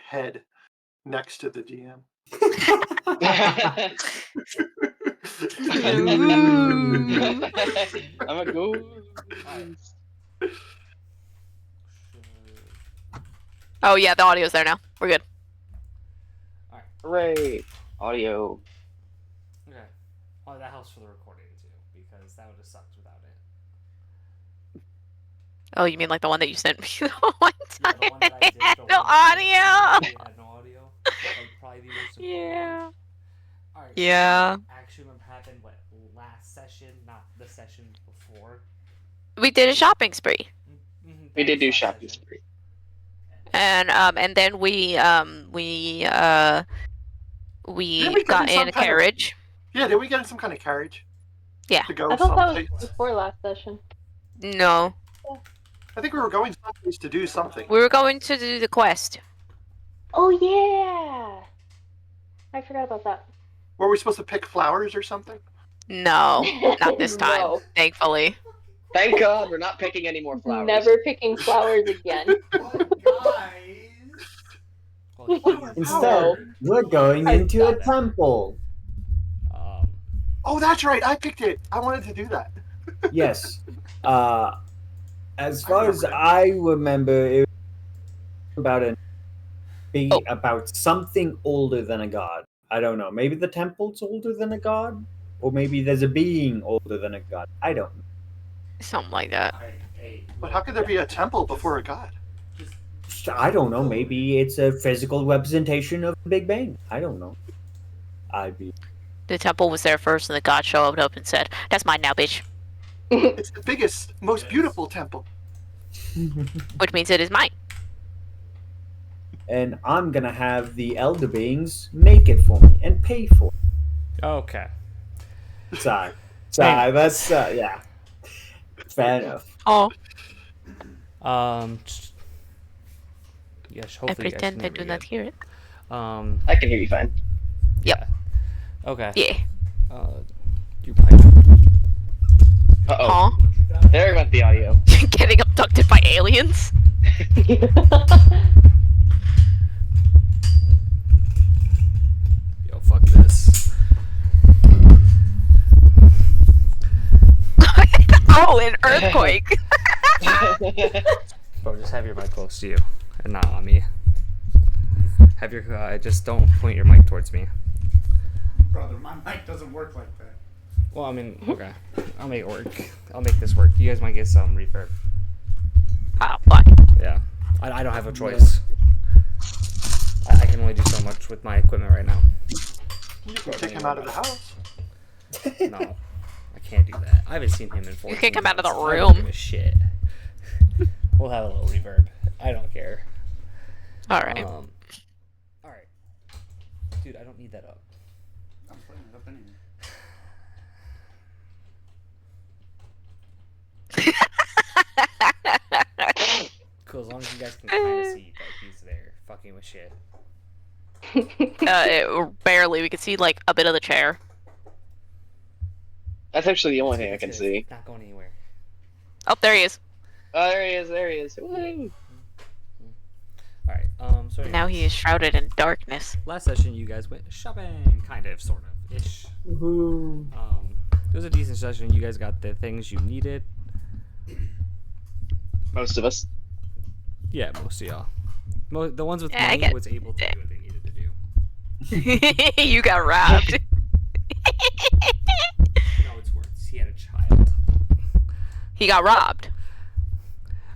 head next to the DM. I'm a go. Oh yeah, the audio's there now. We're good. Alright. Hooray! Audio. Okay. Oh, that helps for the recording too, because that would have sucked without it. Oh, you mean like the one that you sent me the one time? Yeah, the one that I did. It had The no one that audio. it had no audio. Like probably the most important Yeah. one. Alright. Yeah. So actually, remember happened what last session, not the session before. We did a shopping spree. We did do shopping spree. And then we got in a carriage. Yeah, did we get in some kind of carriage? Yeah. To go I thought that someplace? was before last session. No. I think we were going someplace to do something. We were going to do the quest. Oh yeah! I forgot about that. Were we supposed to pick flowers or something? No, not this time. No. Thankfully. Thank God we're not picking any more flowers. Never picking flowers again. Instead, we're going into a temple. Oh, that's right. I picked it. I wanted to do that. Yes. As far as I remember, it was about something older than a god. I don't know. Maybe the temple's older than a god, or maybe there's a being older than a god. I don't know. Something like that. But how could there be a temple before a god? I don't know. Maybe it's a physical representation of the Big Bang. I don't know. The temple was there first, and the god showed up and said, "That's mine now, bitch." It's the biggest, most beautiful temple. Which means it is mine. And I'm gonna have the elder beings make it for me and pay for it. Okay. Sorry. That's yeah. Fair enough. Oh. Yes. I Hopefully, pretend I do not hear it. I can hear you fine. Yep. Okay. Yeah. You might. Uh-oh. Huh? There went the audio. Getting abducted by aliens? Yo, fuck this. Oh, an earthquake! Bro, just have your mic close to you and not on me. Have your just don't point your mic towards me. Brother, my mic doesn't work like that. Well, I mean, okay. I'll make it work. I'll make this work. You guys might get some reverb. Oh, fuck. Yeah. I don't have a choice. I can only do so much with my equipment right now. You can take him out of the house. No. I can't do that. I haven't seen him in 14 You kick him out of the months. I room. don't give a shit. We'll have a little reverb. I don't care. Alright. Alright. Dude, I don't need that up. I'm putting it up anyway. Cool, as long as you guys can kind of see that he's there fucking with shit. Barely. We could see, like, a bit of the chair. That's actually the only thing I can see. Not going anywhere. Oh, there he is. Oh, there he is. There he is. Woo. Alright, so Now he is shrouded in darkness. last session you guys went shopping, kind of, sort of, ish. Woohoo. It was a decent session. You guys got the things you needed. Most of us. Yeah, most of y'all. The ones with Yeah, I money get was able to do what they needed to do. You got robbed. No, it's worse. He had a child. He got robbed.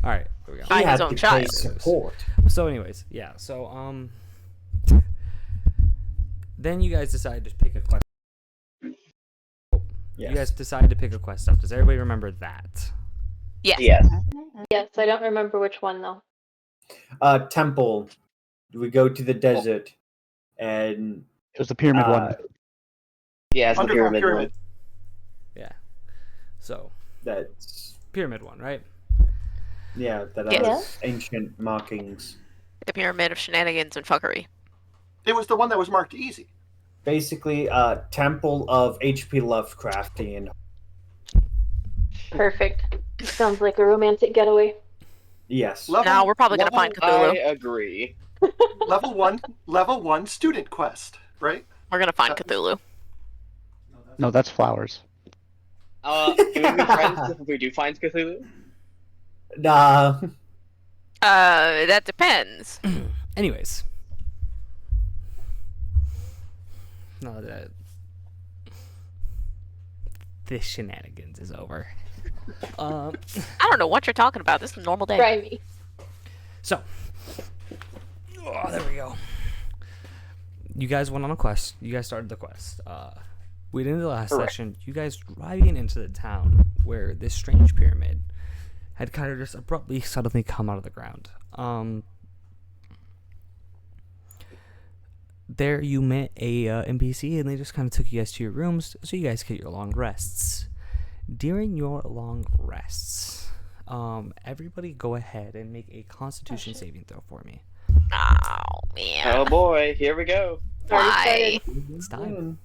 Alright, here we go. By He his had own to child. pay support. So anyways, yeah, so then you guys decided to pick a quest. Yes. You guys decided to pick a quest up. Does everybody remember that? Yes. Yes. Yes, I don't remember which one though. Temple. We go to the desert, and It was the pyramid one. Yeah, it's the Underground pyramid. pyramid. Yeah. So, that's pyramid one, right? yeah, that Yes. has ancient markings. The pyramid of shenanigans and fuckery. It was the one that was marked easy. Basically, temple of H.P. Lovecraftian. Perfect. Sounds like a romantic getaway. Yes. Love Now him. we're probably gonna Love find him. Cthulhu. I agree. level one student quest, right? We're gonna find Cthulhu. No, that's flowers. Can we be friends if we do find Cthulhu? Nah. That depends. Anyways. No, this shenanigans is over. I don't know what you're talking about. This is a normal day. Try me. So, there we go. You guys went on a quest. You guys started the quest. We did in the last session. You guys driving into the town where this strange pyramid had kind of just abruptly, suddenly come out of the ground. There you met a NPC, and they just kind of took you guys to your rooms, so you guys get your long rests. During your long rests, everybody go ahead and make a Constitution saving throw for me. Oh man. Oh boy, here we go. Why? It's time.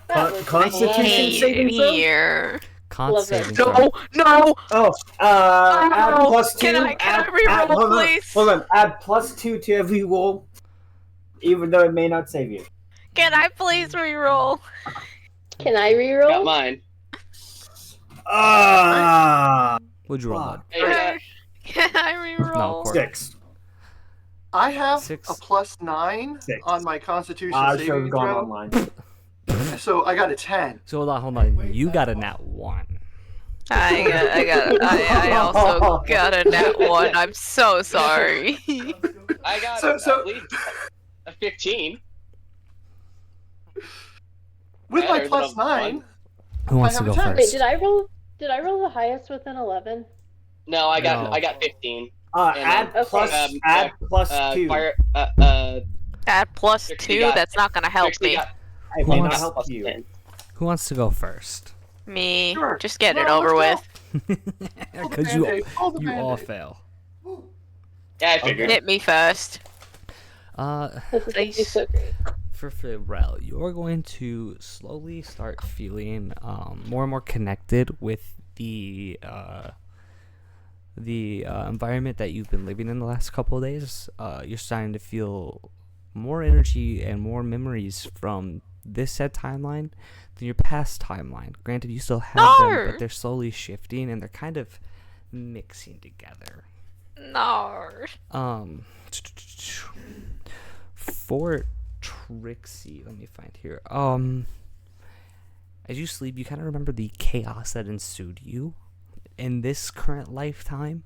Constitution saving throw? Here. Con Love it. saving throw. No. Oh, add +2. Can I reroll, hold on, please? hold on. Add +2 to every roll, even though it may not save you. Can I please reroll? Can I Got reroll? mine. What'd you roll, bud? Hey, Can I reroll? No, of course. 6. I have 6. a +9 6. on my Constitution I should saving have gone throw, online. so I got a 10. So hold on. You got a nat 1. I also got a nat 1. I'm so sorry. I got So- at least a 15. With my Better than a +9, Who wants to have go a 10. Wait, first? did I roll the highest with an 11? No, I got No. I got 15. Add Okay. +2. Fire. At Trixie +2, got- that's not gonna help Trixie me. got It Who may wants- not help you. +10. Who wants to go first? Me. Sure. Just get it Well, over let's with. Because Band-Aid, pull the you all Band-Aid. fail. Yeah, I figured. Hit me first. This is gonna be so great. For Pharrell, you're going to slowly start feeling more and more connected with the environment that you've been living in the last couple of days. You're starting to feel more energy and more memories from this said timeline than your past timeline. Granted, you still have them, No. but they're slowly shifting and they're kind of mixing together. No. For Trixie, let me find here. As you sleep, you kind of remember the chaos that ensued you in this current lifetime.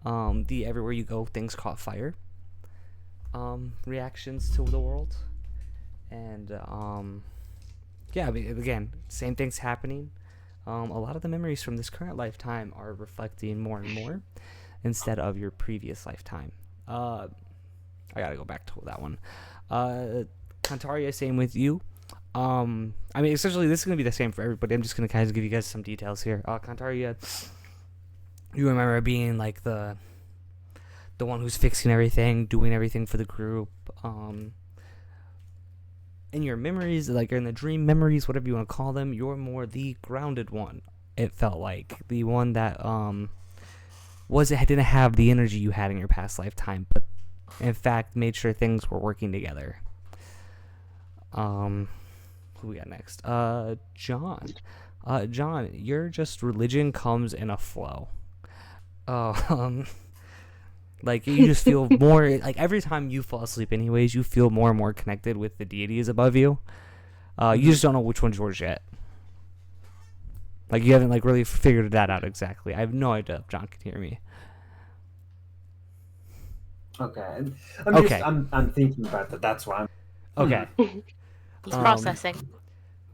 The everywhere you go, things caught fire. Reactions to the world, and yeah, I mean, again, same things happening. A lot of the memories from this current lifetime are reflecting more and more instead of your previous lifetime. I gotta go back to that one. Cantaria, same with you. I mean, essentially, this is gonna be the same for everybody. I'm just gonna kind of give you guys some details here. Cantaria, you remember being like the one who's fixing everything, doing everything for the group. In your memories, like in the dream memories, whatever you want to call them, you're more the grounded one. It felt like the one that didn't have the energy you had in your past lifetime, but in fact made sure things were working together. Who we got next? John. John, your just religion comes in a flow. Like you just feel more like every time you fall asleep anyways, you feel more and more connected with the deities above you. You just don't know which one's yours yet. Like you haven't like really figured that out exactly. I have no idea if John can hear me. Okay. Okay. I'm thinking about that. That's why. Okay. He's processing.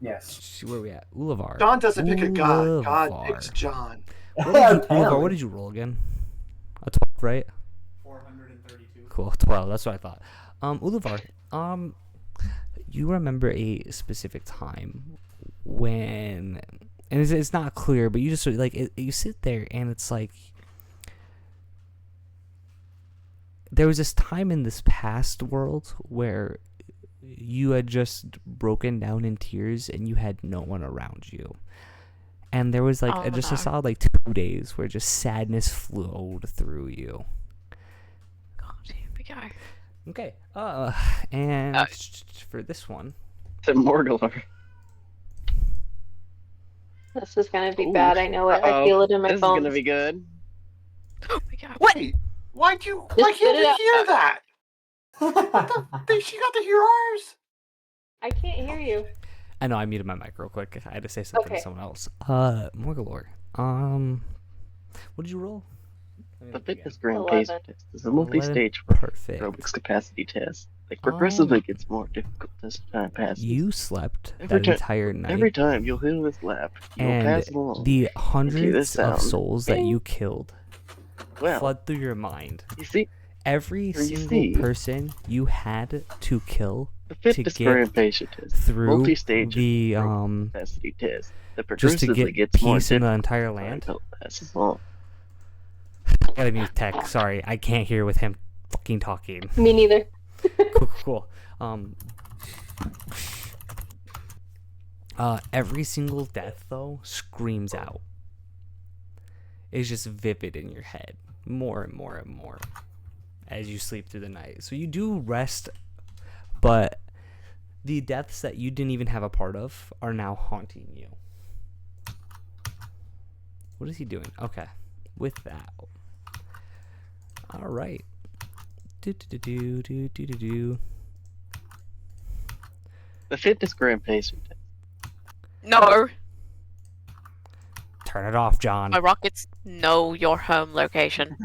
Yes. Where are we at? Ulivar. John doesn't pick a god. God Ulivar. picks John. Ulivar, what did you roll again? A 12, right? 432. Cool, 12. That's what I thought. Ulivar, you remember a specific time when, and it's not clear, but you just like you sit there and it's like there was this time in this past world where you had just broken down in tears and you had no one around you. And there was like just a solid like 2 days where just sadness flowed through you. God, here we go. Okay. And for this one, The Morgulor. This is gonna be Ooh. bad. I know it. I feel it in my This bones. is gonna be good. Oh my god. What? Wait, why can't Just spit we it out. hear that? She got to hear ours. I can't hear you. I know I muted my mic real quick. I had to say something to someone else. Morgulor. What did you roll? The fitness grand 11. pace test is a multi-stage Perfect. aerobics capacity test. Like progressively gets more difficult as time passes. You slept Every that entire night. Every time you'll hit this lap, you'll and pass along. the hundreds this of sound. souls that you killed Well, flood through your mind. you see, Every Here you single see. person you had to kill the to fitness get grand patient test, through multi-stage the aerobic capacity test that just to progressively get gets more peace in the difficult entire as land. time passes along. Gotta mute tech. Sorry, I can't hear with him fucking talking. Me neither. Cool. Every single death though screams out. It's just vivid in your head, more and more and more, as you sleep through the night. So you do rest, but the deaths that you didn't even have a part of are now haunting you. What is he doing? Okay, with that. All right. Do. The fitness grand patient test. No. Turn it off, John. My rockets know your home location.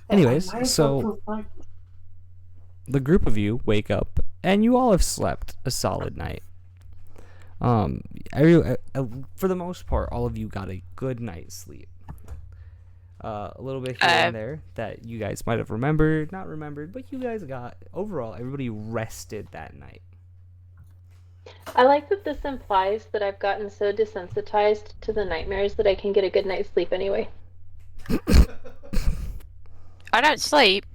Anyways, so the group of you wake up and you all have slept a solid night. For the most part, all of you got a good night's sleep. A little bit here and there that you guys might have remembered, not remembered, but you guys got, overall, everybody rested that night. I like that this implies that I've gotten so desensitized to the nightmares that I can get a good night's sleep anyway. I don't sleep.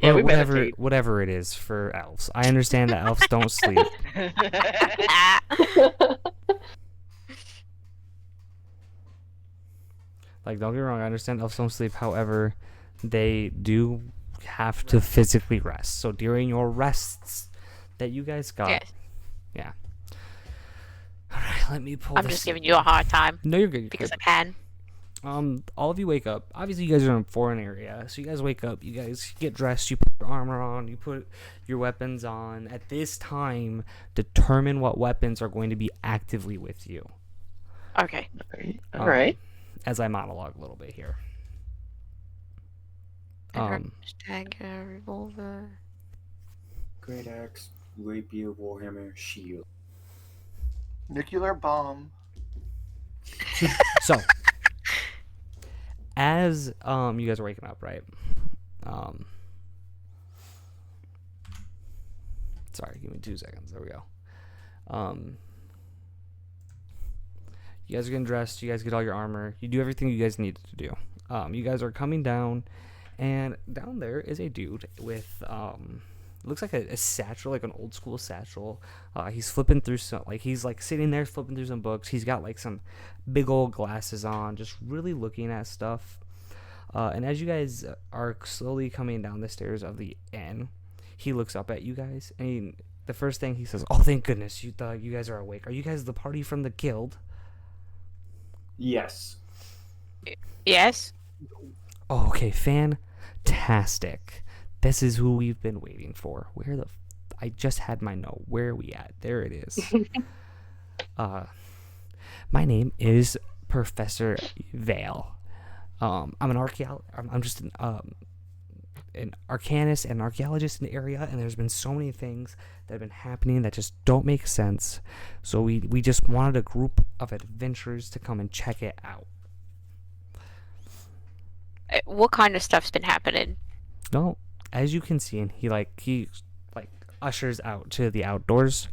Yeah, Or we whatever, meditate. whatever it is for elves. I understand that elves don't sleep. Like, don't get me wrong, I understand elves don't sleep. However, they do have to physically rest. So during your rests that you guys got, Yes. yeah. All right, let me pull. I'm just giving you a hard time No, you're good. You're because good. I can. All of you wake up. Obviously, you guys are in a foreign area, so you guys wake up. You guys get dressed. You put your armor on. You put your weapons on. At this time, determine what weapons are going to be actively with you. Okay. All right. As I monologue a little bit here. Dagger, revolver. Great axe, rapier, warhammer, shield. Nuclear bomb. So, as you guys are waking up, right? Sorry, give me 2 seconds. There we go. You guys are getting dressed. You guys get all your armor. You do everything you guys needed to do. You guys are coming down, and down there is a dude with looks like a satchel, like an old school satchel. He's flipping through some, like he's like sitting there flipping through some books. He's got like some big old glasses on, just really looking at stuff. And as you guys are slowly coming down the stairs of the inn, he looks up at you guys, and the first thing he says, "Oh, thank goodness, you guys are awake. Are you guys the party from the guild?" Yes. Yes. Oh, okay, fantastic. This is who we've been waiting for. Where the... I just had my note. Where are we at? There it is. My name is Professor Vale. I'm an archaeologist. I'm just an arcanist and archaeologist in the area, and there's been so many things that have been happening that just don't make sense. So we just wanted a group of adventurers to come and check it out. What kind of stuff's been happening? Well, as you can see, and he ushers out to the outdoors.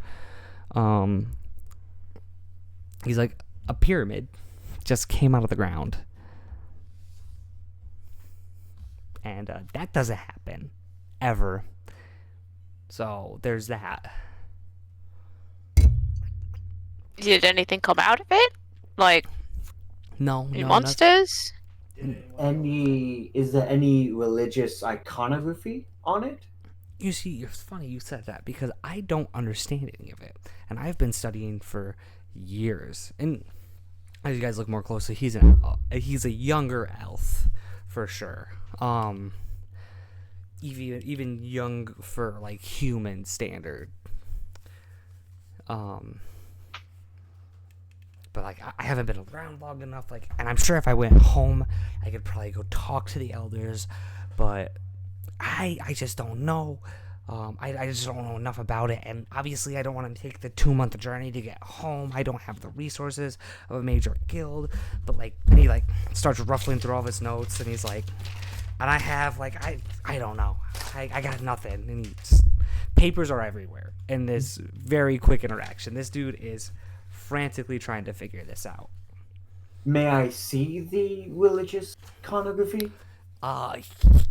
He's like, a pyramid just came out of the ground. And that doesn't happen ever. So there's that. Did anything come out of it? Like, No, Any no, monsters? Is there any religious iconography on it? You see, it's funny you said that because I don't understand any of it, and I've been studying for years. And as you guys look more closely, he's a younger elf for sure. Even young for like human standard. But like I haven't been around long enough. Like, and I'm sure if I went home, I could probably go talk to the elders. But I just don't know. I just don't know enough about it, and obviously I don't want to take the 2-month journey to get home. I don't have the resources of a major guild. But like, and he like starts ruffling through all of his notes, and he's like, and I have like I don't know. I got nothing, and papers are everywhere in this very quick interaction. This dude is frantically trying to figure this out. May I see the religious iconography?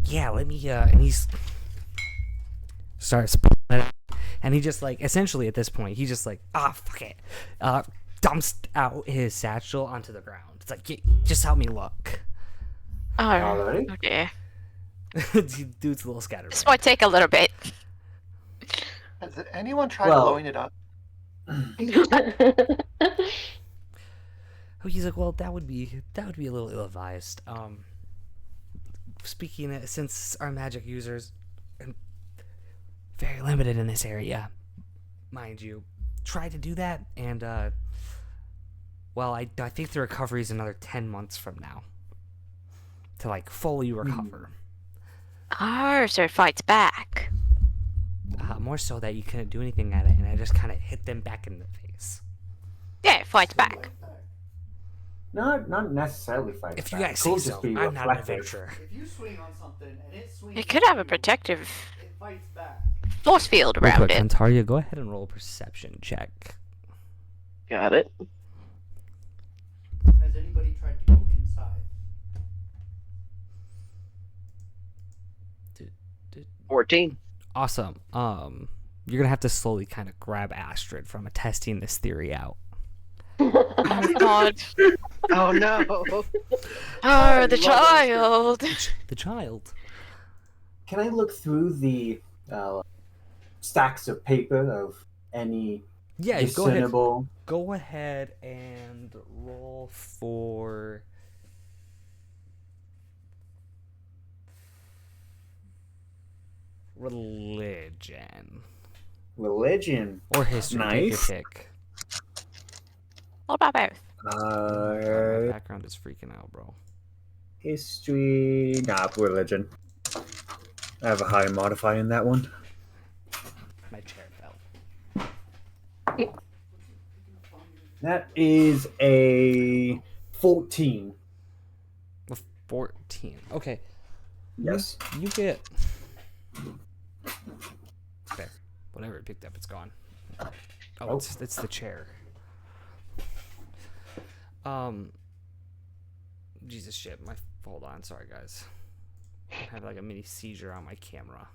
Yeah, let me and he's starts pulling it out, and he just like essentially at this point he just like fuck it, dumps out his satchel onto the ground. It's like, just help me look. Oh dear. Dude's a little scattered. This might take a little bit. Has anyone tried blowing it up? Oh, he's like, well, that would be a little ill-advised. Speaking since our magic users are very limited in this area, mind you, try to do that, and well, I think the recovery is another 10 months from now to like fully recover. Oh, so it fights back. More so that you couldn't do anything at it, and I just kind of hit them back in the face. Yeah, it fights back. Not necessarily fight. If you guys say so, I'm not an adventurer. If you swing on something and it swings, It could have a protective it fights back. force field around it. Antaria, go ahead and roll a perception check. Got it. Has anybody tried to go inside? 14. Awesome. You're gonna have to slowly kind of grab Astrid from testing this theory out. Oh God. Oh no. Oh, the child. The child. Can I look through the stacks of paper of any discernible? Go ahead and roll for religion or history. Nice. Take your pick. What about both? My background is freaking out, bro. History. Nah, religion. I have a high modifier in that one. My chair fell. That is a 14. A 14. Okay. Yes. You get. There. Whatever it picked up, it's gone. Oh, it's the chair. Jesus shit. Hold on. Sorry, guys. I have like a mini seizure on my camera.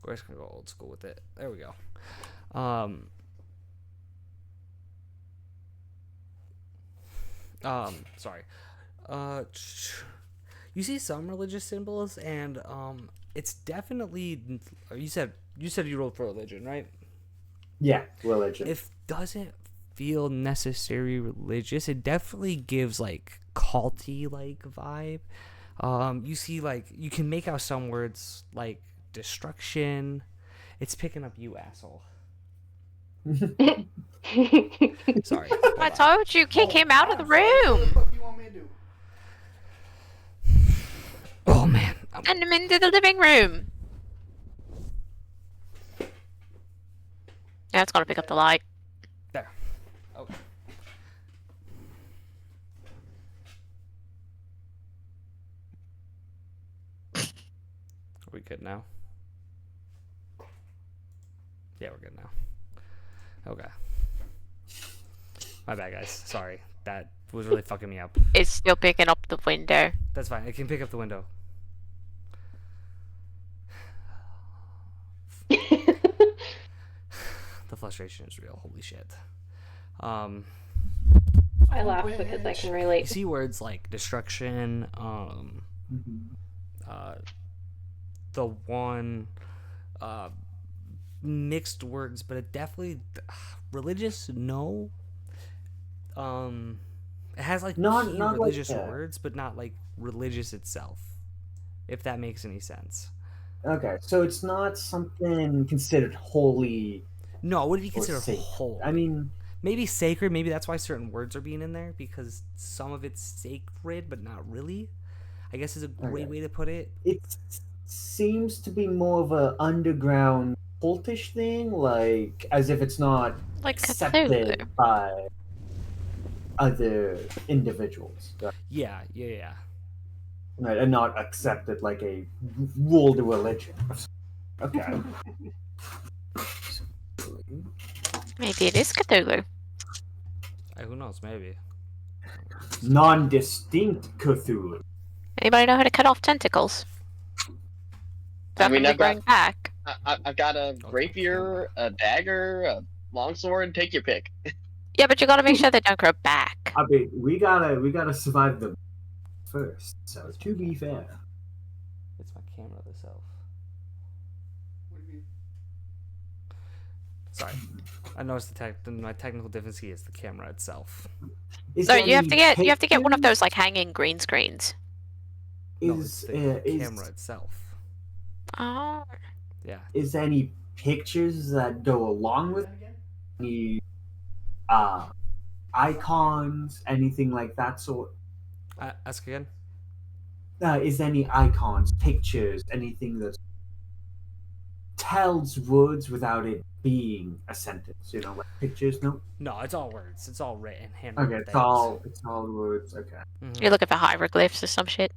We're just gonna go old school with it. There we go. Sorry. You see some religious symbols, and it's definitely. You said you rolled for religion, right? Yeah, religion. It doesn't feel necessarily religious. It definitely gives like culty like vibe. You see, like, you can make out some words like destruction. It's picking up you, asshole. Sorry. I told you, kick him out of the room. What the fuck do you want me to do? Oh man. Send him into the living room. Yeah, it's gotta pick up the light. There. Okay. Are we good now? Yeah, we're good now. Okay. My bad, guys. Sorry. That was really fucking me up. It's still picking up the window. That's fine. It can pick up the window. The frustration is real. Holy shit. I laugh because I can relate. You see words like destruction, the one, mixed words, but it definitely religious. No, it has like Not key like religious that. words, but not like religious itself. If that makes any sense. Okay, so it's not something considered holy. No, what do you or consider sacred. holy? I mean, maybe sacred. Maybe that's why certain words are being in there, because some of it's sacred, but not really. I guess is a great way to put it. it seems to be more of a underground cultish thing, like as if it's not Like accepted Cthulhu. by other individuals. Yeah. Right, and not accepted like a world religion. Okay. Maybe it is Cthulhu. Who knows? Maybe. Non-distinct Cthulhu. Anybody know how to cut off tentacles? I mean, I've got back. I've got a rapier, a dagger, a longsword. Take your pick. Yeah, but you gotta make sure they don't grow back. I mean, we gotta survive them first. So to be fair, It's my camera itself. Sorry, I noticed my technical difficulty is the camera itself. So you have to get one of those like hanging green screens. No, it's the camera itself. Oh. Yeah. Is there any pictures that go along with any icons, anything like that sort? Ask again. Is there any icons, pictures, anything that tells words without it being a sentence? You know, like pictures. No. No, it's all words. It's all written, handwritten. Okay, it's all words. Okay. You're looking for hieroglyphs or some shit.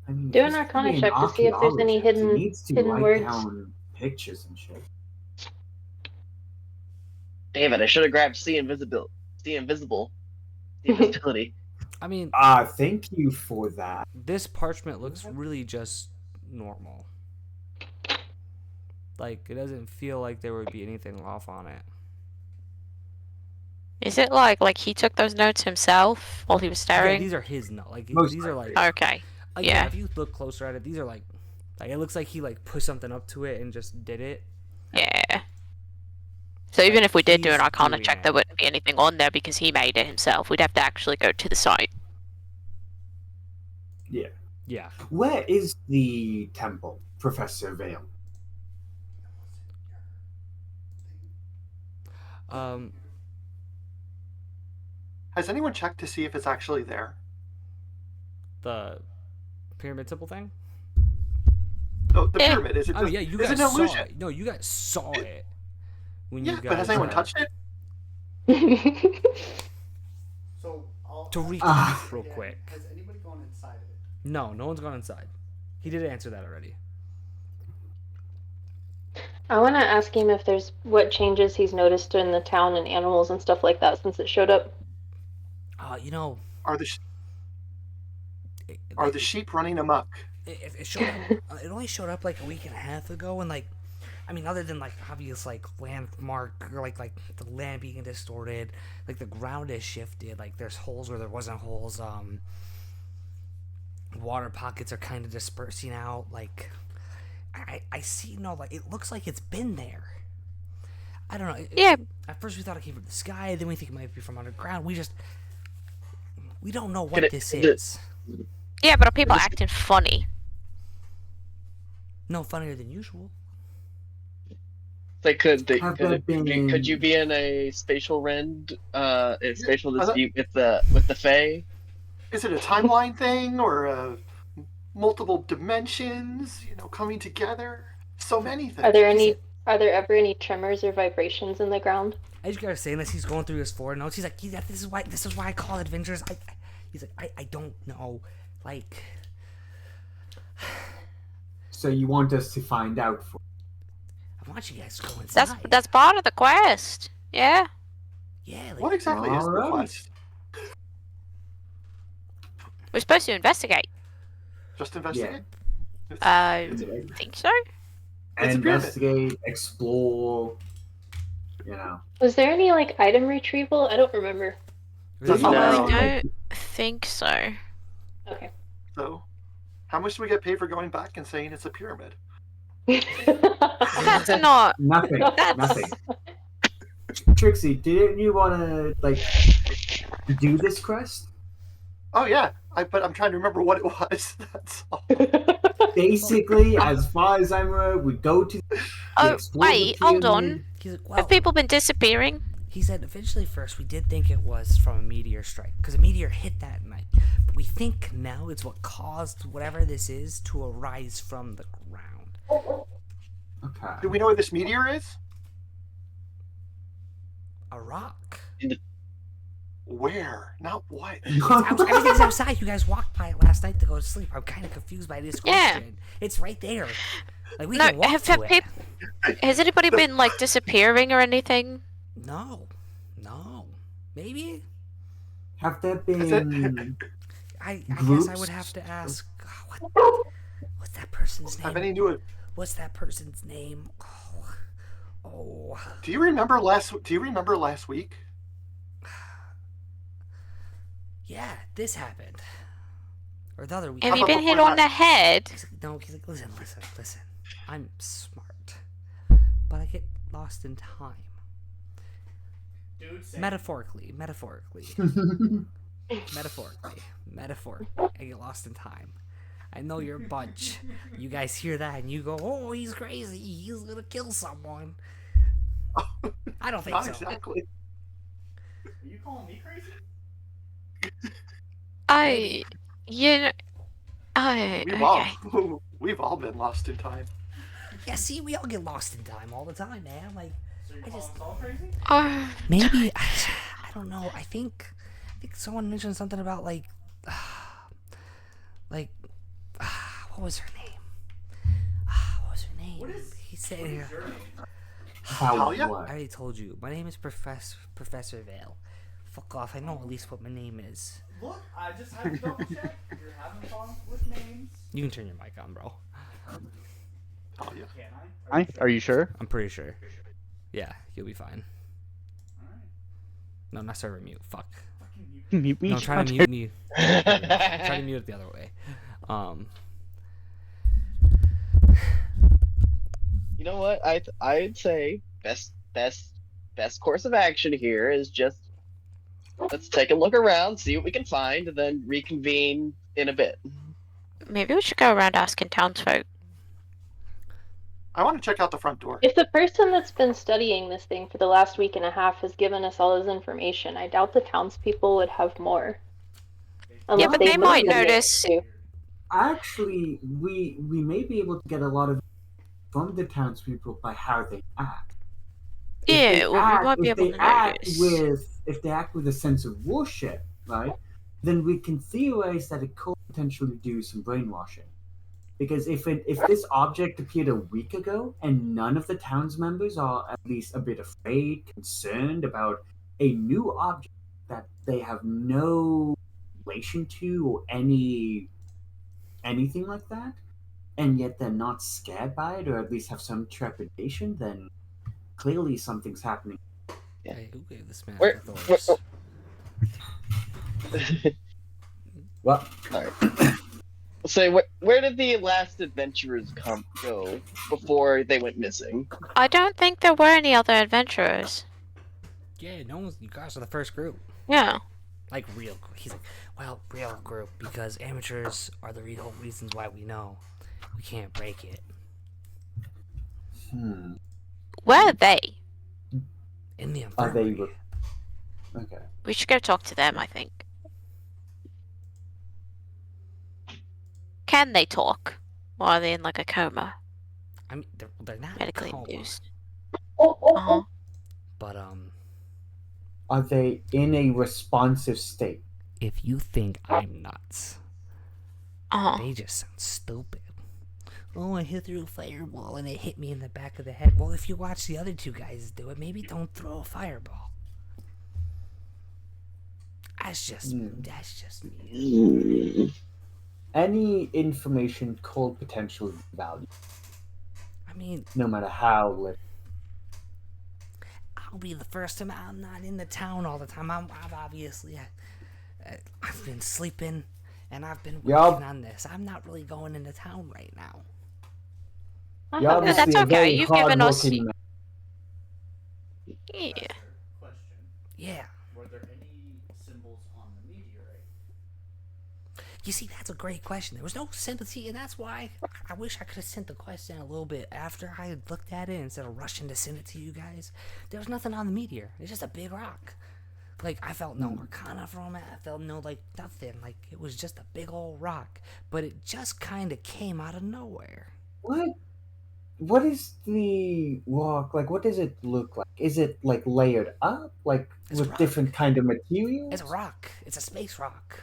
I mean, Do an Arcana check to see if there's any hidden words. Down pictures and shit. Damn it! I should have grabbed see invisibility. I mean, thank you for that. This parchment looks really just normal. Like, it doesn't feel like there would be anything off on it. Is it like he took those notes himself while he was staring? Yeah, these are his notes. Like, these are like... Okay. Yeah. If you look closer at it, these are like it looks like he like put something up to it and just did it. Yeah. So even if we did do an Arcana check, there wouldn't be anything on there because he made it himself. We'd have to actually go to the site. Yeah. Yeah. Where is the temple, Professor Vale? Has anyone checked to see if it's actually there? The pyramid temple thing? No, the pyramid. Is it? Oh yeah, you guys an illusion? saw it. No, you guys saw it. When you guys, but has anyone touched it? So to recap real quick. Has anybody gone inside of it? No one's gone inside. He did answer that already. I want to ask him if there's what changes he's noticed in the town and animals and stuff like that since it showed up. You know, are the sheep running amok? It showed up. It only showed up like a week and a half ago, and like, I mean, other than like obvious like landmark or like the land being distorted, like the ground is shifted. Like there's holes where there wasn't holes. Water pockets are kind of dispersing out. Like, I see like it looks like it's been there. I don't know. Yeah. At first we thought it came from the sky, then we think it might be from underground. We don't know what this is. Yeah, but are people acting funny? No funnier than usual. Like, could you be in a spatial spatial dispute with the Fae? Is it a timeline thing or multiple dimensions? Coming together. So many things. Are there ever any tremors or vibrations in the ground? I just gotta say, unless he's going through his forward notes, he's like, yeah, this is why I call it adventures. He's like, I don't know, like. So you want us to find out? I want you guys to go inside. That's part of the quest. Yeah. Yeah. What exactly is the quest? We're supposed to investigate. Just investigate? Yeah. I think so. Investigate, explore. Was there any item retrieval? I don't remember. Did Oh, you I know, like, don't think so. Okay. So, how much do we get paid for going back and saying it's a pyramid? That's not. nothing? That's Nothing. Trixie, didn't you want to like do this quest? Oh yeah, but I'm trying to remember what it was. That's all. Basically, as far as I'm aware, we go to Oh, explore the wait, hold on. pyramid. He's like, well, Have people been disappearing? he said eventually first we did think it was from a meteor strike because a meteor hit that night. But we think now it's what caused whatever this is to arise from the ground. Okay. Do we know where this meteor is? A rock. Where? Not what. Everything's outside. You guys walked by it last night to go to sleep. I'm kind of confused by this Yeah. question. It's right there. Like we No, can walk have to it. people? Has anybody been like disappearing or anything? No. Maybe. Have there Is it- been I guess I Groups? would have to ask. What's that person's Have name? any new? What's that person's name? Oh. Do you remember last week? Yeah, this happened. Or the other week. Have you about been hit before on that? the head? He's like, listen. I'm smart. But I get lost in time. Dude, say Metaphorically. I get lost in time. I know you're a bunch. You guys hear that and you go, oh, he's crazy. He's gonna kill someone. I don't think Not so. exactly. Are you calling me crazy? We've all been lost in time. Yeah, see, we all get lost in time all the time, man. Like, So you're I calling just- us all crazy? maybe I don't know. I think someone mentioned something about like what was her name? What is- He said What is your name? how Talia? I what? already told you. My name is Professor Vale. Fuck off. I know at least what my name is. Look, I just had to double check. You're having fun with names. You can turn your mic on, bro. Talia. Can I? Are you sure? I'm pretty sure. Yeah, you'll be fine. Alright. No, not server mute. Fuck. Fucking you. Mute me. No, I'm trying to mute me. I'm trying to mute it the other way. You know what? I'd say best course of action here is just let's take a look around, see what we can find, and then reconvene in a bit. Maybe we should go around asking townsfolk. I want to check out the front door. If the person that's been studying this thing for the last week and a half has given us all this information, I doubt the townspeople would have more. Yeah, but they might looked at it, notice. too. Actually, we may be able to get a lot of from the townspeople by how they act. Yeah, well, we might be if able they to act notice. if they act with a sense of worship, right? Then we can theorize that it could potentially do some brainwashing. Because if this object appeared a week ago and none of the town's members are at least a bit afraid, concerned about a new object that they have no relation to or anything like that, and yet they're not scared by it or at least have some trepidation, then clearly something's happening. Hey, who gave this man Where- the Thors? Well, Say, where did the last adventurers go before they went missing? I don't think there were any other adventurers. Yeah, no one's. You guys are the first group. Yeah. Like real. He's like, well, real group because amateurs are the whole reasons why we know we can't break it. Where are they? In the are they? infirmary. Okay. We should go talk to them, I think. Can they talk? Or are they in like a coma? I mean, they're not Medically coma, induced. Uh-huh. but Are they in a responsive state? if you think I'm nuts, Uh-huh. they just sound stupid. Oh, I hit through a fireball and it hit me in the back of the head. Well, if you watch the other two guys do it, maybe don't throw a fireball. That's just me. Any information could potentially be valuable, I mean, no matter how little. I'll be the first time. I'm not in the town all the time. I've obviously, I've been sleeping, and I've been working Yup. on this. I'm not really going into town right now. I You're have Yeah, that. that's obviously a okay. very You've given us. hardworking man. Yeah. Question. Yeah. Were there any symbols on the meteorite? You see, that's a great question. There was no sympathy, and that's why I wish I could have sent the question a little bit after I had looked at it instead of rushing to send it to you guys. There was nothing on the meteor. It's just a big rock. Like, I felt no arcana from it. I felt no, like, nothing. Like, it was just a big old rock. But it just kind of came out of nowhere. What is the rock like? What does it look like? Is it like layered up, like It's with rock. different kind of materials? It's a rock. It's a space rock.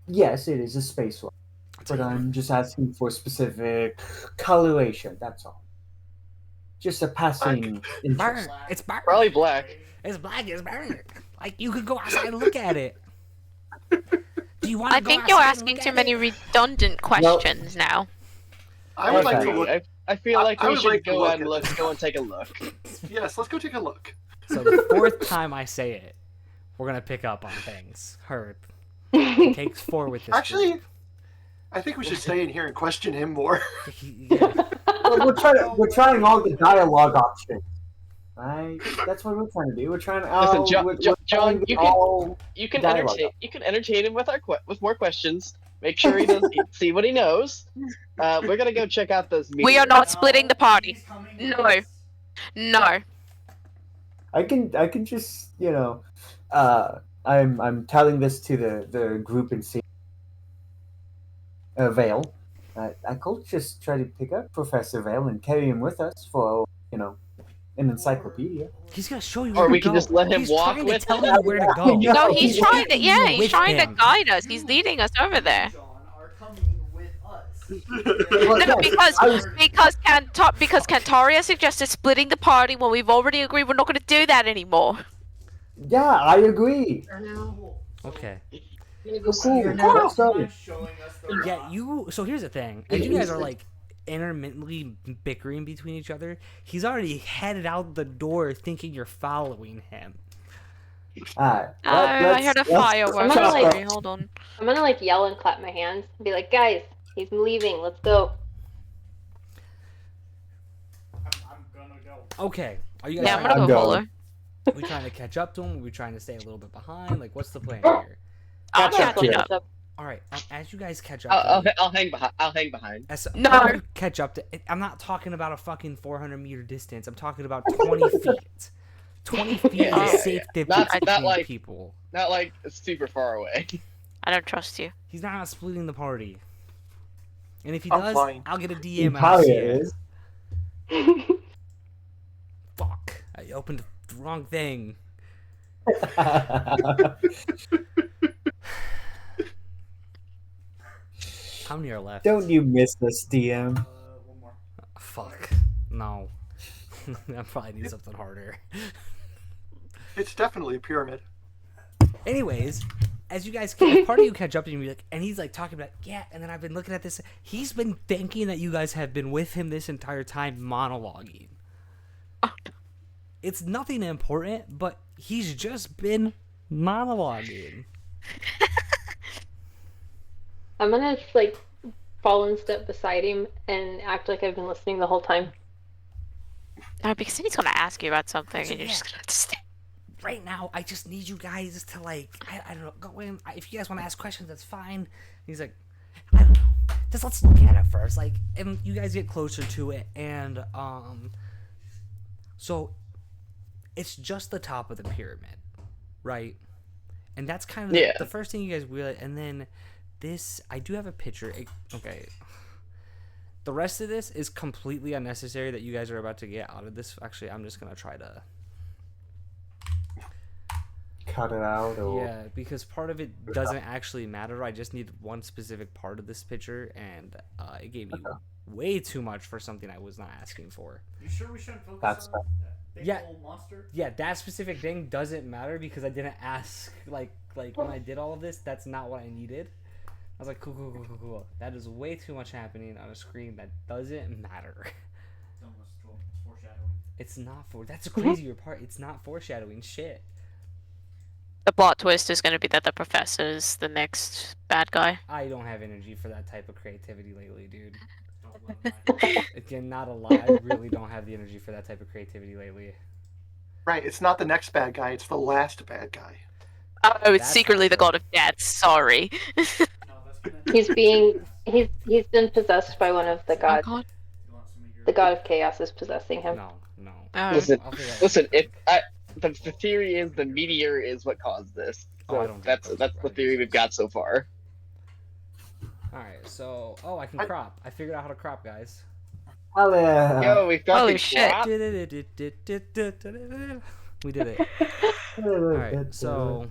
Yes, it is a space rock, I'll tell but you what. I'm just asking for specific coloration. That's all. Just a passing interest. Burnt. It's burnt. Probably black. It's black. It's burnt. Like, you could go outside and look at it. Do you want to I go think you're outside and asking look too at many it? redundant questions now. I would like to Okay. look. I feel like I we would should like to go look and at look. this. Go and take a look. Yes, let's go take a look. So the fourth time I say it, we're gonna pick up on things. Heard. It takes 4 with this. Actually, group. I think we should stay in here and question him more. Yeah. Well, we're trying all the dialogue options. Right? That's what we're trying to do. We're trying to. Listen, John- we're John, trying to you can- all You can dialogue. entertain him with with more questions. Make sure he does see what he knows. We're gonna go check out those. We are meteors. not splitting the party. He's coming No. with us. No. I can just I'm telling this to the group and see Vale. I could just try to pick up Professor Vale and carry him with us for an encyclopedia. He's gonna show you Or where we to can go. just let him He's walk trying with to tell us. you where to go. Yeah. No, he's He's trying to. taking Yeah, you he's with trying to him. guide us. He's leading us over there. John are coming with us. Well, No, yes, because Cantaria suggested splitting the party when we've already agreed we're not going to do that anymore. Yeah, I agree. Cool. So, Okay. Cool. you're now Let's go. showing us the Yeah, rock. you. So here's the thing. As you guys are like intermittently bickering between each other, he's already headed out the door, thinking you're following him. Alright. I heard a firework. I'm gonna, like- Sorry, hold on. I'm gonna like yell and clap my hands and be like, guys, he's leaving. Let's go. I'm gonna go. Okay. Are you guys? Yeah, I'm trying gonna I'm go going. follow. Are we trying to catch up to him? Are we trying to stay a little bit behind? Like, what's the plan here? I'm Catch up, catching yeah. up. All right. As you guys catch up, I'll hang behind. I'll hang behind. as No. as you catch up to, I'm not talking about a fucking 400-meter distance. I'm talking about 20 feet. 20 feet Yeah, is yeah, a safe yeah. difference Not between like- people. Not like super far away. I don't trust you. He's not splitting the party. And if he I'm does, fine. I'll get a DM and I'll see Natalia it. is. Fuck. I opened the wrong thing. How many are left? Don't you miss us, DM? One more. Fuck. No. I probably need something harder. It's definitely a pyramid. Anyways, as you guys, as part of you catch up to me, like, and he's like talking about, yeah, and then I've been looking at this. He's been thinking that you guys have been with him this entire time, monologuing. It's nothing important, but he's just been monologuing. I'm gonna like fall in step beside him and act like I've been listening the whole time. No, because then he's going to ask you about something So, and you're yeah. just going to have to stay. Right now, I just need you guys to like, I don't know, go in. If you guys want to ask questions, that's fine. He's like, I don't know. Just let's look at it first, like, and you guys get closer to it, and so it's just the top of the pyramid, right? And that's kind of Yeah. the first thing you guys realize. And then this, I do have a picture. Okay. The rest of this is completely unnecessary that you guys are about to get out of this. Actually, I'm just gonna try to. Cut it out, or Yeah, because part of it doesn't actually matter. I just need one specific part of this picture, and it gave me way too much for something I was not asking for. You sure we shouldn't focus That's on that big Yeah. old monster? Yeah, that specific thing doesn't matter because I didn't ask. Like when I did all of this, that's not what I needed. I was like, cool. That is way too much happening on a screen that doesn't matter. It's almost foreshadowing. It's not for. That's the crazier part. It's not foreshadowing shit. The plot twist is going to be that the professor's the next bad guy. I don't have energy for that type of creativity lately, dude. Again, not a lie. I really don't have the energy for that type of creativity lately. Right, it's not the next bad guy, it's the last bad guy. Oh, it's That's secretly not the true. god of death. Sorry. He's been possessed by one of the Oh gods. god. The god of chaos is possessing him. No, no. Oh. Listen, I'll figure out listen. The theory is the meteor is what caused this. Oh, I So don't get that's those the surprises. theory we've got so far. Alright, so. Oh, I can crop. I figured out how to crop, guys. Hell yeah. Yo, we Holy fucking shit. crap. We did it. Alright, so.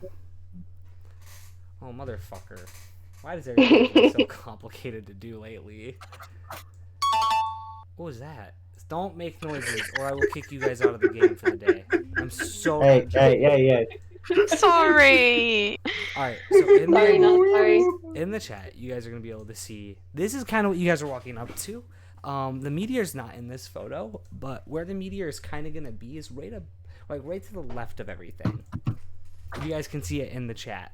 Oh, motherfucker. Why does everything feel so complicated to do lately? What was that? Don't make noises, or I will kick you guys out of the game for the day. I'm so Hey, done joking. hey. Sorry. Alright, so Sorry, not sorry. in the chat, you guys are going to be able to see. This is kind of what you guys are walking up to. The meteor's not in this photo, but where the meteor is kind of going to be is right up, like right to the left of everything. You guys can see it in the chat.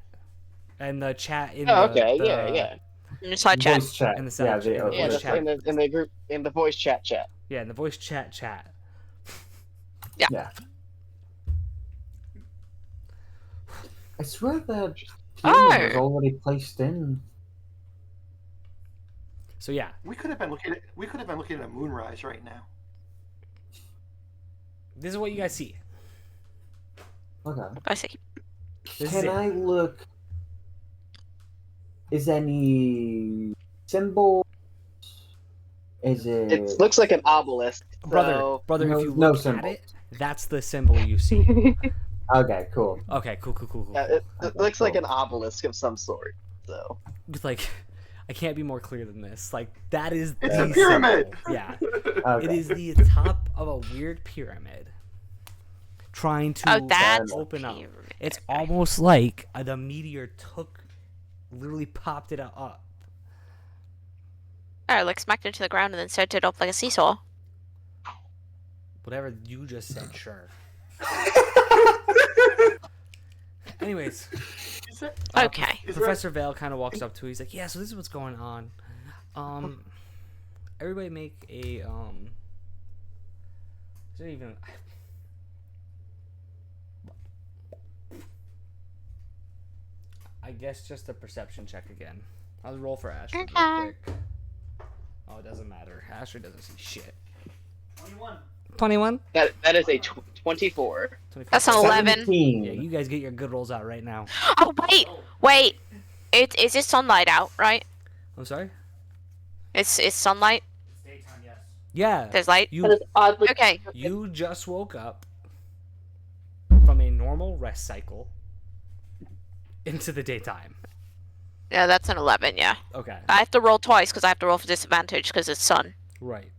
And the chat in Oh, the, okay. the Yeah. Inside chat. Voice chat. In the Yeah, side the chat. voice Yeah, Voice that's chat. in the group in the voice chat. Yeah, in the voice chat. Yeah. I swear that Oh. human was already placed in. So yeah, We could have been looking at a moonrise right now. this is what you guys see. Okay. I see. This is Can it. I look? Is any symbol? Is it? It looks like an obelisk. So Brother, No- if you no look at symbol. it, that's the symbol you see. Okay, cool. Okay, cool. yeah, it Okay, looks like cool. an obelisk of some sort. So Like, I can't be more clear than this. Like, that is It's the a pyramid. symbol. Yeah, Okay. it is the top of a weird pyramid, trying to Oh, that's open up. pyramid. It's almost like the meteor literally popped it up. Oh, like smacked into the ground and then set it up like a seesaw. Whatever you just said, sure. Anyways, Is it? Okay. Is there Professor Vale kind of walks up to it. He's like, "Yeah, so this is what's going on. Everybody make a Is there even? I guess just a perception check again. I'll roll for Astrid real Okay. quick. Oh, it doesn't matter. Astrid doesn't see shit. 21. 21? that is a 24. 24. That's an 11. 17. Yeah, you guys get your good rolls out right now. Oh, wait. Is it sunlight out, right? I'm sorry? It's sunlight. It's daytime, yes. Yeah. There's light. That You is oddly. Okay. you just woke up from a normal rest cycle into the daytime. Yeah, that's an 11, yeah. Okay. I have to roll twice because I have to roll for disadvantage because it's sun. Right.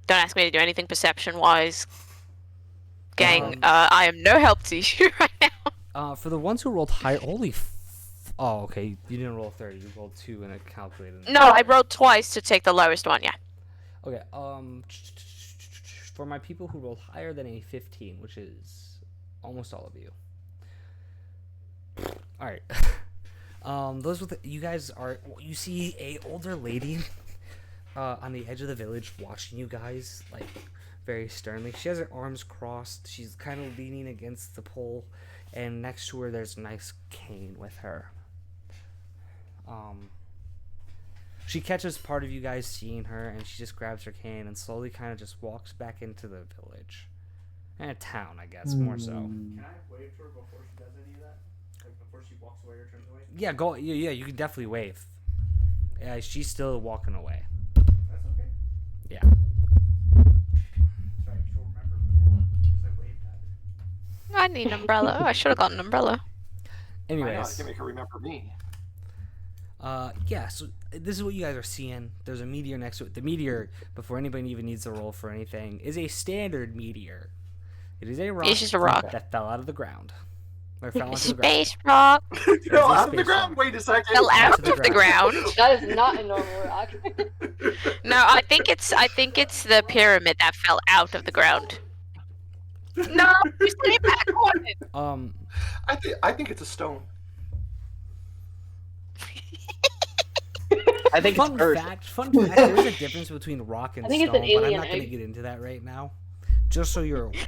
Don't ask me to do anything perception-wise. Gang, Um, I am no help to you right now. For the ones who rolled higher, oh, okay. You didn't roll 30. You rolled 2 and it calculated. No, I rolled twice to take the lowest one, yeah. Okay. For my people who rolled higher than a 15, which is almost all of you. All right. Those with you guys are. You see a older lady, on the edge of the village, watching you guys like very sternly. She has her arms crossed. She's kind of leaning against the pole, and next to her there's a nice cane with her. She catches part of you guys seeing her, and she just grabs her cane and slowly kind of just walks back into the village. And a town, I guess, more so. Can I wave to her before she does any of that? Like before she walks away or turns away? Yeah, go. Yeah, you can definitely wave. Yeah, she's still walking away. That's okay. Yeah. Sorry, she'll remember because I waved at her. I need an umbrella. Oh, I should have got an umbrella. I know, I Anyways, can make her remember me. yeah. So this is what you guys are seeing. There's a meteor next to it. The meteor, before anybody even needs to roll for anything, is a standard meteor. It is a rock. It's just a rock. that fell out of the ground. Or fell onto the ground. Space rock No, a out of the space ground. rock. Wait a second. fell out to the of the ground. That is not a normal rock. No, I think it's the pyramid that fell out of the ground. No, you said it backwards. I think it's a stone. I think it's Fun Earth. fact, there is a difference between rock and I think it's stone, an but I'm alien not going to egg. get into that right now. Just so you're aware.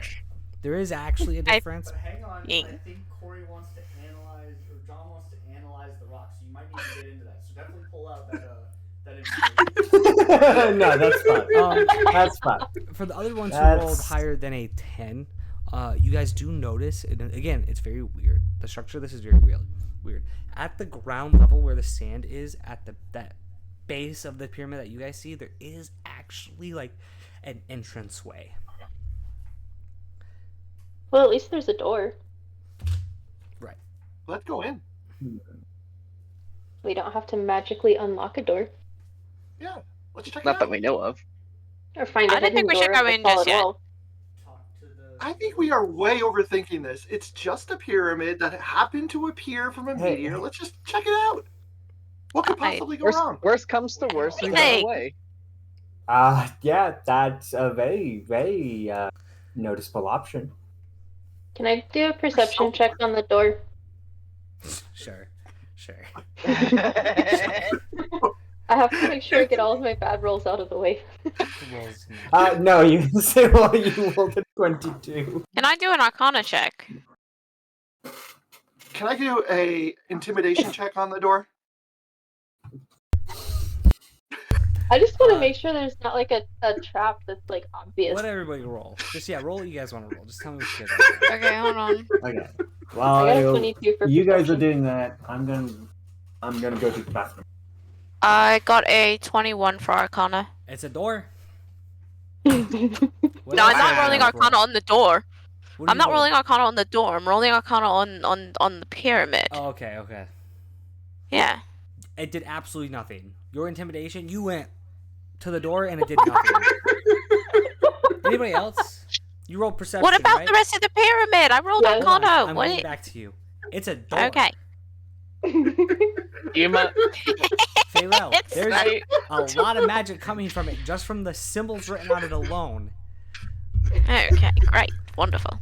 There is actually a difference. But hang on, Ying. I think Corey wants to analyze, or John wants to analyze the rocks. So you might need to get into that. So definitely pull out that information. No, that's fine. That's fine. For the other ones who That's- rolled higher than a 10, you guys do notice, and again, it's very weird. The structure of this is very weird. At the ground level where the sand is, at that base of the pyramid that you guys see, there is actually like an entranceway. Well, at least there's a door. Right. Let's go in. We don't have to magically unlock a door Yeah, let's check it Not out. that we know of. or find a I don't hidden think we should door go a in just solid yet. wall. Talk to the. I think we are way overthinking this. It's just a pyramid that happened to appear from a Hey. meteor. Let's just check it out. What could Right. possibly go wrong? Worst comes to worst, we Hey. run away. Yeah, that's a very, very noticeable option. Can I do a perception check on the door? Sure. I have to make sure I get all of my bad rolls out of the way. Rolls in. No, you say well, you rolled a 22. Can I do an Arcana check? Can I do a intimidation check on the door? I just want to make sure there's not like a trap that's like obvious. Let everybody roll. Just roll what you guys want to roll. Just tell me what you guys want to roll. Okay, hold on. Okay. I got a Well, 22 for you guys are perception. doing that. I'm gonna go to the bathroom. I got a 21 for Arcana. It's a door. No, I'm not rolling Arcana on the door. I'm not rolling Arcana on the door. I'm rolling Arcana on the pyramid. Oh, okay. Yeah. It did absolutely nothing. Your intimidation, you went to the door and it did nothing. Anybody else? You rolled perception, What about right? the rest of the pyramid? I rolled Yeah. Hold on, Arcana. I'm What? getting back to you. It's a door. Okay. You might. Pharrell, It's there's I, a lot of magic coming from it just from the symbols written on it alone. Okay, great. Wonderful.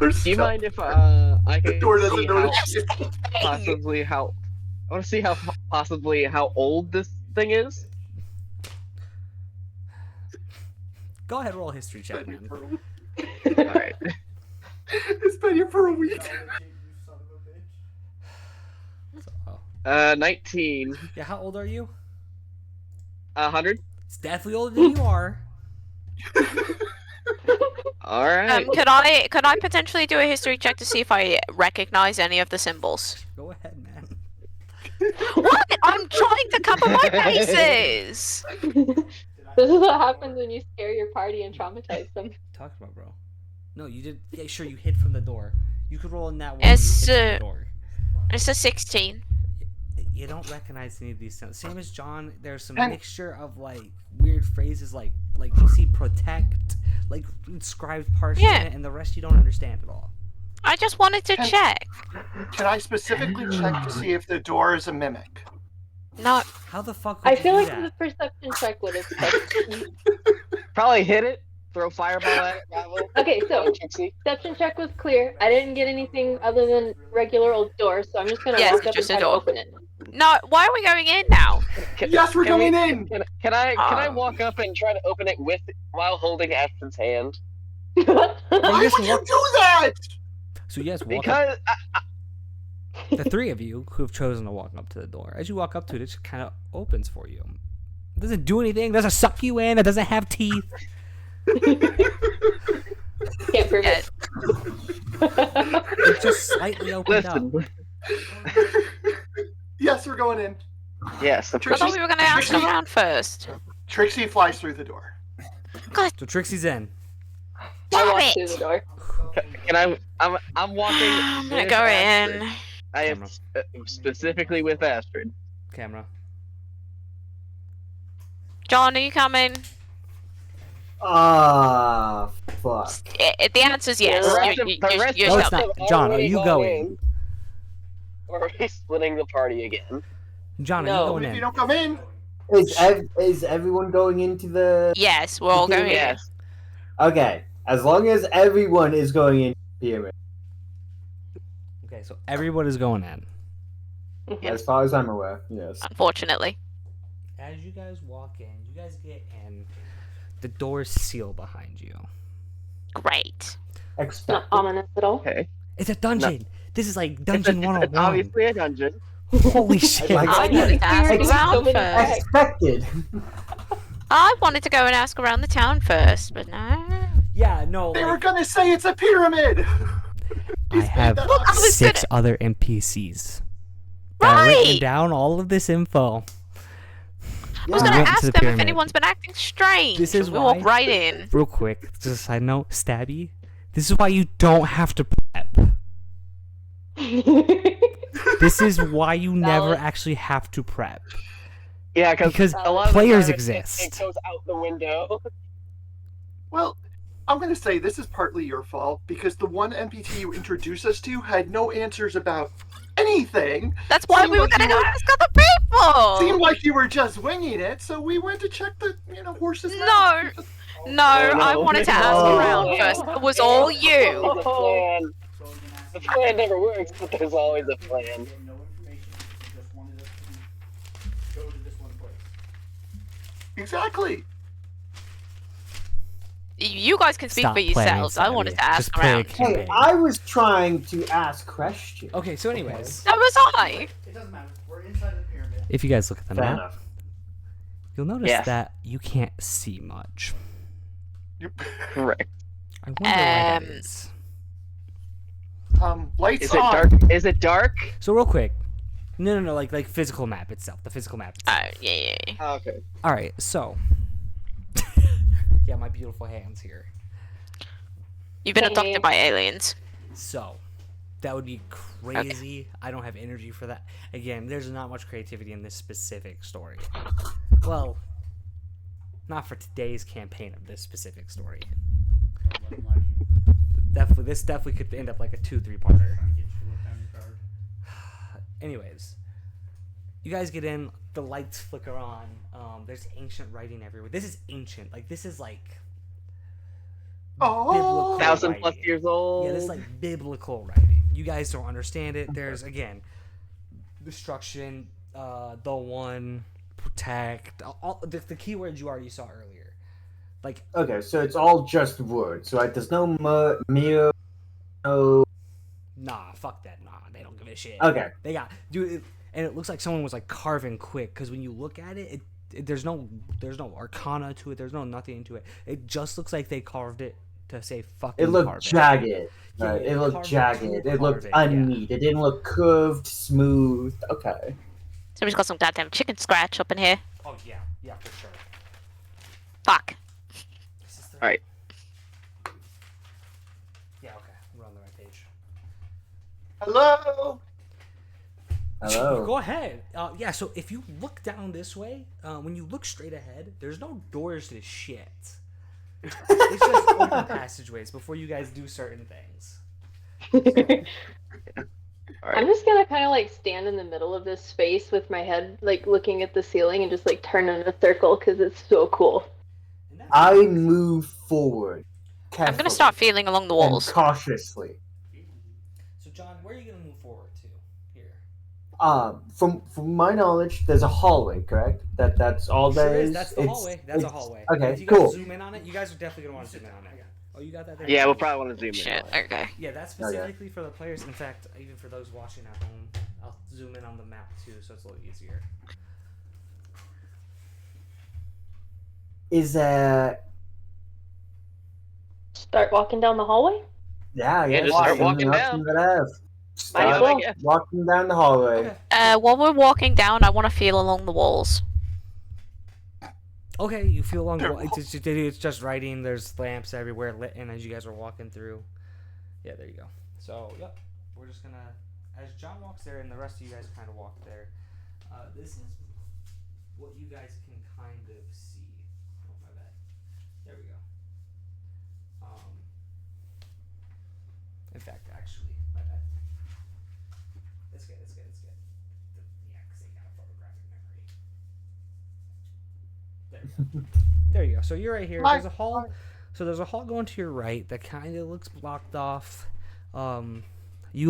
We're do you so- mind if I The can door see doesn't know how what shit. possibly how I want to see how possibly how old this thing is? Go ahead, roll a history check, man. All right. It's been here for a week. Validate, you son of a bitch. Oh. 19. Yeah, how old are you? 100. It's definitely older than you are. All right. Could I potentially do a history check to see if I recognize any of the symbols? Go ahead, man. What? I'm trying to cover my bases. This is what happens when you scare your party and traumatize them. Talk about, bro. No, you did. Yeah, sure, you hid from the door. You could roll in that one. It's, You hid from the door. It's a 16. You don't recognize any of these sounds. Same as John, there's some And- mixture of like weird phrases like you see protect, like inscribed parts Yeah. in it, and the rest you don't understand at all. I just wanted to Can- check. Can I specifically check to see if the door is a mimic? No. How the fuck would I you feel do like that? the perception check would have said. Probably hit it. Throw fireball at it. Bravo. Okay, so Trixie. perception check was clear. I didn't get anything other than regular old door, so I'm just gonna Yes, walk up and just a try to door. open it. No, why are we going in now? Yes, we're can we- going in. Can I Oh. walk up and try to open it while holding Ashton's hand? Well, Why you just would you walk- do that? So yes, walk up, Because the three of you who have chosen to walk up to the door. As you walk up to it, it just kind of opens for you. It doesn't do anything. It doesn't suck you in. It doesn't have teeth. Can't prove Yeah. it. It just slightly opened up. listen. Yes, we're going in. Yes. I thought we were going to ask around first. Trixie flies through the door. So Trixie's in. I Damn walked it. through the door. Can I'm walking. I'm going to with go Astrid. in. I am specifically with Astrid. Camera. John, are you coming? Ah, fuck. The answer's yes. The rest of, the rest You're of No, us it's not. have John, are already you gone going? in. Or are we splitting the party again? John, are you No. going If you in? don't come in, Is everyone going into the? Yes, we're all going in. Yes. Okay, as long as everyone is going into the pyramid, Okay, so everyone is going in. as far as I'm aware, yes. Unfortunately. As you guys walk in, you guys get in. The doors seal behind you. Great. Not Expected. ominous at all. Okay. It's a dungeon. This is like It's, dungeon it's 101. obviously a dungeon. Holy shit. Like- I wanted to ask Expected. around So many first. Expected. I wanted to go and ask around the town first, but no. Yeah, no, they were like, gonna say it's a pyramid. I have that up. I was 6 gonna- other NPCs that are written Right! down all of this info. I was We gonna went to ask the them if pyramid. anyone's been acting strange. This is we walk why- right in. Real quick, just a side note, Stabby. This is why you don't have to prep. This is why you never Valid. actually have to prep. Yeah, Because a lot of the players time exist. It goes out the window. Well, I'm gonna say this is partly your fault because the one NPT you introduced us to had no answers about anything. That's why Seemed we were like gonna you go were- ask other people! Seemed like you were just winging it, so we went to check the horse's No. mouth. No, Oh, no. I wanted to ask Oh. around first. It was all you. The plan. The plan never works, but there's always a plan. Get no information. You just wanted us to go to this one place. Exactly. You guys can speak Stop for yourselves. I playing, wanted to Stabby. ask Just play a around. campaign. Hey, I was trying to ask questions. Okay, so anyways, So was I. It doesn't matter. We're inside the pyramid. if you guys look at the Fair map, enough. you'll notice Yes. that you can't see much. Correct. I wonder why that Um, is. Lights Is it on. dark? Is it dark? So real quick, no, like physical map itself, the physical map itself. Oh, yeah. Okay. All right, so yeah, my beautiful hands here. You've been Hey. abducted by aliens. So that would be crazy. I don't have energy for that. Again, there's not much creativity in this specific story. Well, not for today's campaign of this specific story. Don't let them lie to you. This definitely could end up like a 2-3 parter. Trying to get you to look down your card. Anyways, you guys get in. The lights flicker on. There's ancient writing everywhere. This is ancient. Like this is like Oh. biblical 1,000 plus writing. years old. Yeah, this is like biblical writing. You guys don't understand it. There's again destruction, the one, protect, all the keywords you already saw earlier. Like Okay, so it's all just words, right? There's no mirror, no. nah, fuck that. Nah, they don't give a shit. Okay. They got dude, and it looks like someone was like carving quick because when you look at it, there's no arcana to it. There's no nothing to it. It just looks like they carved it to say fucking. It looked carve jagged. Yeah, Right? they It looked carved jagged. to It looked carve it, yeah. unneat. It didn't look curved, smooth. Okay. Somebody's got some goddamn chicken scratch up in here. Oh yeah, for sure. Fuck. Alright. Yeah, okay. We're on the right page. Hello. Hello. Go ahead. Yeah, so if you look down this way, when you look straight ahead, there's no doors to shit. It's just open passageways before you guys do certain things. I'm just gonna kind of like stand in the middle of this space with my head like looking at the ceiling and just like turn in a circle because it's so cool. And that's I move forward. I'm gonna carefully start feeling along the and walls. cautiously. So, John, where are you gonna move forward to? Here. From my knowledge, there's a hallway, correct? That's all Sure there is. is. That's the hallway. That's a hallway. Okay, If you guys cool. zoom in on it, you guys are definitely gonna want to zoom in on it. Oh, you got that there? Yeah, we'll probably want to zoom Shit, in. okay. Yeah, that's specifically for the players. In fact, even for those watching at home, I'll zoom in on the map too, so it's a little easier. Is Start walking down the hallway. yeah, Yeah, yes, just start that's the walking only down. option that I have. Might as Start well. Yeah. walking down the hallway. Okay. While we're walking down, I want to feel along the walls. Okay, you feel along the wall. It's just writing. There's lamps everywhere lit, and as you guys are walking through, yeah, there you go. So, yep, we're just gonna, as John walks there, and the rest of you guys kind of walk there. This is what you guys can kind of see. Oh my bad. There we go. In fact, actually, my bad. Let's get. Yeah, because they got a photographic memory. There you go. So you're right here. There's a hall. So there's a hall going to your right that kind of looks blocked off. You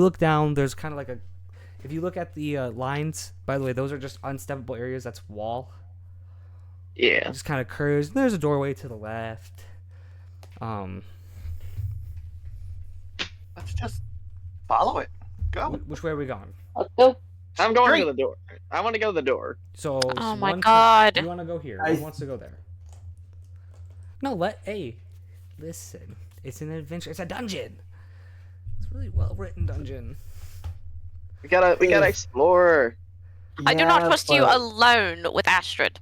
look down. There's kind of like a. If you look at the lines, by the way, those are just unsteppable areas. That's wall. Yeah. It just kind of curves. There's a doorway to the left. Let's just follow it. Go. Which way are we going? Let's go. I'm going Straight. to the door. I want to go to the door. So. Oh my one God. You want to go here? Who wants to go there? No, listen. It's an adventure. It's a dungeon. It's a really well written dungeon. We gotta explore. I do not Yeah, trust you but alone with Astrid.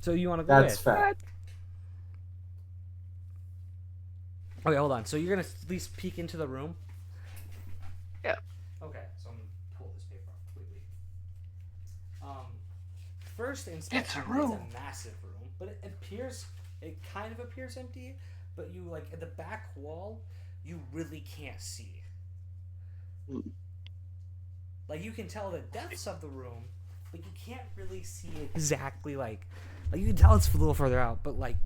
So you want to go That's with? fair. Okay, hold on. So you're gonna at least peek into the room. Yeah. Okay, so I'm gonna pull this paper off completely. First inspection, It's a room. a massive room, but it kind of appears empty. But you like at the back wall, you really can't see. Like you can tell the depths of the room, but you can't really see exactly like you can tell it's a little further out, but like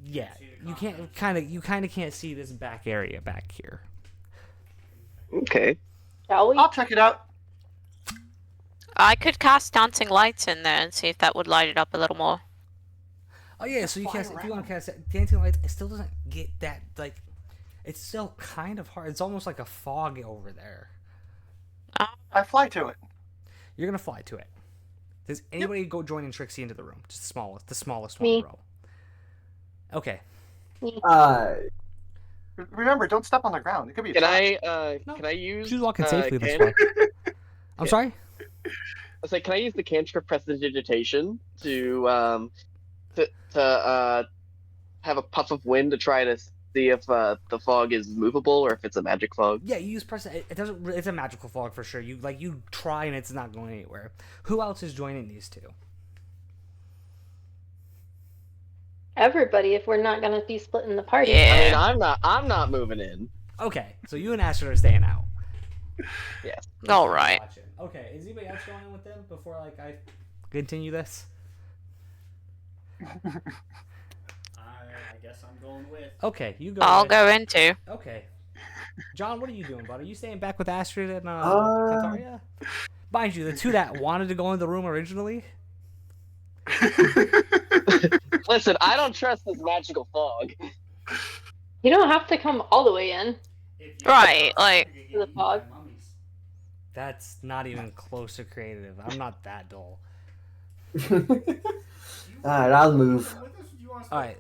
yeah, you kind of can't see this back area back here. Okay. Shall we? I'll check it out. I could cast dancing lights in there and see if that would light it up a little more. Oh yeah, so you fly cast if you want to around. cast that dancing lights, it still doesn't get that like. It's still kind of hard. It's almost like a fog over there. I fly to it. You're gonna fly to it. Does anybody go joining Trixie into the room? Just the smallest Me. one, bro. Okay. Remember, don't step on the ground. It could be a Can trap. No. Can I use? She's walking safely this can- way. I'm sorry. I was like, can I use the cantrip prestidigitation to have a puff of wind to try to see if the fog is movable or if it's a magic fog? Yeah, you use press. It doesn't. It's a magical fog for sure. You try and it's not going anywhere. Who else is joining these two? Everybody, if we're not gonna be splitting the party. Yeah. I mean, I'm not moving in. Okay, so you and Astrid are staying out. Yes. All right. Watching. Okay, is anybody else going in with them before I continue this? I guess I'm going with. Okay, you go. I'll with- go in too. Okay. John, what are you doing, bud? Are you staying back with Astrid and Uh, Kataria? Mind you, the two that wanted to go in the room originally. Listen, I don't trust this magical fog. You don't have to come all the way in. If you Right, like- get To the eaten by fog. mummies. That's not even close to creative. I'm not that dull. Alright, I'll move. Alright,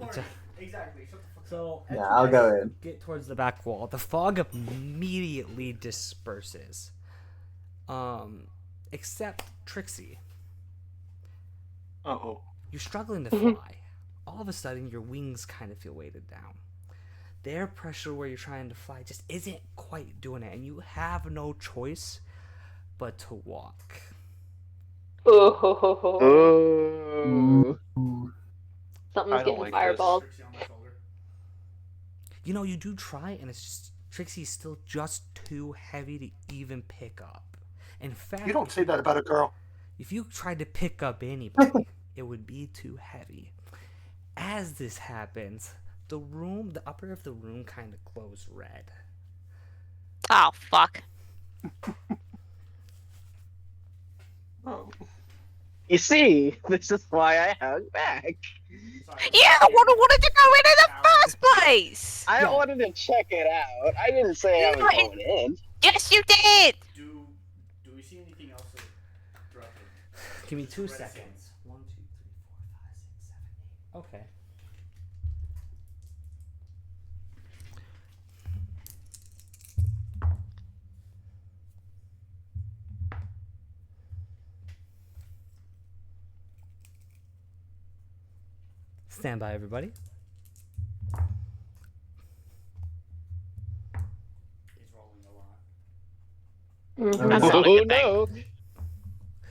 Exactly. Shut the fuck up. So as Yeah, you I'll guys go in. Get towards the back wall. The fog immediately disperses. Except Trixie. Uh-oh. You're struggling to fly. All of a sudden, your wings kind of feel weighted down. The air pressure where you're trying to fly just isn't quite doing it, and you have no choice but to walk. Oh, ho, ho, ho. Oh. Something's I don't getting like fireballed. Trixie on my shoulder. You know, you do try, and it's just Trixie's still just too heavy to even pick up. In fact, You don't say that about a girl. if you tried to pick up anybody, it would be too heavy. As this happens, the upper of the room kind of glows red. Oh fuck. Oh. You see, this is why I hung back. Sorry. Yeah, I wanted to go in the first place. I Yo. wanted to check it out. I didn't say I was Right. going in. Yes, you did. Do we see anything else throughout the Give me 2 Red seconds. sands. 1, 2, 3, 4, 5, 6, 7, 8. Okay. Stand by, everybody. He's rolling a lot. Mhm. That's not a Oh good thing. no!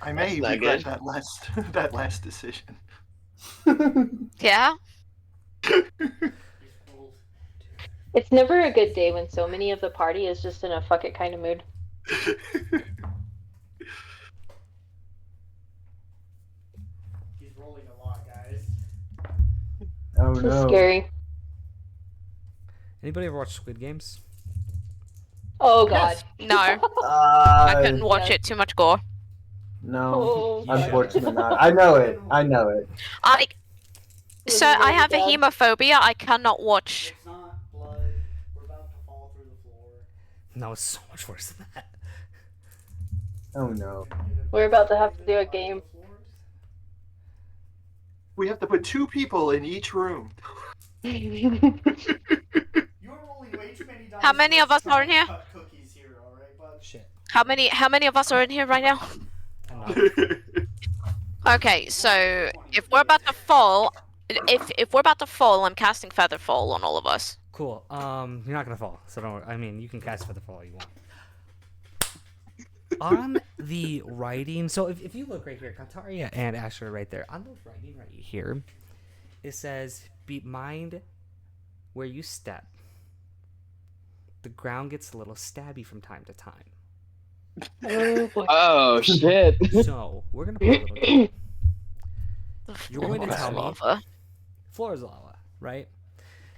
I may That's not regret good. that last that last decision. Yeah. It's never a good day when so many of the party is just in a fuck it kind of mood. He's rolling a lot, guys. Oh This is no. scary. Anybody ever watch Squid Games? Oh god. No, I couldn't watch Yes. it. Too much gore. No, Oh, You should. unfortunately not. I know it. I know it. So Isn't I it have a bad? hemophobia. I cannot watch. It's not blood. We're about to fall through the floor. No, it's so much worse than that. Oh no. We're about to have to do a game. We have to put 2 people in each room. You're rolling way too many dice. How many of us trying are in to here? cut cookies here, all right, bud? Shit. How many of us are in here right now? Okay, so if we're about to fall, if we're about to fall, I'm casting Feather Fall on all of us. Cool. You're not gonna fall, so don't worry. I mean, you can cast Feather Fall all you want. On the writing, so if you look right here, Kantaria and Asher right there, on the writing right here, it says, "Be mind where you step. The ground gets a little stabby from time to time." Oh, boy. Oh shit. So we're gonna play a little game. You're going to tell me Lava. floor is lava, right?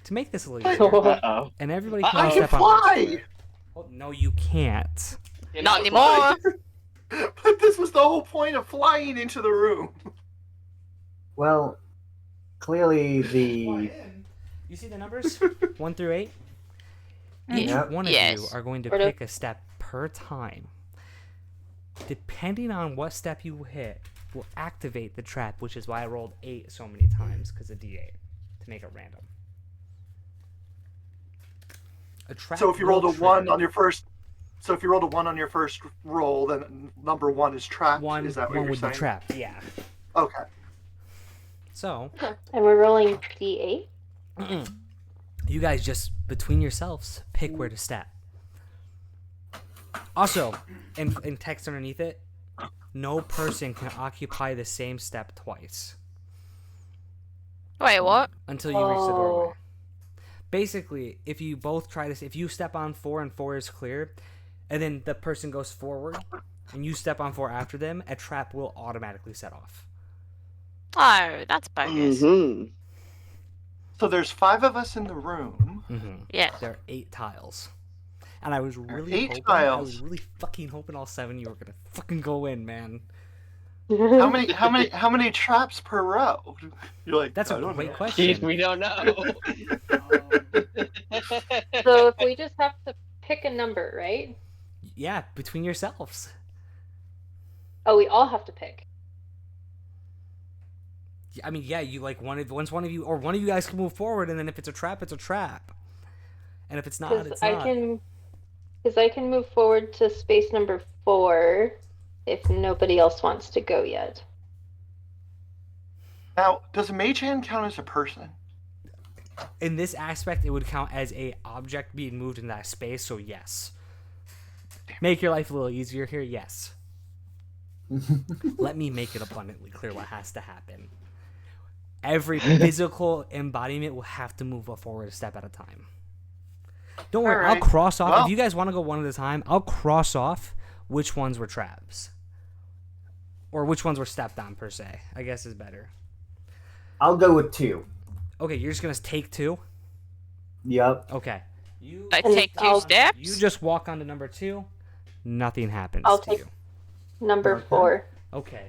To make this a little easier, Uh-oh. and everybody can I can step on one fly! square. Oh, no, you can't. Not anymore. But this was the whole point of flying into the room. Well, clearly the You see the numbers? 1 through 8? Each Yep. one of you Yes. are going to Sort of. pick a step per time. Depending on what step you hit, will activate the trap, which is why I rolled 8 so many times, because of D8, to make it random. A trap So if you will rolled a 1 trigger. on your first roll, then number 1 is trapped. One, Is that what one you're would saying? be trapped, yeah. Okay. So, And we're rolling D8? you guys just, between yourselves, pick where to step. Also, in text underneath it, no person can occupy the same step twice Wait, what? until you reach the doorway. Oh. Basically, if you both try this, if you step on 4 and 4 is clear, and then the person goes forward, and you step on 4 after them, a trap will automatically set off. Oh, that's bogus. Mm-hmm. So there's 5 of us in the room. Mm-hmm. Yeah. There are 8 tiles. And I was really 8 hoping, tiles. I was really fucking hoping all 7 of you were gonna fucking go in, man. How many traps per row? You're like, That's I a don't great know. question. We don't know. So if we just have to pick a number, right? Yeah, between yourselves. Oh, we all have to pick. I mean, yeah, you like once one of you or one of you guys can move forward, and then if it's a trap, it's a trap, and if it's not, Because it's I not. can move forward to space number 4 if nobody else wants to go yet. Now, does a mage hand count as a person? In this aspect, it would count as a object being moved in that space. So yes, make your life a little easier here. Yes. Let me make it abundantly clear what has to happen. Every physical embodiment will have to move forward a step at a time. Don't worry, Alright. I'll cross off. Well- If you guys want to go one at a time, I'll cross off which ones were traps. Or which ones were stepped on, per se. I guess is better. I'll go with 2. Okay, you're just going to take 2? Yup. Okay. You I And take 2 I'll- steps. You just walk on to number 2. Nothing happens I'll to take- you. Number Okay. 4. Okay.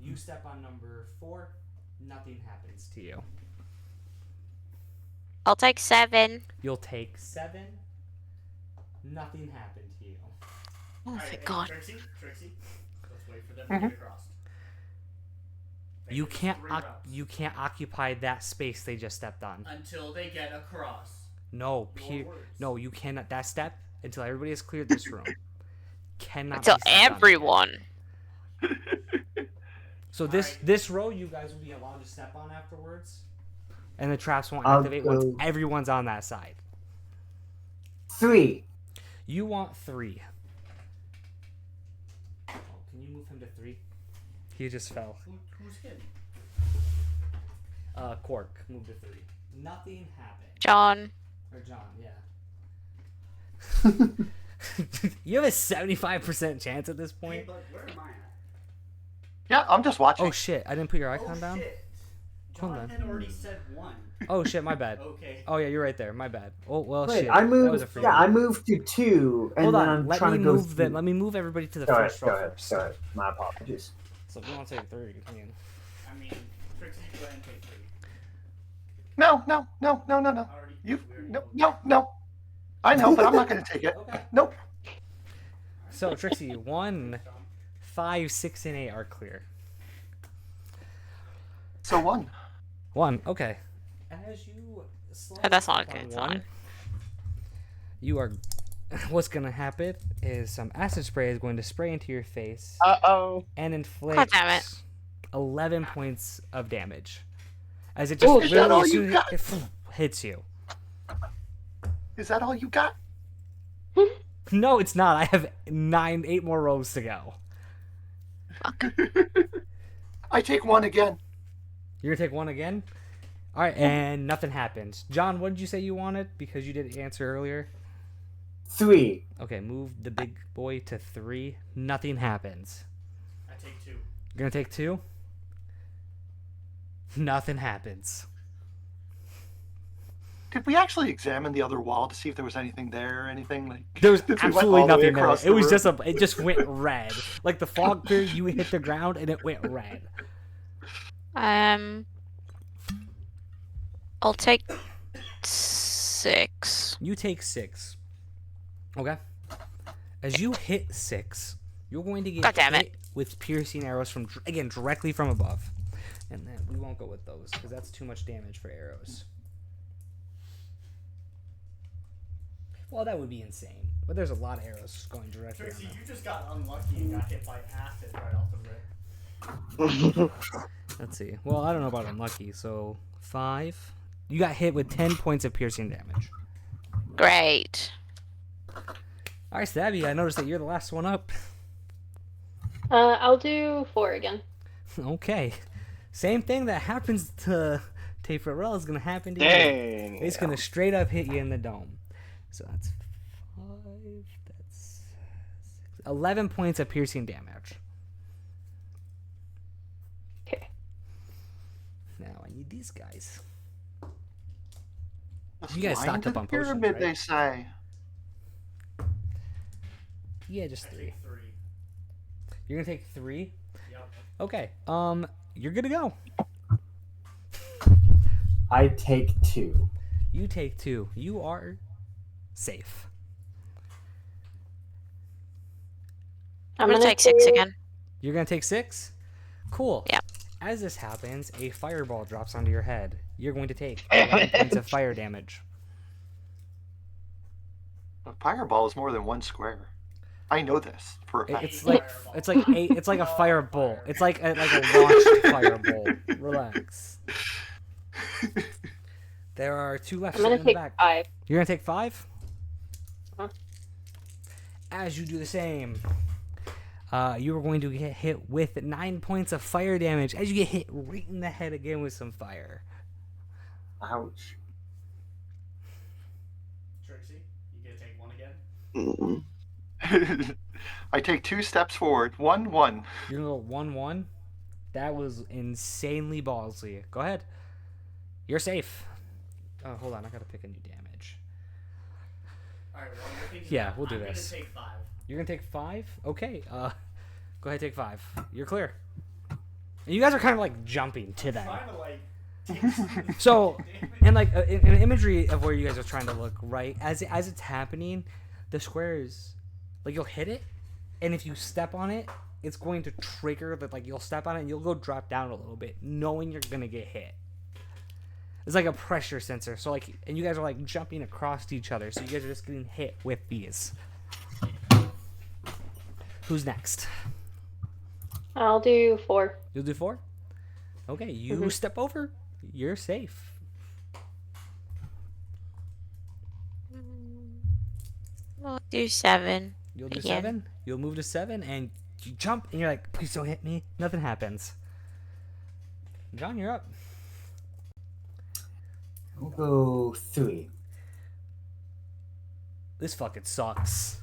You step on number 4. Nothing happens to you. I'll take 7. You'll take 7. Nothing happened to you. Oh, Alright, thank hey, God. Trixie, let's wait for them to get across. They You get can't 3 oc- routes you can't occupy that space they just stepped on. until they get across. No, Your words. no, you cannot. That step until everybody has cleared this room cannot Until be stepped on. everyone. So this row, you guys will be allowed to step on afterwards, and the traps won't I'll activate once go- everyone's on that side. 3. You want 3. Oh, can you move him to 3? He just fell. Who's him? Quark, move to 3. Nothing happened. John. Or John, yeah. You have a 75% chance at this Hey, point. but where am I at? Yeah, I'm just watching. Oh shit! I didn't put your icon down. Shit. Hold John on. had already said 1. Oh shit! My bad. Okay. Oh yeah, you're right there. My bad. Oh well, Wait, shit. I That was moved. a free Yeah, roll. I moved to 2, and Hold then on. I'm Let trying me to go. move the. Let me move everybody to the Go ahead. first Go row ahead. first. Go ahead. My apologies. So if you want to take 3, you can. I mean, Trixie, go ahead and take 3. No. Already, You we already no told no no. I know, but I'm not going to take it. Okay. Nope. So Trixie, 1, 5, 6, and 8 are clear. So 1. 1. Okay. As you. Oh, that's not slide a on good 1, sign. you are. What's gonna happen is some acid spray is going to spray into your face Uh-oh. and inflict God damn it. 11 points of damage. As it just Oh, is that literally all as you soon as got? it hits you. Is that all you got? No, it's not. I have 8 more rows to go. I take 1 again. You're gonna take 1 again? Alright, and nothing happens. John, what did you say you wanted? Because you didn't answer earlier. 3. Okay, move the big boy to 3. Nothing happens. I take 2. You're gonna take 2? Nothing happens. Did we actually examine the other wall to see if there was anything there or anything like? There was since we went absolutely all the way nothing there. across It the was room? just it just went red. Like the fog cleared, you hit the ground and it went red. I'll take 6. You take 6. Okay. As you hit 6, you're going to get God damn it. hit with piercing arrows from again directly from above. And then we won't go with those because that's too much damage for arrows. Well, that would be insane. But there's a lot of arrows going directly on Trixie, them. you just got unlucky and got hit by acid right off the rip. Let's see. Well, I don't know about unlucky. So 5. You got hit with 10 points of piercing damage. Great. All right, Stabby. I noticed that you're the last one up. I'll do 4 again. Okay. Same thing that happens to Taferel is gonna happen to you. Dang. It's gonna straight up hit you in the dome. So that's 5. That's 6, 11 points of piercing damage. Okay. Now I need these guys. Just You guys line stocked to up the on potions, pyramid, right? they say. Yeah, just I 3. take 3. You're gonna take 3. Yep. Okay. You're good to go. I take 2. You take 2. You are safe. I'm gonna take 6 again. You're gonna take 6? Cool. Yeah. As this happens, a fireball drops onto your head. You're going to take 11 points of fire damage. A fireball is more than 1 square. I know this for a fact. It's like it's like a firebolt. It's like a launched firebolt. Relax. There are 2 left I'm sitting gonna in the take back. 5. You're gonna take 5? Uh-huh. As you do the same, you are going to get hit with 9 points of fire damage as you get hit right in the head again with some fire. Ouch. Trixie, you get to take 1 again? I take 2 steps forward. 1, 1. You're gonna go 1-1? That was insanely ballsy. Go ahead. You're safe. Oh, hold on. I gotta pick a new damage. Alright, well, you're thinking Yeah, that. we'll do I'm this. gonna take 5. You're gonna take 5? Okay. Go ahead, take 5. You're clear. And you guys are kind of like jumping to them. Trying to, like, take some So, damage. and like in imagery of where you guys are trying to look, right? As it's happening, the squares, like you'll hit it, and if you step on it, it's going to trigger that. Like you'll step on it and you'll go drop down a little bit, knowing you're gonna get hit. It's like a pressure sensor. So like, and you guys are like jumping across to each other, so you guys are just getting hit with these. Who's next? I'll do 4. You'll do 4? Okay, you step over. You're safe. We'll do 7. You'll do Again. 7. You'll move to 7, and you jump, and you're like, please don't hit me. Nothing happens. John, you're up. We'll go 3. This fucking sucks.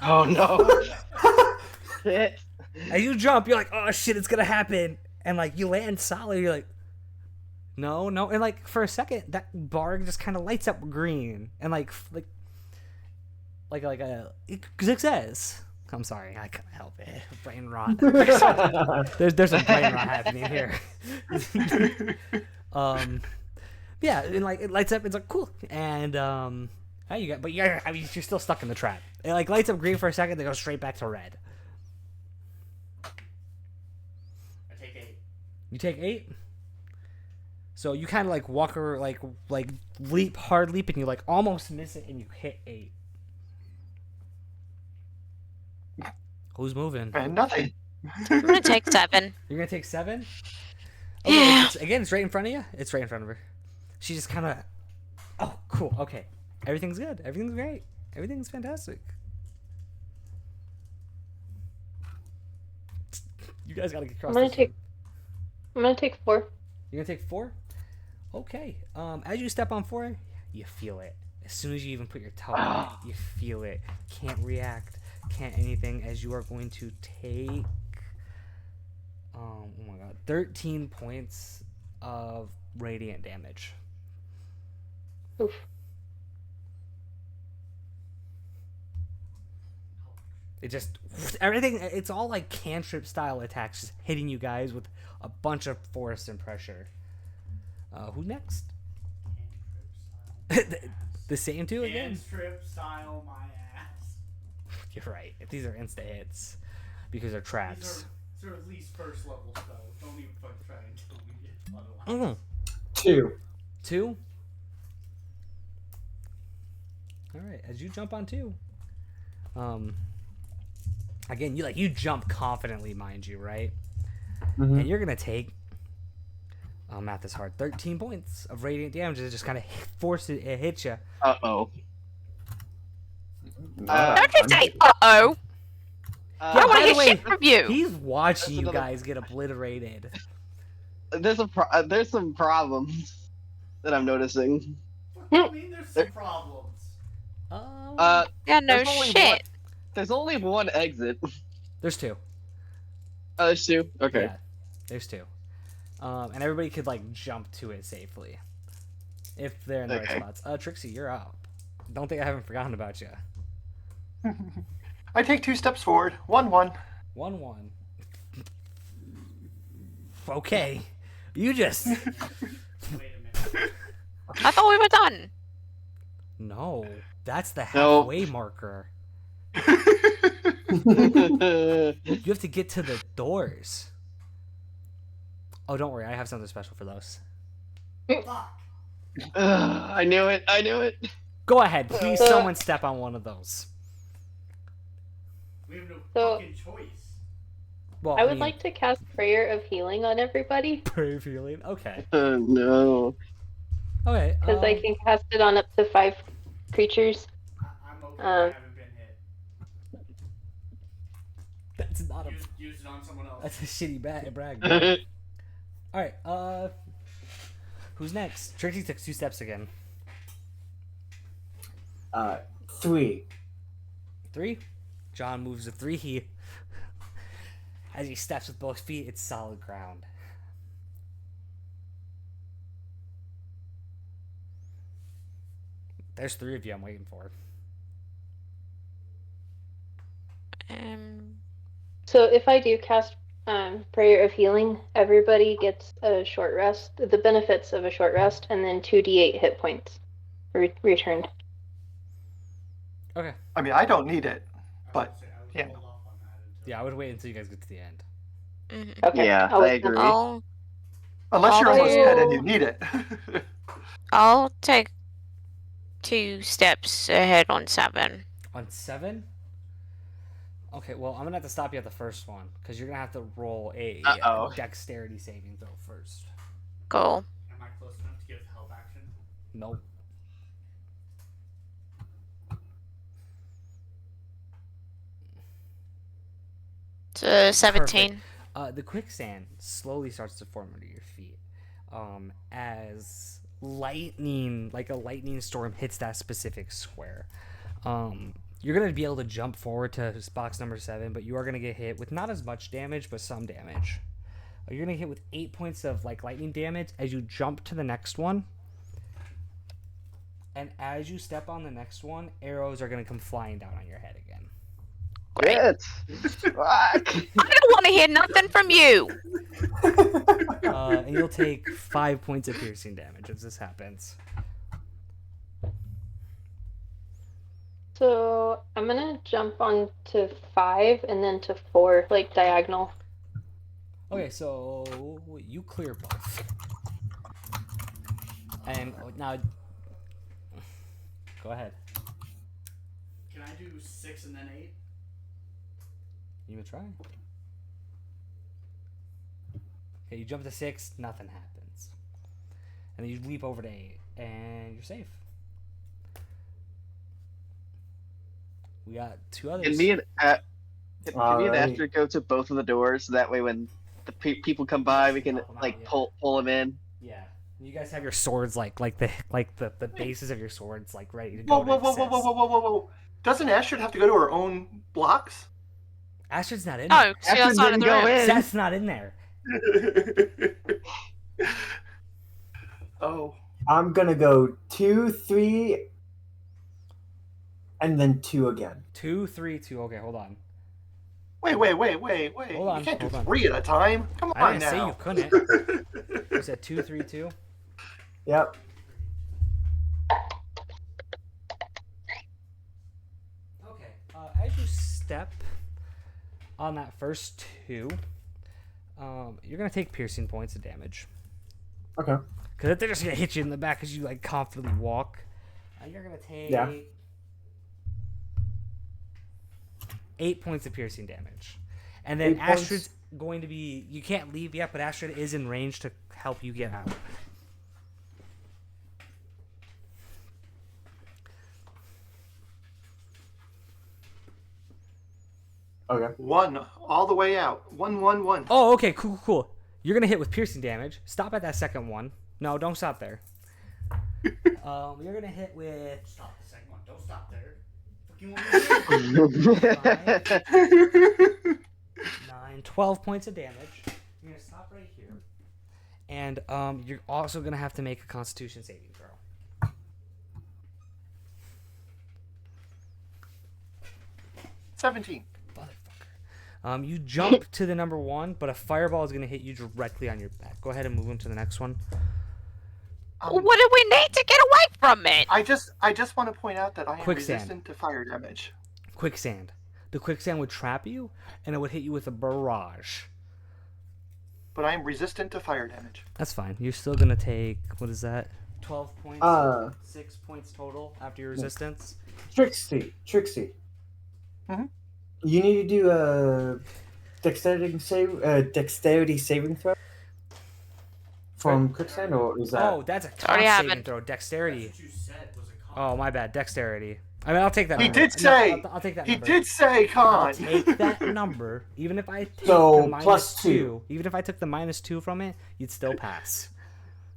Oh no! Shit. As you jump, you're like, oh shit, it's gonna happen, and like you land solid. You're like, no, and like for a second, that bar just kind of lights up green, and like a success. I'm sorry, I couldn't help it. Brain rot. There's some brain rot happening here. Yeah, and like it lights up. It's like cool, and how you got? But you're still stuck in the trap. It like lights up green for a second, then goes straight back to red. I take 8. You take 8. So you kind of like walk or like leap, hard leap, and you like almost miss it, and you hit 8. Who's moving? And nothing. I'm gonna take 7. You're gonna take 7. Okay, Yeah. it's right in front of you. It's right in front of her. She just kind of. Oh, cool. Okay, everything's good. Everything's great. Everything's fantastic. You guys gotta get across. I'm gonna take 4. You're gonna take 4. Okay. As you step on 4, you feel it. As soon as you even put your toe on it, you feel it. Can't react. Can't anything. As you are going to take. Oh my god, 13 points of radiant damage. Oof. It just everything. It's all like cantrip style attacks, just hitting you guys with a bunch of force and pressure. Who next? The same two again. Strip style my ass. You're right. These are insta hits because they're traps. These are at least first level spells. Don't even fucking try and kill me otherwise. 2. 2. All right. As you jump on 2, again you jump confidently, mind you, right? Mm-hmm. And you're gonna take. Math is hard. 13 points of radiant damage. It just kind of it hits you. Uh-oh. Don't you say uh-oh. I by want to the hear way, shit from you. He's watching That's you another- guys get obliterated. There's some problems that I'm noticing. I mean, there's some problems. Yeah, no there's only shit. There's only one exit. There's 2. Oh, there's 2? Okay. Yeah, there's 2. And everybody could like jump to it safely if they're in the right Okay. spots. Trixie, you're up. Don't think I haven't forgotten about you. I take 2 steps forward. 1-1. 1-1. Okay, you just Wait a minute. I thought we were done. no. That's the No. halfway marker. You have to get to the doors. Oh, don't worry. I have something special for those. Fuck. I knew it. Go ahead. Please, someone step on one of those. We have no So- fucking choice. Well, I would like to cast Prayer of Healing on everybody pray feeling. Okay. No. Okay. because I can cast it on up to 5 creatures. I'm okay. I Um, haven't been hit. That's not a. Use it on someone else. That's a shitty brag. Bro. All right. Who's next? Trixie took 2 steps again. 3. 3. John moves to 3. As he steps with both feet, it's solid ground. There's 3 of you I'm waiting for. So if I do cast Prayer of Healing, everybody gets a short rest, the benefits of a short rest, and then 2d8 hit points returned. Okay. I mean, I don't need it. But, I would yeah. hold off on that until. Yeah, I would wait until you guys get to the end. Mhm. Okay. Yeah, I'll I wait agree. Unless you're I'll almost do- dead and you need it. I'll take 2 steps ahead on 7. On 7? Okay, well, I'm going to have to stop you at the first one, because you're going to have to roll a Uh-oh. dexterity saving throw first. Cool. Am I close enough to give help action? Nope. So 17. The quicksand slowly starts to form under your feet. As lightning, like a lightning storm, hits that specific square. You're gonna be able to jump forward to box number 7, but you are gonna get hit with not as much damage, but some damage. You're gonna hit with 8 points of like lightning damage as you jump to the next one. And as you step on the next one, arrows are gonna come flying down on your head again. Great. Fuck. I don't want to hear nothing from you. And you'll take 5 points of piercing damage as this happens. So I'm gonna jump on to 5 and then to 4, like diagonal. Okay, so you clear both. And now, go ahead. Can I do 6 and then 8? You can try. Okay, you jump to 6, nothing happens. And then you leap over to 8, and you're safe. We got 2 others. Can me and Alright. Astrid go to both of the doors so that way when the people come by we can Help 'em out, like yeah. pull them in? Yeah. You guys have your swords like the bases of your swords like ready to Whoa, go. whoa, whoa, whoa, whoa, whoa, whoa, whoa, whoa! Doesn't Astrid have to go to her own blocks? Astrid's not in No, there. see, that's Astrid not in didn't the go room. in. Seth's not in there. Oh, I'm gonna go 2, 3, and then 2 again. 2, 3, 2. Okay, hold on. wait! Hold on, You can't do hold on. 3 at a time. Come I on didn't say now. you couldn't. You said 2, 3, 2. Yep. Okay. As you step on that first 2, you're gonna take piercing points of damage. Okay. Because they're just gonna hit you in the back as you like confidently walk. You're gonna take Yeah. 8 points of piercing damage, and then 8 points. Astrid's going to be. You can't leave yet, but Astrid is in range to help you get out. Okay. 1 all the way out. 1, 1, 1. Oh, okay, cool. You're gonna hit with piercing damage. Stop at that second one. No, don't stop there. You're gonna hit with Stop the second one. Don't stop there. Fucking want me 9, 12 points of damage. You're gonna stop right here, and you're also gonna have to make a Constitution saving throw. 17. Motherfucker. You jump to the number 1, but a fireball is gonna hit you directly on your back. Go ahead and move him to the next one. What do we need to get away from it? I just want to point out that I am Quicksand. resistant to fire damage. Quicksand. The quicksand would trap you, and it would hit you with a barrage. But I am resistant to fire damage. That's fine. You're still gonna take, what is that? 12 points. 6 points total after your resistance. Trixie. Mhm. You need to do a dexterity saving throw from quicksand, or is that? Oh, that's a already con saving happened. throw. Dexterity. That's what you said was a con. Oh, my bad. Dexterity. I mean, I'll take that He number. did say. I'll take that He number. did say I'll con. take that number. Even if I take So, the minus plus 2. two. Even if I took the minus 2 from it, you'd still pass.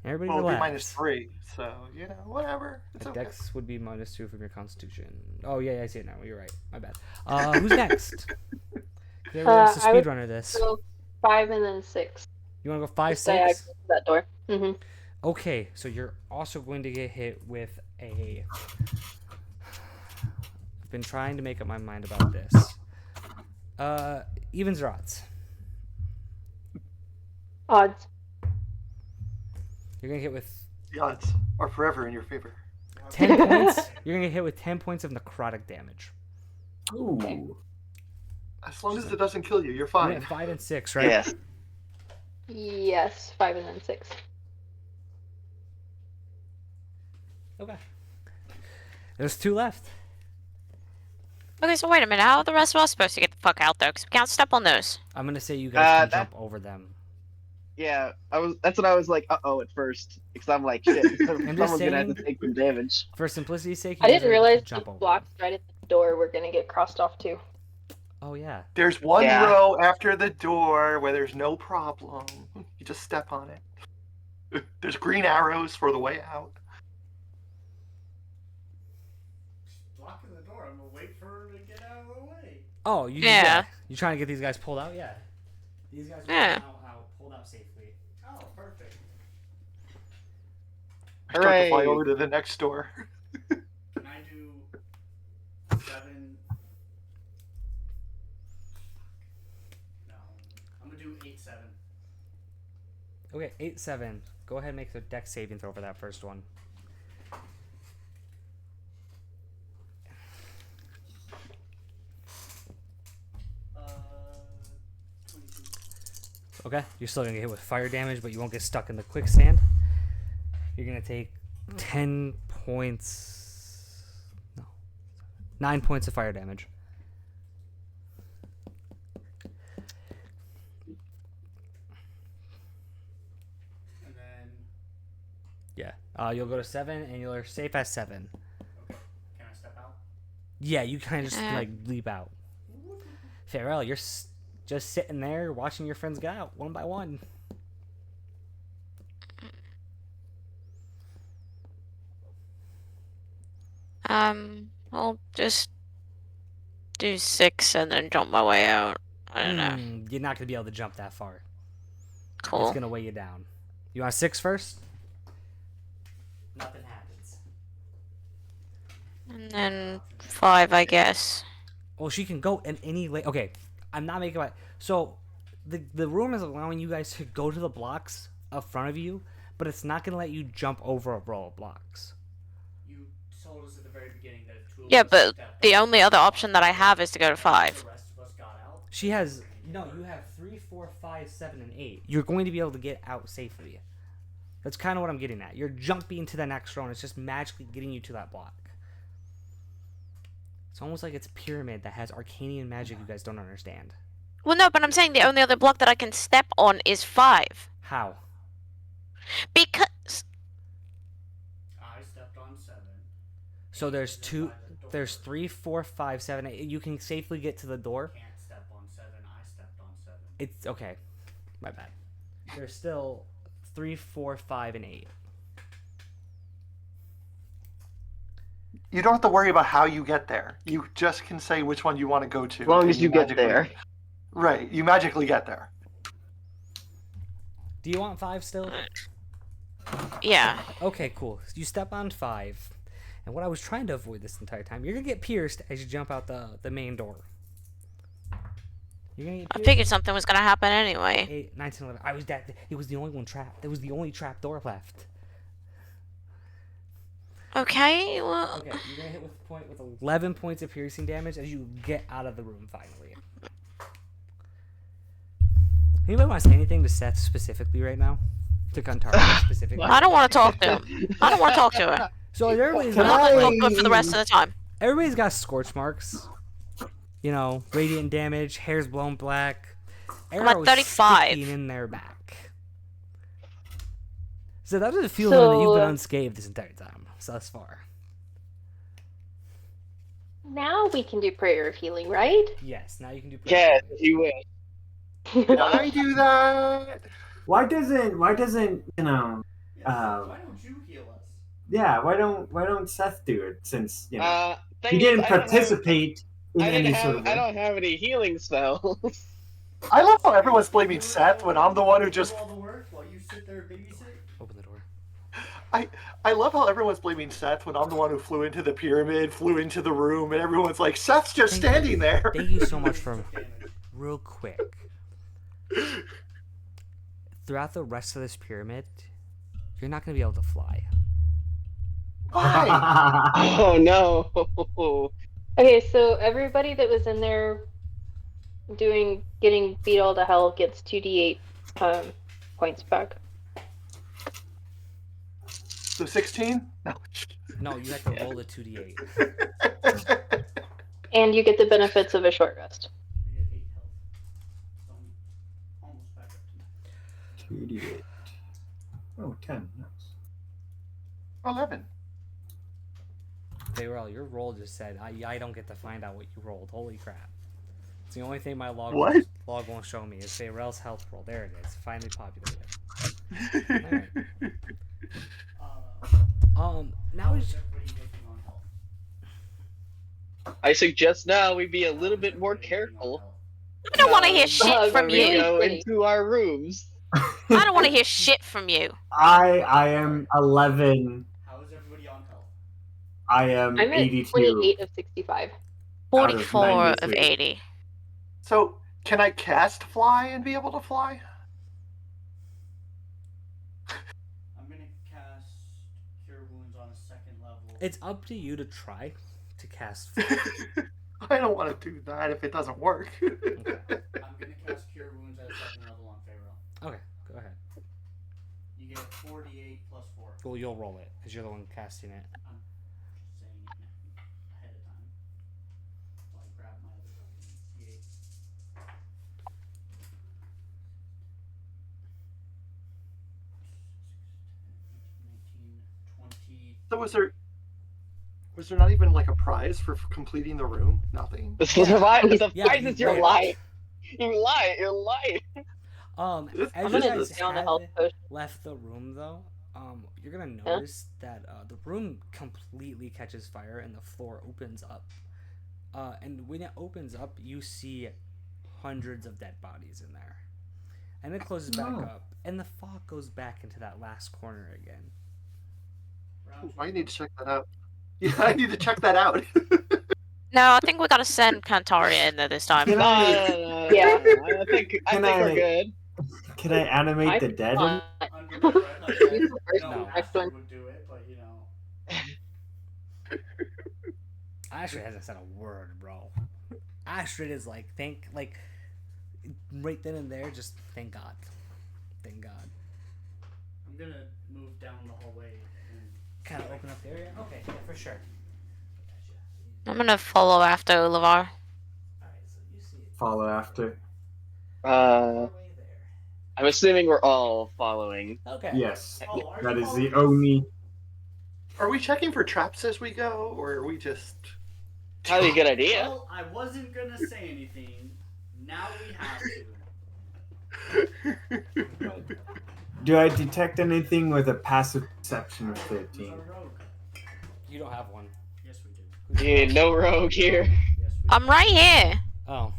Everybody Well, it'll be relax. -3. So whatever. It's okay. Dex would be minus 2 from your constitution. Oh, yeah, I see it now. You're right. My bad. Who's next? Whoever wants to I would speedrunner this. So 5 and then 6. You want to go 5, Just diagonal 6? to that door. Mm-hmm. Okay, so you're also going to get hit with a... I've been trying to make up my mind about this. Evens or odds? Odds. You're going to hit with The odds are forever in your favor. 10 points. You're going to get hit with 10 points of necrotic damage. Ooh. As long as it doesn't kill you, you're You're fine. at 5 and 6, right? Yes. Yes, 5 and then 6. Okay. There's 2 left. Okay, so wait a minute. How are the rest of us supposed to get the fuck out there? Because we can't step on those. I'm going to say you guys can that- jump over them. Yeah, that's what I was like, at first. Because I'm like, shit, someone's gonna have saying- to take some damage. For simplicity's sake, you I guys didn't are able realize to the jump over blocks them. right at the door were gonna get crossed off too. Oh, yeah. There's one Yeah. row after the door where there's no problem. You just step on it. There's green arrows for the way out. Blocking the door. I'm gonna wait for her to get out of the way. Oh, you Yeah. You trying to get these guys pulled out? Yeah. These guys Yeah. pulled out safely. Oh, perfect. I start to fly Hooray. over to the next door. Can I do 7? No. I'm gonna do 8-7. Okay, 8-7. Go ahead and make the dex saving throw for that first one. Uh, 22. Okay, you're still gonna get hit with fire damage, but you won't get stuck in the quicksand. You're gonna take 10 points. No, 9 points of fire damage. And then, Yeah. You'll go to 7, and you're safe at 7. okay. Can I step out? Yeah, you kind of just Uh. like leap out. Farrell, you're just sitting there watching your friends get out one by one. I'll just do 6 and then jump my way out. I don't know. You're not gonna be able to jump that far. Cool. It's gonna weigh you down. You want 6 first? Nothing happens. And then 5, I guess. Well, she can go in any way. Okay, I'm not making my. So, the room is allowing you guys to go to the blocks up front of you, but it's not gonna let you jump over a row of blocks. You told us at the very beginning that if 2 of Yeah, us but stepped the out, only other option that I have is to go to and 5. the rest of us got out. She has no. You have 3, 4, 5, 7, and 8. You're going to be able to get out safely. That's kind of what I'm getting at. You're jumping to the next row, and it's just magically getting you to that block. It's almost like it's a pyramid that has arcanian magic you guys don't understand. Well, no, but I'm saying the only other block that I can step on is 5. How? Because I stepped on 7. So there's Is two. by the door. There's 3, 4, 5, 7, 8. You can safely get to the door. Can't step on 7. I stepped on 7. It's okay. My bad. There's still 3, 4, 5, and 8. You don't have to worry about how you get there. You just can say which one you want to go to. As long and as you get magically- there. Right, you magically get there. Do you want 5 still? yeah. Okay, cool. You step on 5. And what I was trying to avoid this entire time, you're going to get pierced as you jump out the main door. You're going to get I pierced. figured something was gonna happen anyway. 8, 9, 10, 11. It was the only one trapped. There was the only trap door left. Okay, well, Okay, you're going to hit with 11 points of piercing damage as you get out of the room finally. Anybody want to say anything to Seth specifically right now? To Kantara specifically? I don't want to talk to him. I don't want to talk to her. So everybody's I'm not got, gonna like, talk to her for the rest of the time. everybody's got scorch marks. You know, radiant damage, hair's blown black, I'm at arrows 35. sticking in their back. So that doesn't feel that you've been So- unscathed this entire time, thus far. Now we can do prayer of healing, right? Yes, now you can do. Yes, you wish. Did I do that? Why doesn't you know? Yes. Why don't you heal us? Yeah, why don't Seth do it since you know Thing he is, didn't I don't have- participate in I any didn't sort have. of I way. don't have any healing spells. I love how everyone's blaming Seth when I'm the one who just. Do all the work while you sit there and babysit. Open the door. I love how everyone's blaming Seth when I'm the one who flew into the pyramid, flew into the room, and everyone's like, Seth's just Thank you. standing there. Thank you so much for Took damage. real quick. Throughout the rest of this pyramid, you're not gonna be able to fly. Why? Oh no. Okay, so everybody that was in there getting beat all to hell gets 2d8 points back. So 16? No. No, you have to roll a 2d8. And you get the benefits of a short rest. You get 8 health. So I'm almost back up to 2d8. Oh, 10. Nice. 11. Fayrell, your roll just said I don't get to find out what you rolled. Holy crap! It's the only thing my log What? won't show me is Fayrell's health roll. There it is, finally populated. Alright. Now How we is just, everybody looking on health? I suggest now we be a little How is bit more everybody looking on careful health? I don't want to hear shit when from we you. go Really? into our rooms. I don't want to hear shit from you. I am 11. How is everybody on health? I am I'm at 82. 28 of 65. Out of 44 of 92. 80. So, can I cast fly and be able to fly? I'm gonna cast Cure Wounds on a second level. it's up to you to try to cast. I don't want to do that if it doesn't work. I'm gonna cast Cure Wounds at a second level on Pharaoh. Okay, go ahead. You get 48 plus 4. Well, you'll roll it because you're the one casting it. I'm just saying it ahead of time. So I grab my other document. 19, 20. So was there not even like a prize for completing the room? Nothing. The prize Yeah, is you your roll. life. You're lying. This- As I'm you gonna guys stay on the have health potion. left the room, though, you're gonna notice that the room completely catches fire and the floor opens up. And when it opens up, you see hundreds of dead bodies in there, and it closes back Oh. up, and the fog goes back into that last corner again. Ooh, I need to check that out. Yeah, I need to check that out. No, I think we gotta send Cantaria in there this time. Can No, I, Yeah. I think Can we're I- good. can I animate the dead? Uh, Under my breath, I said, Use the first no, one, next Astrid one. would do it, but you know. Astrid hasn't said a word, bro. Astrid is like, right then and there, just thank God. Thank God. I'm gonna move down the hallway and Kind of open up the area? Okay, yeah, for sure. I'm gonna follow after Olivar. Alright, so you see it. Follow after. Uh, Way there. I'm assuming we're all following. Okay. Yes, Oh, are that you is the following only. Are we checking for traps as we go, or are we just? Probably a good idea. Well, I wasn't gonna say anything. Now we have to. Do I detect anything with a passive perception of Who's 13? our rogue? You don't have one. Yes, we do. Who's Yeah, yours? no rogue here. Yes, we I'm do. right here. Oh.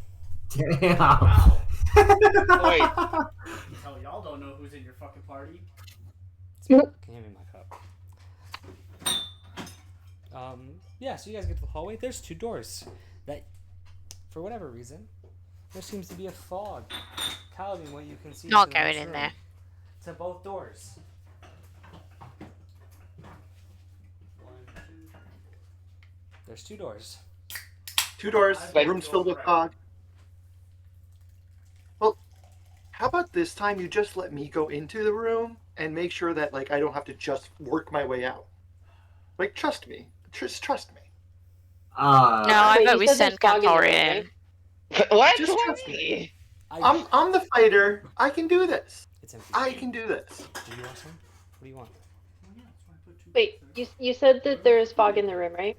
Damn. Wow. Wait. You tell y'all don't know who's in your fucking party. Can you hand me my cup? Yeah, so you guys get to the hallway. There's two doors that, for whatever reason, there seems to be a fog clouding what you can see. Not into the going next in room. there. To both doors. 1, 2. There's two doors. Two doors, Wait. rooms filled with fog. Well, how about this time you just let me go into the room and make sure that like I don't have to just work my way out. Like trust me, just trust me. No, I Wait, bet you we said send there's fog in the room, Cantaria in. right? What? Just Why trust me? I'm the fighter. I can do this. It's empty. I can do this. Do you want some? What do you want? Oh, yeah, that's why I put 2 Wait, there. you said that there is fog in the room, right?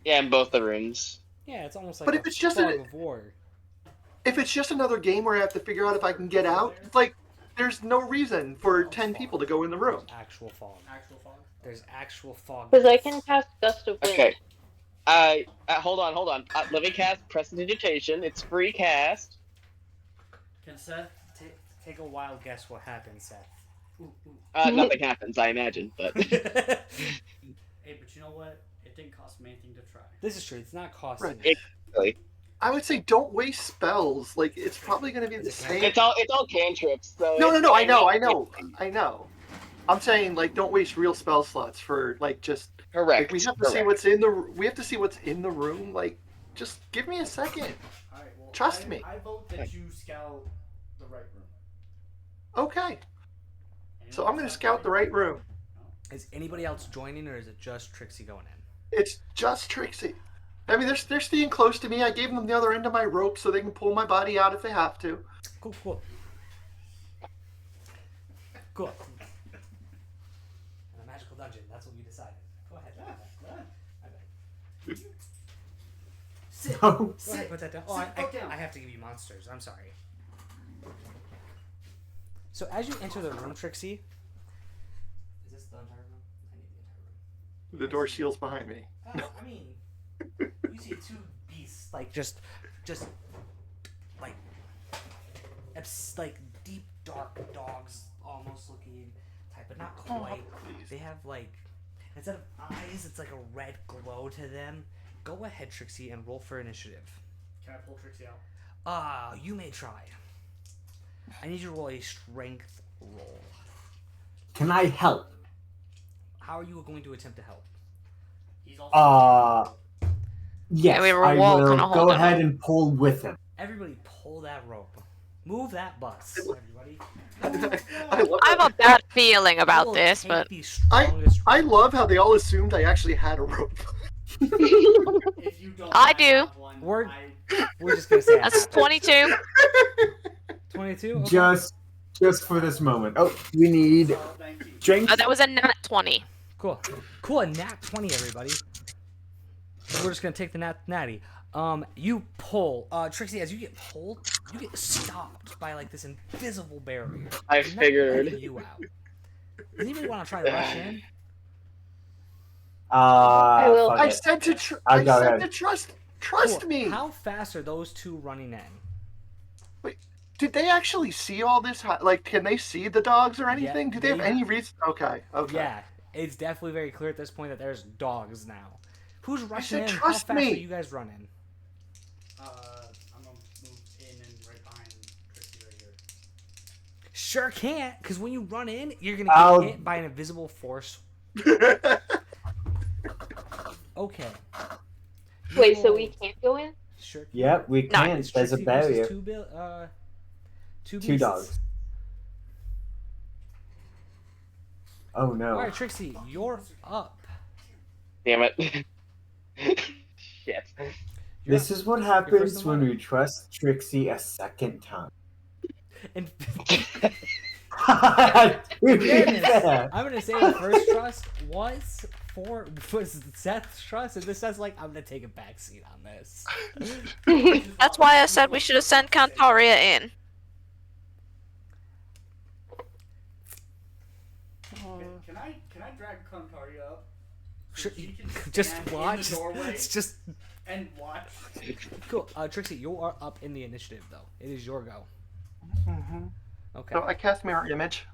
Yeah, in both the rooms. Yeah, it's almost like But a if it's just fog a- of war. If it's just another game where I have to figure out if I can get out, it's like there's no reason for 10 people to go in the room. Actual fog. Actual fog. There's actual fog. Because I can cast Gust of Wind. Okay. Hold on. Let me cast Prestidigitation. It's free cast. Can Seth? Take a wild guess what happened, Seth. Ooh, ooh. Nothing happens, I imagine, but Hey, but you know what? It didn't cost me anything to try. This is true. It's not costing. Right. really, I would say don't waste spells. Like it's probably going to be the same. it's all cantrips. So No. it's- I know. I'm saying like don't waste real spell slots for like just Correct. like we have to see what's in the room. Like just give me a second. All right. Well, Trust me. I vote that you scout the right room. Okay. So Anyone I'm going to else scout have the right room. Is anybody else joining, or is it just Trixie going in? It's just Trixie. I mean, they're staying close to me. I gave them the other end of my rope so they can pull my body out if they have to. Cool. Cool. In a magical dungeon, that's what we decided. Go ahead. Sit. No. Go ahead, put that down. Oh, Sit, fuck down. I have to give you monsters. I'm sorry. So as you enter the room, Trixie. Is this the entire room? I need the entire room. The door seals behind me. Oh, I mean, you see two beasts like just like like deep dark dogs, almost looking type, but not quite. Please. They have like instead of eyes, it's like a red glow to them. Go ahead, Trixie, and roll for initiative. Can I pull Trixie out? You may try. I need you to roll a strength roll. Can I help? How are you going to attempt to help? He's also. Yes, Yeah, we were I all will gonna go hold him. ahead and pull with him. Everybody, pull that rope. Move that bus, everybody. I have a bad feeling about this, but I love how they all assumed I actually had a rope. If you don't I do. have one, We're just gonna say that's 22. 22. Okay. Just for this moment. Oh, we need 19. strength. That was a nat 20. Cool. A nat 20, everybody. We're just gonna take the natty. You pull. Trixie, as you get pulled, you get stopped by like this invisible barrier. I Not figured. letting you out. Does anybody want to try to rush in? I will. Fuck I it. said to I'll go ahead. trust Cool. me. How fast are those two running in? Wait, did they actually see all this? Like, can they see the dogs or anything? Do they have they- any reason? Okay. Yeah, it's definitely very clear at this point that there's dogs now. Who's rushing said in? How trust fast me. are you guys running? I'm gonna move in and right behind Trixie right here. Sure can't, because when you run in, you're gonna get I'll- hit by an invisible force. Okay. You Wait, so we roll- can't go in? Sure. can't. Yep, we No, can. It's There's a Trixie versus barrier. Two Two beasts. dogs. Oh no. All right, Trixie, you're up. Damn it. Shit. You're This up. is what first happens in when line. we trust Trixie a second time. And To be fairness, fair. I'm gonna say the first trust was Seth's trust, and this says like I'm gonna take a backseat on this. That's why I said we should have sent Cantaria in. Can I drag Contaria up? Sure, She can just stand in the watch. doorway. It's just And watch. cool. Trixie, you are up in the initiative though. It is your go. Okay. So I cast mirror image.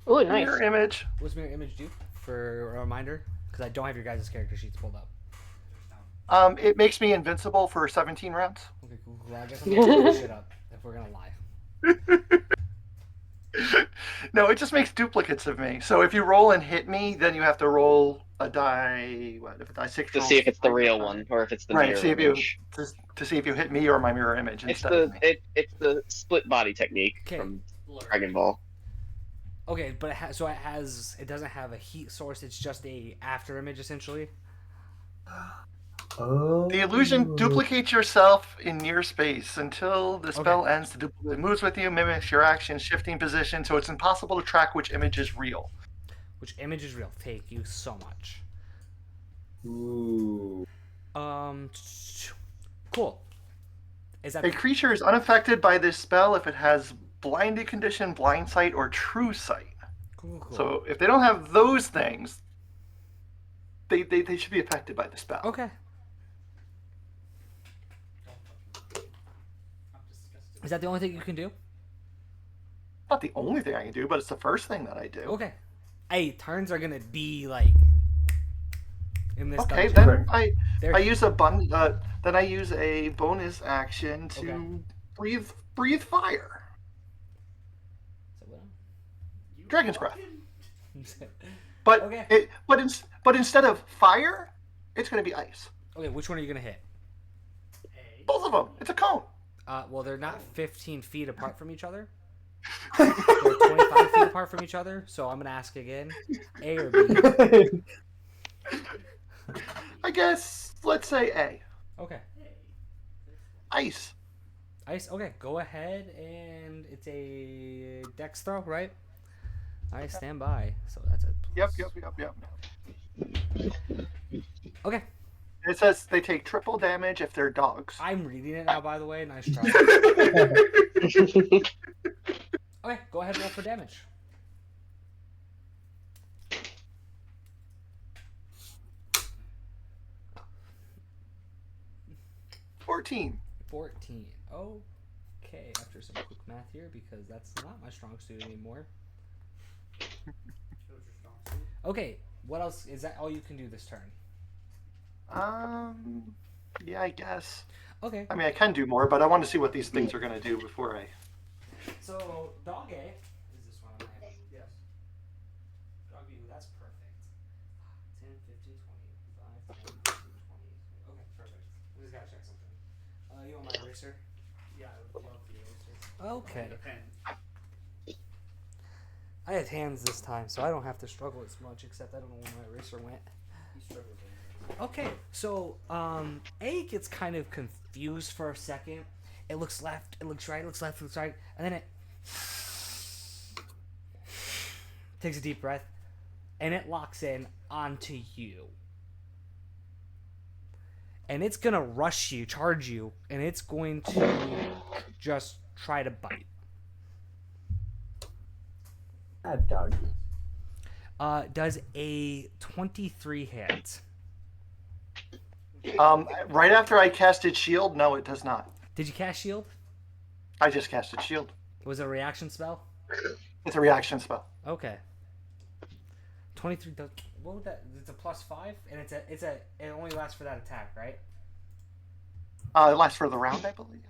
Oh, nice. Mirror image. What's mirror image do for a reminder? Because I don't have your guys' character sheets pulled up. It makes me invincible for 17 rounds. Okay, cool. I guess I'm gonna pull shit up if we're gonna lie. No, it just makes duplicates of me. So if you roll and hit me, then you have to roll a die. What if a die 6 To rolls see if it's the five, real five. one or if it's the Right. mirror See if you image. to see if you hit me or my mirror image It's instead of the me. it's the split body technique Okay. from Dragon Ball. Okay, but it doesn't have a heat source. It's just a after image essentially. Oh. The illusion duplicates yourself in near space until the spell ends. The duplicate moves with you, mimics your action, shifting position, so it's impossible to track which image is real. Which image is real? Thank you so much. Ooh. Cool. Is that A creature is unaffected by this spell if it has blinded condition, blind sight, or true sight. cool? So if they don't have those things, they should be affected by the spell. Okay. Is that the only thing you can do? Not the only thing I can do, but it's the first thing that I do. Okay. Hey, turns are gonna be like in this. Okay, dungeon. then They're- I use then I use a bonus action to breathe fire. So what? Dragon's breath. But Okay. but instead of fire, it's going to be ice. Okay, which one are you gonna hit? Both of them. It's a cone. Well, they're not 15 feet apart from each other. They're 25 feet apart from each other. So I'm gonna ask again: A or B? I guess let's say A. Okay. Ice. Ice. Okay, go ahead, and it's a dex throw, right? I stand by. So that's a. Yep. Okay. It says they take triple damage if they're dogs. I'm reading it now, by the way. Nice try. Okay, go ahead and roll for damage. $14. 14. Okay, after some quick math here, because that's not my strong suit anymore. Okay, what else? Is that all you can do this turn? Yeah, I guess. Okay. I mean, I can do more, but I want to see what these things are going to do before I... So, Dog A is this one. Yes. Dog B, that's perfect. 10, 15, 20, 5, 10, 15, 20. Okay, perfect. We just gotta check something. You want my eraser? Yeah, I would love the eraser. Okay. The pen. I had hands this time, so I don't have to struggle as much, except I don't know where my eraser went. He struggles with it. Okay, so A gets kind of confused for a second. It looks left, it looks right, it looks left, it looks right, and then it takes a deep breath, and it locks in onto you. And it's gonna rush you, charge you, and it's going to just try to bite. That dog. Does a 23 hit? Right after I casted shield, no, it does not. Did you cast shield? I just casted shield. Was it a reaction spell? It's a reaction spell. Okay. 23 does. What would that? It's a +5, and it only lasts for that attack, right? It lasts for the round, I believe.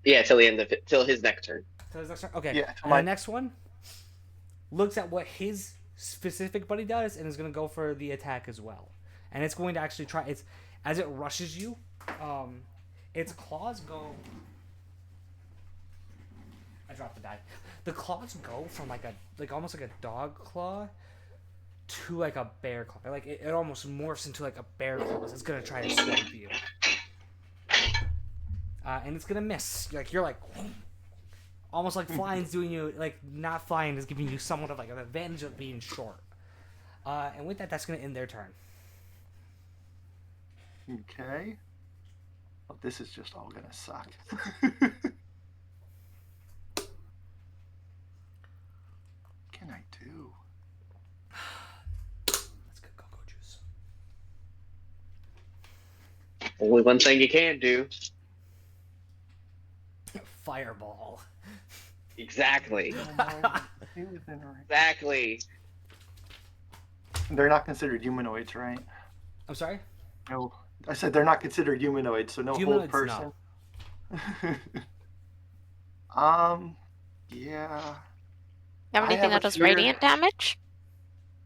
Yeah, till the end of it, till his next turn. So his next turn? Okay. Yeah, And the next one looks at what his specific buddy does, and is going to go for the attack as well. And it's going to actually try. It's as it rushes you. Its claws go. I dropped the die. The claws go from like almost like a dog claw to like a bear claw. Like it almost morphs into like a bear claw. It's gonna try to swipe you. And it's gonna miss. Like you're like almost like flying's doing you like not flying is giving you somewhat of like an advantage of being short. And with that, that's gonna end their turn. Okay. Well, this is just all gonna suck. What can I do? Let's get cocoa juice. Only one thing you can do. Fireball. Exactly. Exactly. They're not considered humanoids, right? I'm sorry? No. I said they're not considered humanoids, so no whole Humanoids, person. Yeah. You have I anything have a that does fear- radiant damage?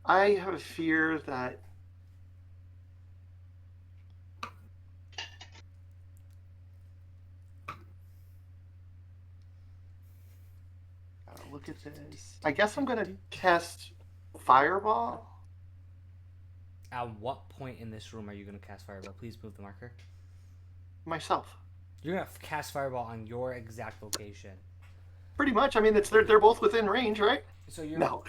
I have a fear that look at this. I guess I'm gonna cast Fireball. At what point in this room are you going to cast Fireball? Please move the marker. Myself. You're going to cast Fireball on your exact location. Pretty much. I mean, they're both within range, right? So you're No.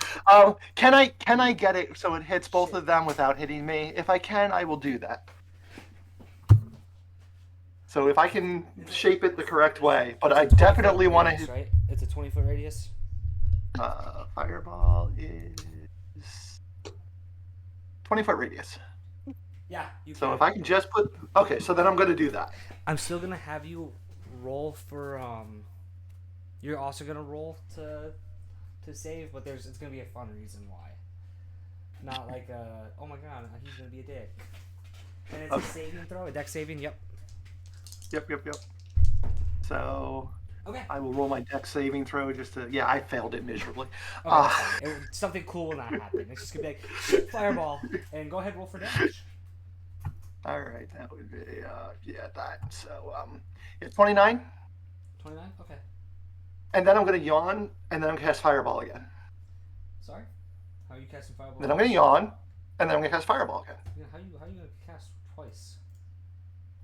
Can I get it so it hits both of them without hitting me? If I can, I will do that. So if I can shape it the correct way, but I definitely want to hit. Right? It's a 20-foot radius. Fireball is 20-foot radius. Yeah. You So can. if I can just put. Okay, so then I'm going to do that. I'm still going to have you roll for You're also going to roll to save, but it's going to be a fun reason why. Not like oh my god, he's going to be a dick. And it's a saving throw, a dex saving. Yep. Yep. So Okay. I will roll my dex saving throw just to. Yeah, I failed it miserably. Okay, that's fine. Something cool will not happen. It's just gonna be like shoot fireball and go ahead and roll for damage. All right, that would be that. So it's 29, 29. Okay. and then I'm gonna yawn, and then I'm gonna cast fireball again. Sorry. How are you casting fireball? Then I'm gonna yawn, and then I'm gonna cast fireball again. Yeah, how you gonna cast twice?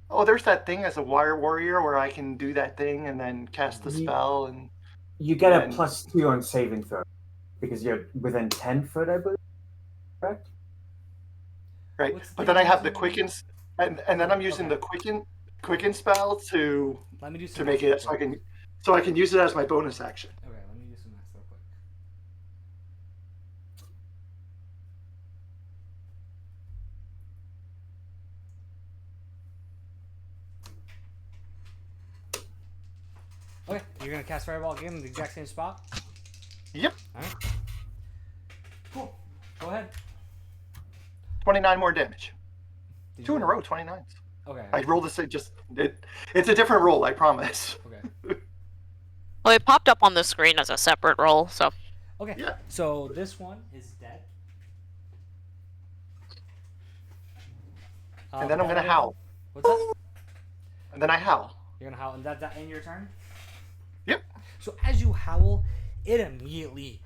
Oh, there's that thing as a wire warrior where I can do that thing and then cast the spell and. You get a And- +2 on saving throw because you're within 10 foot, I believe. Correct? right? What's the But then I thing have the you're using quicken, and then I'm using Okay. the quicken spell to Let me do some make math real it quick. so I can use it as my bonus action. Okay, let me do some math real quick. Okay, you're gonna cast Fireball again in the exact same spot? Yep. Alright. Cool. Go ahead. 29 more damage. Did Two you in a roll? row, 29. Okay. I rolled this. It's a different roll, I promise. Okay. Well, it popped up on the screen as a separate roll, so. Okay. Yeah. So this one is dead. And then I'm that gonna other howl. one- What's that? And then I howl. You're gonna howl, and that end your turn. Yep. So as you howl, it immediately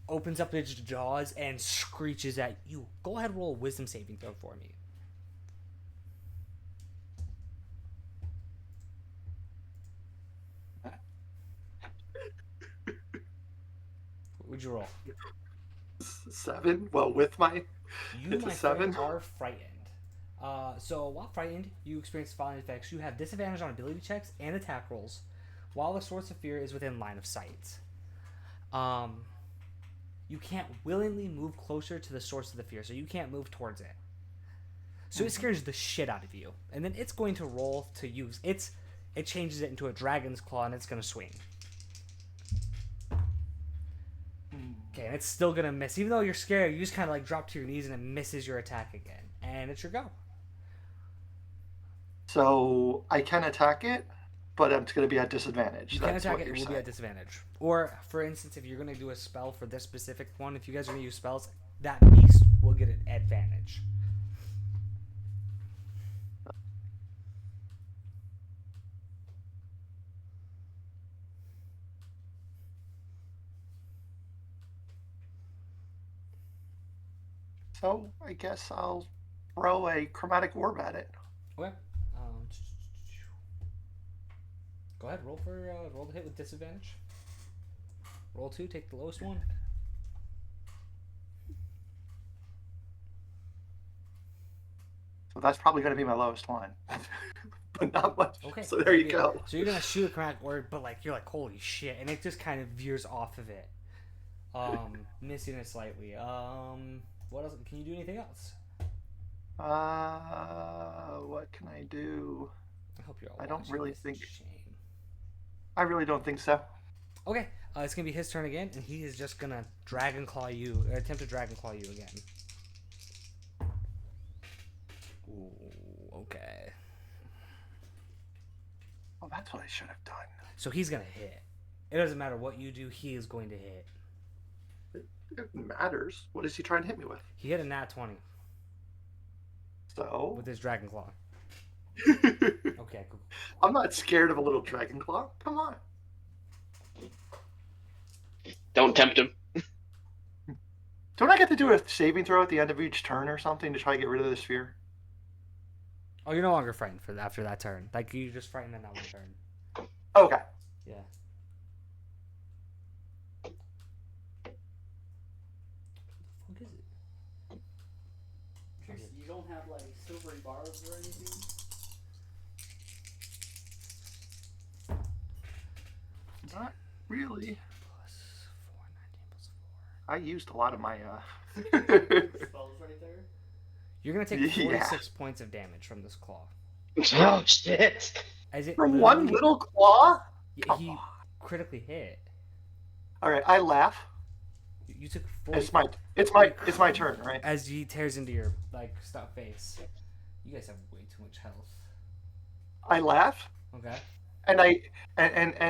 opens up its jaws and screeches at you. Go ahead, roll a Wisdom saving throw for me. What would you roll? 7. Well, with my You, it's my a 7. friend, are frightened. So while frightened, you experience the following effects. You have disadvantage on ability checks and attack rolls, while the source of fear is within line of sight. You can't willingly move closer to the source of the fear, so you can't move towards it. So it scares the shit out of you, and then it's going to roll to use it changes it into a dragon's claw, and it's going to swing. Okay, and it's still gonna miss. Even though you're scared, you just kind of like drop to your knees and it misses your attack again. And it's your go. So I can attack it, but it's going to be at disadvantage. You can That's attack what it, it you're will be saying. at disadvantage. Or, for instance, if you're gonna do a spell for this specific one, if you guys are gonna use spells, that beast will get an advantage. So I guess I'll throw a chromatic orb at it. Okay. Go ahead, roll the hit with disadvantage. Roll 2, take the lowest one. So that's probably going to be my lowest one. But not much. Okay. So there you go. So you're gonna shoot a chromatic orb, but like you're like, holy shit, and it just kind of veers off of it, missing it slightly. What else? Can you do anything else? What can I do? I hope you're all. I don't watching really this. think- Shame. I really don't think so. Okay, it's gonna be his turn again, and he is just gonna dragon claw you, or attempt to dragon claw you again. Ooh, okay. Oh, that's what I should have done. So he's gonna hit. It doesn't matter what you do, he is going to hit. It matters. What is he trying to hit me with? He hit a nat 20 So with his dragon claw. Okay, cool. I'm not scared of a little dragon claw. Come on. Don't tempt him. Don't I get to do a saving throw at the end of each turn or something to try to get rid of the sphere? Oh, you're no longer frightened for after that turn. Like you just frightened in that one turn. Okay. Yeah. What the fuck is it? You don't have like silvery bars or anything? Not really. Plus 4, 19 plus 4. I used a lot of my Spells right there? You're gonna take Yeah. 46 points of damage from this claw. Oh shit! As it From one literally- little claw? he critically hit. All right, I laugh. You took 40 It's my turn, right? as he tears into your like stuck face. You guys have way too much health. I laugh Okay. and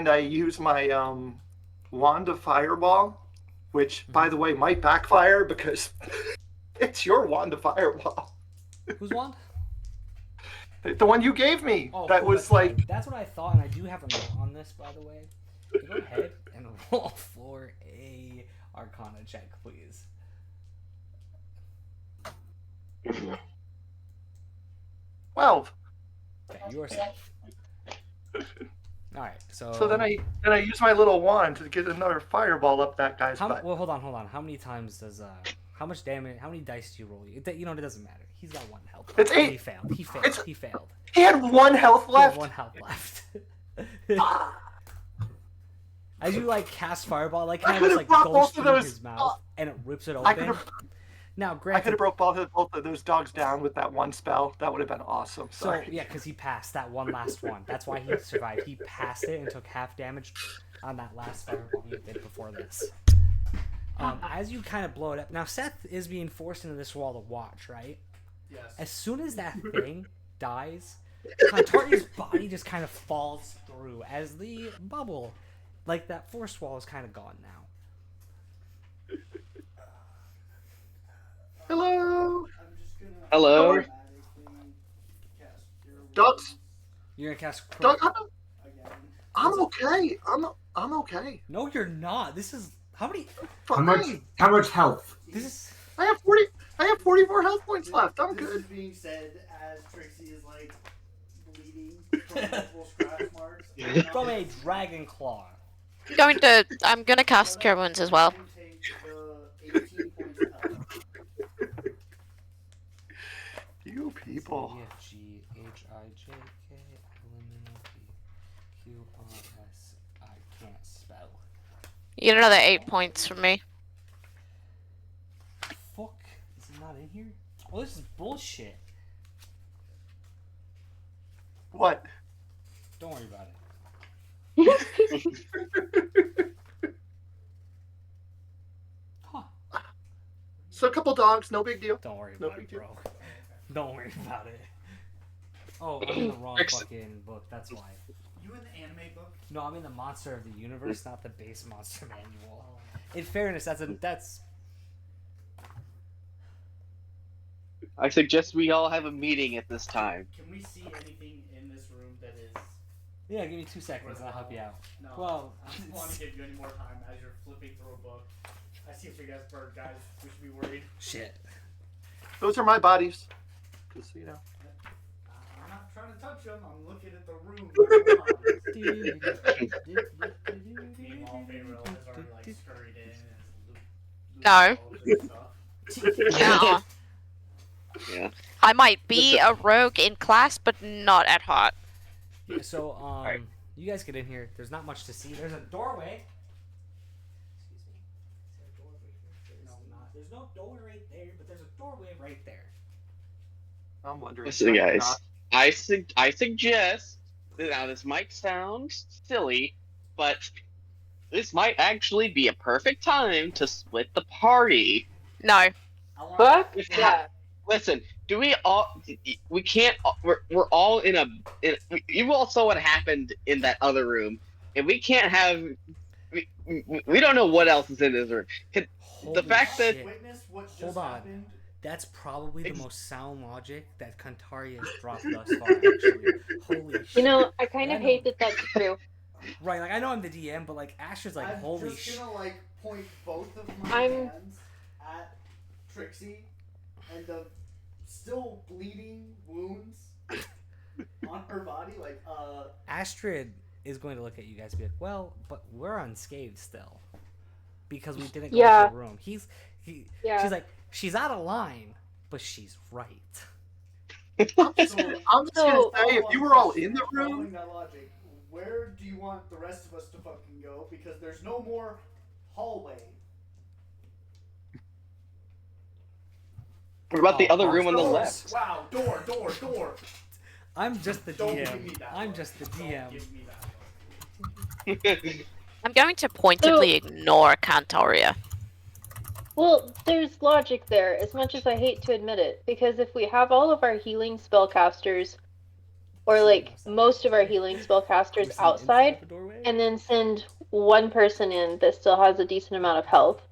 I use my wand of fireball, which by the way might backfire because it's your wand of fireball. Whose wand? The one you gave me. Oh, that cool, was that's like fine. That's what I thought, and I do have a note on this, by the way. Go ahead and roll for a Arcana check, please. 12. Okay, you are safe. All right, so. So then I use my little wand to get another fireball up that guy's butt. Well, hold on. How many times does How much damage? How many dice do you roll? It doesn't matter. He's got 1 health. It's left. 8. He failed. He failed. It's- He failed. He had 1 health He had left. 1 health left. As you like cast fireball, like kind of could've like brought goes both of through those- his mouth and it rips it I could open. have. Now, I could granted, have broke both of those dogs down with that one spell. That would have been awesome. so Sorry. yeah, because he passed that one last one. That's why he survived. He passed it and took half damage on that last fireball he did before this. As you kind of blow it up, now Seth is being forced into this wall to watch, right? Yes. As soon as that thing dies, Kantaria's body just kind of falls through as the bubble, like that force wall, is kind of gone now. Hello. I'm just gonna Hello? automatically cast Cure Dogs. Wounds You're gonna cast. Doug, again. I'm okay. I'm okay. No, you're not. This is how many? Fine. How much health? This is. I have 40. I have 44 health points left. I'm This is good. being said as Trixie is like bleeding from multiple scratch marks. From a dragon claw. I'm gonna cast Cure Wounds as well. Take the 18 points of health. You people. C, F, G, H, I, J, K, L, M, N, O, P, Q, R, S. I can't spell. You get another 8 points from me. Fuck. Is it not in here? Oh, this is bullshit. What? Don't worry about it. Huh. So a couple dogs, no big deal. Don't worry No about it, big deal. bro. Don't worry about it. Oh, I'm in the wrong fucking book. That's why. You in the anime book? No, I'm in the Monster of the Universe, not the base Monster Manual. In fairness, that's. I suggest we all have a meeting at this time. Can we see anything in this room that is? Yeah, give me 2 seconds and I'll help you out. No. Well, I don't want to give you any more time as you're flipping through a book. I see if you guys bird guys. We should be worried. shit. Those are my bodies. Just so you know. I'm not trying to touch them. I'm looking at the room. Meanwhile, Pharaoh has already like scurried in and is No. Yeah. I might be a rogue in class, but not at heart. Yeah, so, Alright. you guys get in here. There's not much to see. There's a doorway. Excuse me. Is there a door right here? There's not. There's no door right there, but there's a doorway right there. I'm wondering. Listen, guys. I suggest. Now, this might sound silly, but this might actually be a perfect time to split the party. No. Fuck If- yeah. Listen, do we all? We can't. We're all in a. You all saw what happened in that other room, and we can't have. We don't know what else is in this room. Holy fact that- shit. Witness what just Hold on. happened. That's probably the most sound logic that Kantaria has dropped thus far, actually. Holy shit. You know, I kind I of know. hate that that's true. Right, like, I know I'm the DM, but, like, Asher's like, I'm holy just shit. gonna like point both of my I'm- hands at Trixie and the still bleeding wounds on her body. Like, Astrid is going to look at you guys and be like, well, but we're unscathed still. Because we didn't go Yeah. to the room. Yeah. She's like, she's out of line, but she's right. I'm just So- gonna say, if you were all in the following room, that logic, where do you want the rest of us to fucking go? Because there's no more hallway. What about the Oh, other room on the doors. left? Wow, door. I'm just the Don't give DM. me that. I'm look. just the Don't DM. give me that. look. I'm going to pointedly ignore Cantoria. Well, there's logic there, as much as I hate to admit it, because if we have all of our healing spellcasters, or like most of our healing spellcasters outside, and then send one person in that still has a decent amount of health,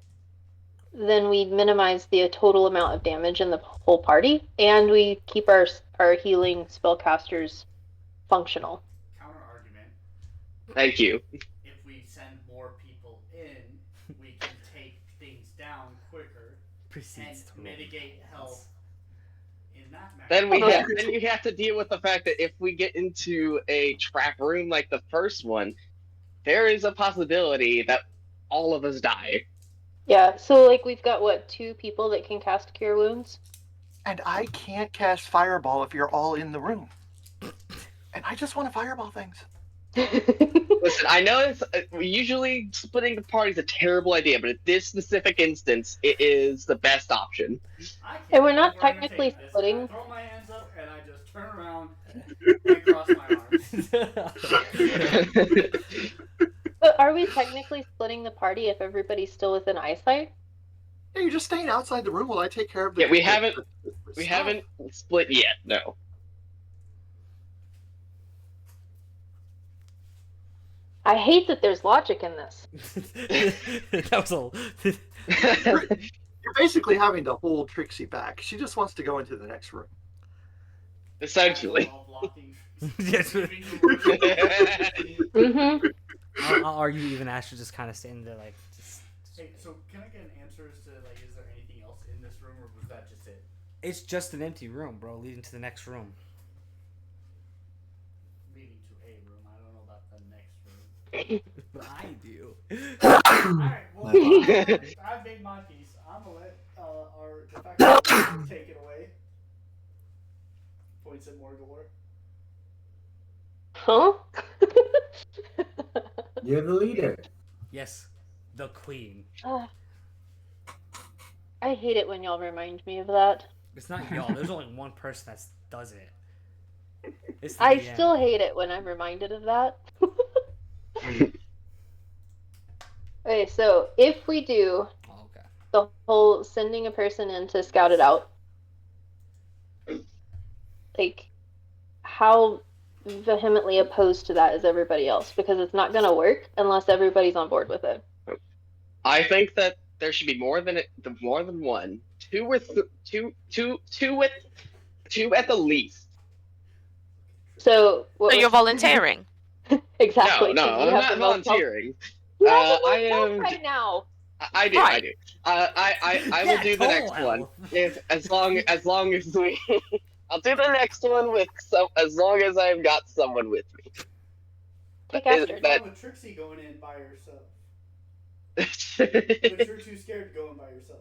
then we minimize the total amount of damage in the whole party, and we keep our healing spellcasters functional. Counter argument. Thank you. If we send more people in, we can take things down quicker and Proceeds to roll. mitigate health in that manner. Then we Oh, no. have, then you have to deal with the fact that if we get into a trap room like the first one, there is a possibility that all of us die. Yeah, so like we've got what, 2 people that can cast Cure Wounds? And I can't cast Fireball if you're all in the room. And I just want to Fireball things. Listen, I know it's usually splitting the party is a terrible idea, but at this specific instance, it is the best option. I can't And we're believe not gonna technically take this. splitting. I throw my hands up and I just turn around and cross my arms. But are we technically splitting the party if everybody's still within eyesight? Yeah, you're just staying outside the room while I take care of the. Yeah, we haven't the stuff. haven't split yet. No. I hate that there's logic in this. That was a. You're basically having to hold Trixie back. She just wants to go into the next room. Essentially. Yes. Mm-hmm. Are you even actually just kind of standing there like? Hey, so can I get an answer as to like, is there anything else in this room, or was that just it? It's just an empty room, bro, leading to the next room. Leading to a room. I don't know about the next room. But I do. Alright, well, I've made my piece. I'm gonna let our de facto take it away. Points at Morgor. Huh? You're the leader. Yes, the queen. I hate it when y'all remind me of that. It's not y'all. There's only one person that does it. It's the I DM. still hate it when I'm reminded of that. Okay, so if we do Okay. the whole sending a person in to scout it out, like, how vehemently opposed to that is everybody else? Because it's not going to work unless everybody's on board with it. I think that there should be more than one. Two at the least. So So you're volunteering. Exactly. No, 'cause we I'm have not the most help. volunteering. You have the most I help am right now. I do. Right. I will do the next one as long as we. I'll do the next one as long as I've got someone with me. Take Is Astrid. that- With Trixie going in by herself. No, But you're too scared to go in by yourself.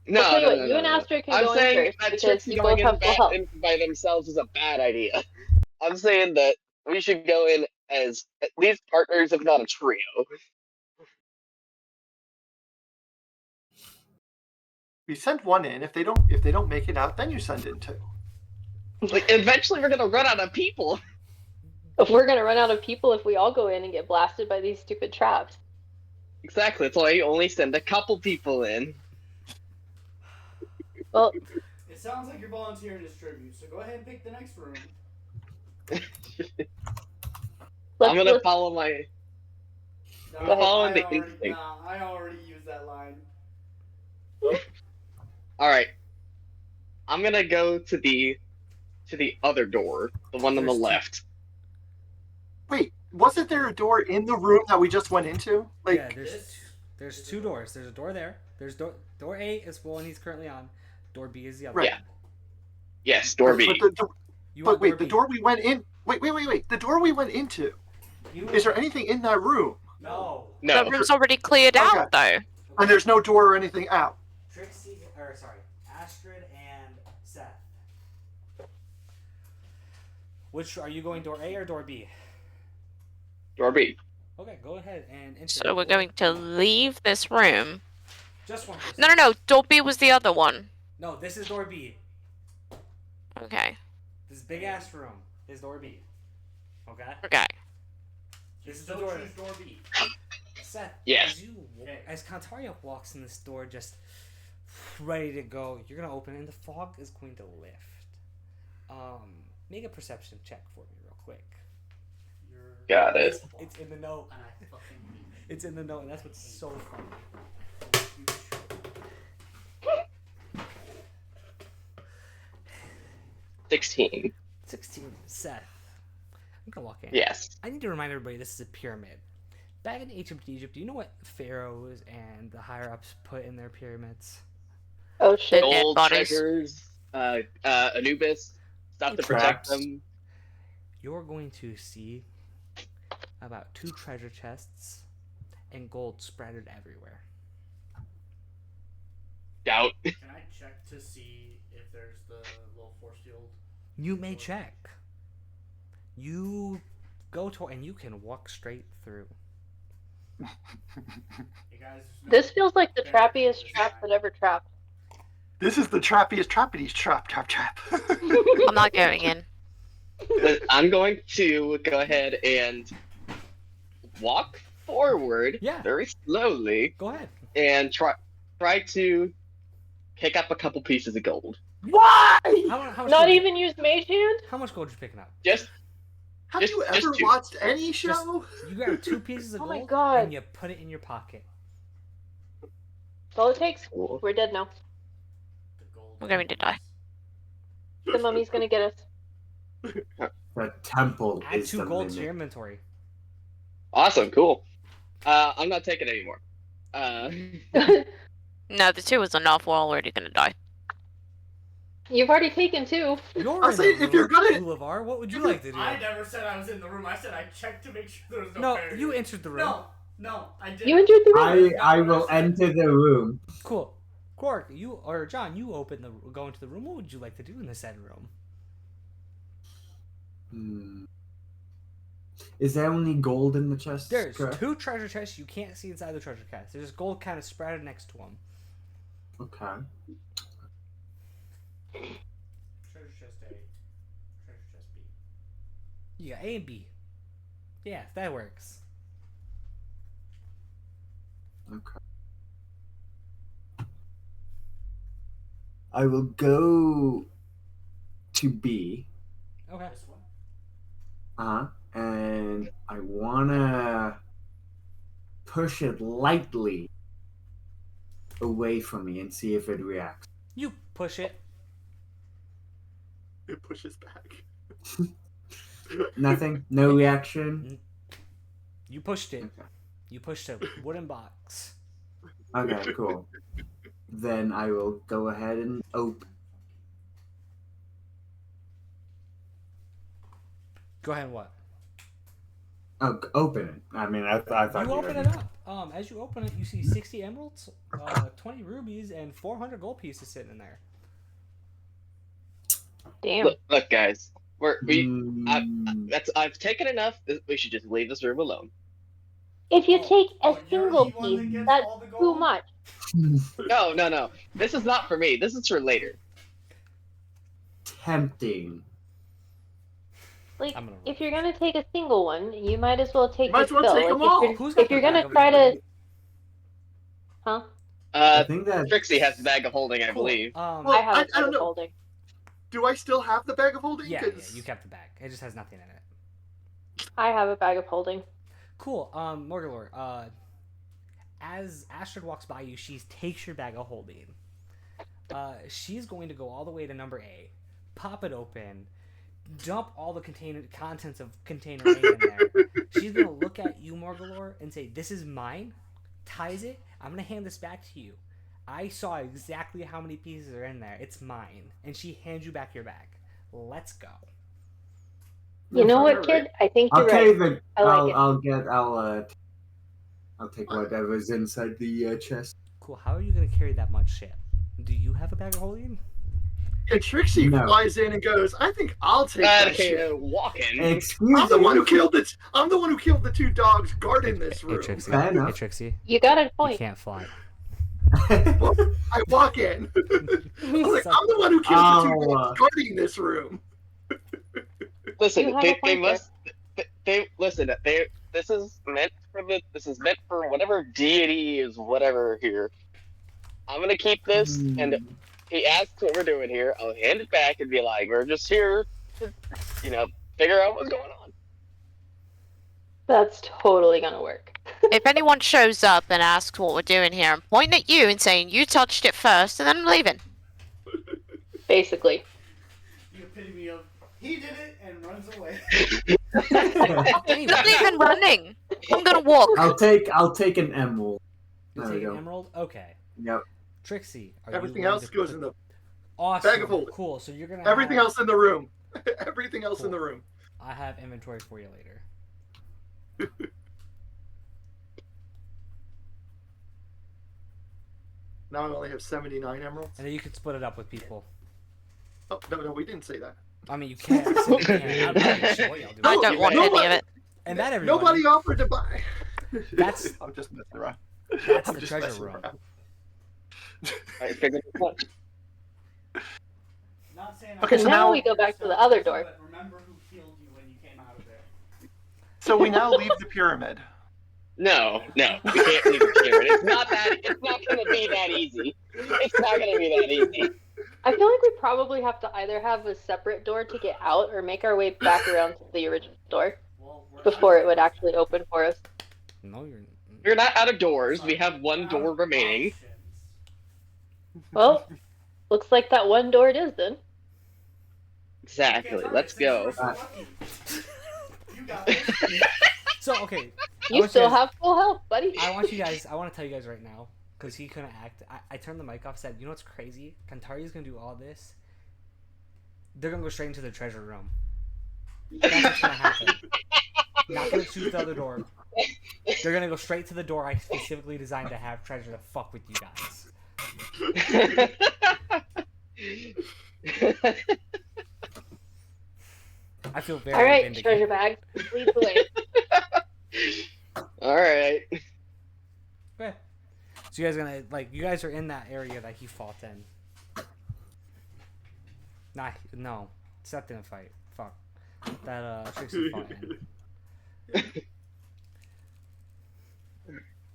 I'll tell you no, what, no, you no, and no. Astrid can I'm go in saying first that because Trixie you going both have full help. in by themselves is a bad idea. I'm saying that we should go in as at least partners, if not a trio. You send one in. If they don't make it out, then you send in 2. Like eventually, we're gonna run out of people. If we're gonna run out of people if we all go in and get blasted by these stupid traps. Exactly. That's why you only send a couple people in. Well, It sounds like you're volunteering as tribute, so go ahead and pick the next room. I'm gonna let's follow my. I'm Go ahead. following the instinct. I already used that line. All right. I'm gonna go to the other door, the one on the There's two. left. Wait, wasn't there a door in the room that we just went into? Like, Yeah, there's 2 doors. There's a door there. There's door A is the one he's currently on. Door B is the other. Right. one. Yes, door B. You but want wait, door the B. door we went in. Wait. The door we went into. You- Is there anything in that room? No. No. The room's already cleared out, though. And there's no door or anything out. Astrid and Seth. Which are you going, door A or door B? Door B. Okay, go ahead and enter. So we're going to leave this room. Just one person. No. Door B was the other one. No, this is door B. Okay. This big ass room is door B. Okay. Okay. This is the Still door. choose door B. Seth. Yes. As Kantaria walks in this door, just ready to go, you're gonna open it, and the fog is going to lift. Make a perception check for me, real quick. Got it. It's in the note. And I fucking hate you. It's in the note, and that's what's so funny. 16. 16. Seth. I'm gonna walk in. Yes. I need to remind everybody this is a pyramid. Back in ancient Egypt, do you know what pharaohs and the higher ups put in their pyramids? Oh shit. Dead Gold bodies. treasures, Anubis, stuff to protect Traps. them. You're going to see about 2 treasure chests and gold splattered everywhere. Doubt. Can I check to see if there's the little force field? You may check. You go to and you can walk straight through. Hey guys, there's no This feels like the better thing trappiest this trap time. that ever trapped. This is the trappiest trappity's trap. I'm not going in. I'm going to go ahead and walk forward Yeah. very slowly Go ahead. and try to pick up a couple pieces of gold. Why? How much Not gold even use Mage Hand? How much gold you picking up? Just Have Just- you just ever two. watched any show? You grab 2 pieces of Oh gold my God. and you put it in your pocket. That's all it takes. Cool. We're dead now. The gold We're going to die. The mummy's gonna get us. The temple Add is 2 the gold to limit. your inventory. Awesome, cool. I'm not taking it anymore. No, the 2 was enough. We're already gonna die. You've already taken 2. You're I'll in say, the if you're room, gonna- Boulevard. What would you like to do? I never said I was in the room. I said I checked to make sure there was no No, barrier. you entered the room. No, I didn't. You entered the room. I will enter the room. Cool. Quark, you or John, you go into the room. What would you like to do in the said room? Is there only gold in the chest? There's correct? 2 treasure chests. You can't see inside the treasure chest. There's gold kind of spread next to them. Okay. Treasure chest A. Treasure chest B. You got A and B. Yeah, that works. Okay. I will go to B. Okay. This one. And I wanna push it lightly away from me and see if it reacts. You push it. It pushes back. Nothing? No reaction? You pushed it. Okay. You pushed a wooden box. Okay, cool. Then I will go ahead and open. Go ahead and what? Open it. I mean, I thought You open already- it up. As you open it, you see 60 emeralds, 20 rubies, and 400 gold pieces sitting in there. Damn. Look, guys, Mm, I've taken enough. We should just leave this room alone. If you take a Oh, you're single the one that piece, gets that's all the too gold? much. No. This is not for me. This is for later. tempting. Like, I'm gonna roll. if you're gonna take a single one, you might as well take Might the as well spill. take Like, them all. Who's if got you're the bag gonna of try to, holding? huh? I think that Trixie has the bag of holding, I Cool. believe. Well, I have I a bag don't of know. holding. Do I still have the bag of holding? Yeah, 'Cause- you kept the bag. It just has nothing in it. I have a bag of holding. Cool. Morgalore, as Astrid walks by you, she takes your bag of holding. She's going to go all the way to number A, pop it open, dump all the contents of container A in there. She's gonna look at you, Morgalore, and say, "This is mine." Ties it. I'm gonna hand this back to you. I saw exactly how many pieces are in there. It's mine. And she hands you back your bag. Let's go. You know what, Alright. kid? I think you're Okay, right. then I like it. I'll take whatever's inside the chest. Cool. How are you gonna carry that much shit? Do you have a bag of holding? And Trixie No. flies in and goes, "I think I'll take that shit. Okay, walking. Excuse I'm the me. one who killed it. I'm the one who killed the 2 dogs guarding this room." Trixie. Fair enough. Hey, Trixie. You got a You point. can't fly. I walk in. I'm like, I'm the one who killed the 2 Oh, dogs guarding this room. Listen, You have they a point must. They listen. This is meant for whatever deity is whatever here. I'm gonna keep this, and he asks what we're doing here. I'll hand it back and be like, "We're just here to, figure out what's going on." That's totally gonna work. If anyone shows up and asks what we're doing here, I'm pointing at you and saying you touched it first, and then I'm leaving. Basically. The epitome of he did it and runs away. I'm not even running. I'm gonna walk. I'll take an emerald. You There we take an go. emerald? Okay. Yep. Trixie, are Everything you going else to goes put- in the awesome. bag of holding. Cool. So you're gonna everything have... else in the room. Everything else in Cool. the room. I have inventory for you later. Now I only have 79 emeralds. And then you could split it up with people. Oh, no, we didn't say that. I mean, you can. I said you can. I'm not even sure y'all do I it. don't want nobody- any of it. And that everybody. Nobody offered to buy. That's- I'm just messing around. That's I'm the just treasure messing room. around. I figured it out. Not saying Okay, So so now now- we go back to the other door. But remember who killed you when you came out of there. So we now leave the pyramid. No, we can't leave the pyramid. It's not gonna be that easy. It's not gonna be that easy. I feel like we probably have to either have a separate door to get out or make our way back around to the original door Well, we're before it would actually open for us. No, you're. We're not out of doors. We have one door remaining. Well, looks like that one door it is then. Exactly. Let's go. You got it. So okay. I You want still you guys- have full health, buddy. I want to tell you guys right now, because he couldn't act. I turned the mic off. Said, you know what's crazy? Kantari's gonna do all this. They're gonna go straight into the treasure room. That's what's gonna happen. Not gonna choose the other door. They're gonna go straight to the door I specifically designed to have treasure to fuck with you guys. I feel very All right, vindicated. treasure bag, lead the way. All right. Okay. So you guys gonna you guys are in that area that he fought in. No, Seth didn't fight. Fuck. That Trixie fought in.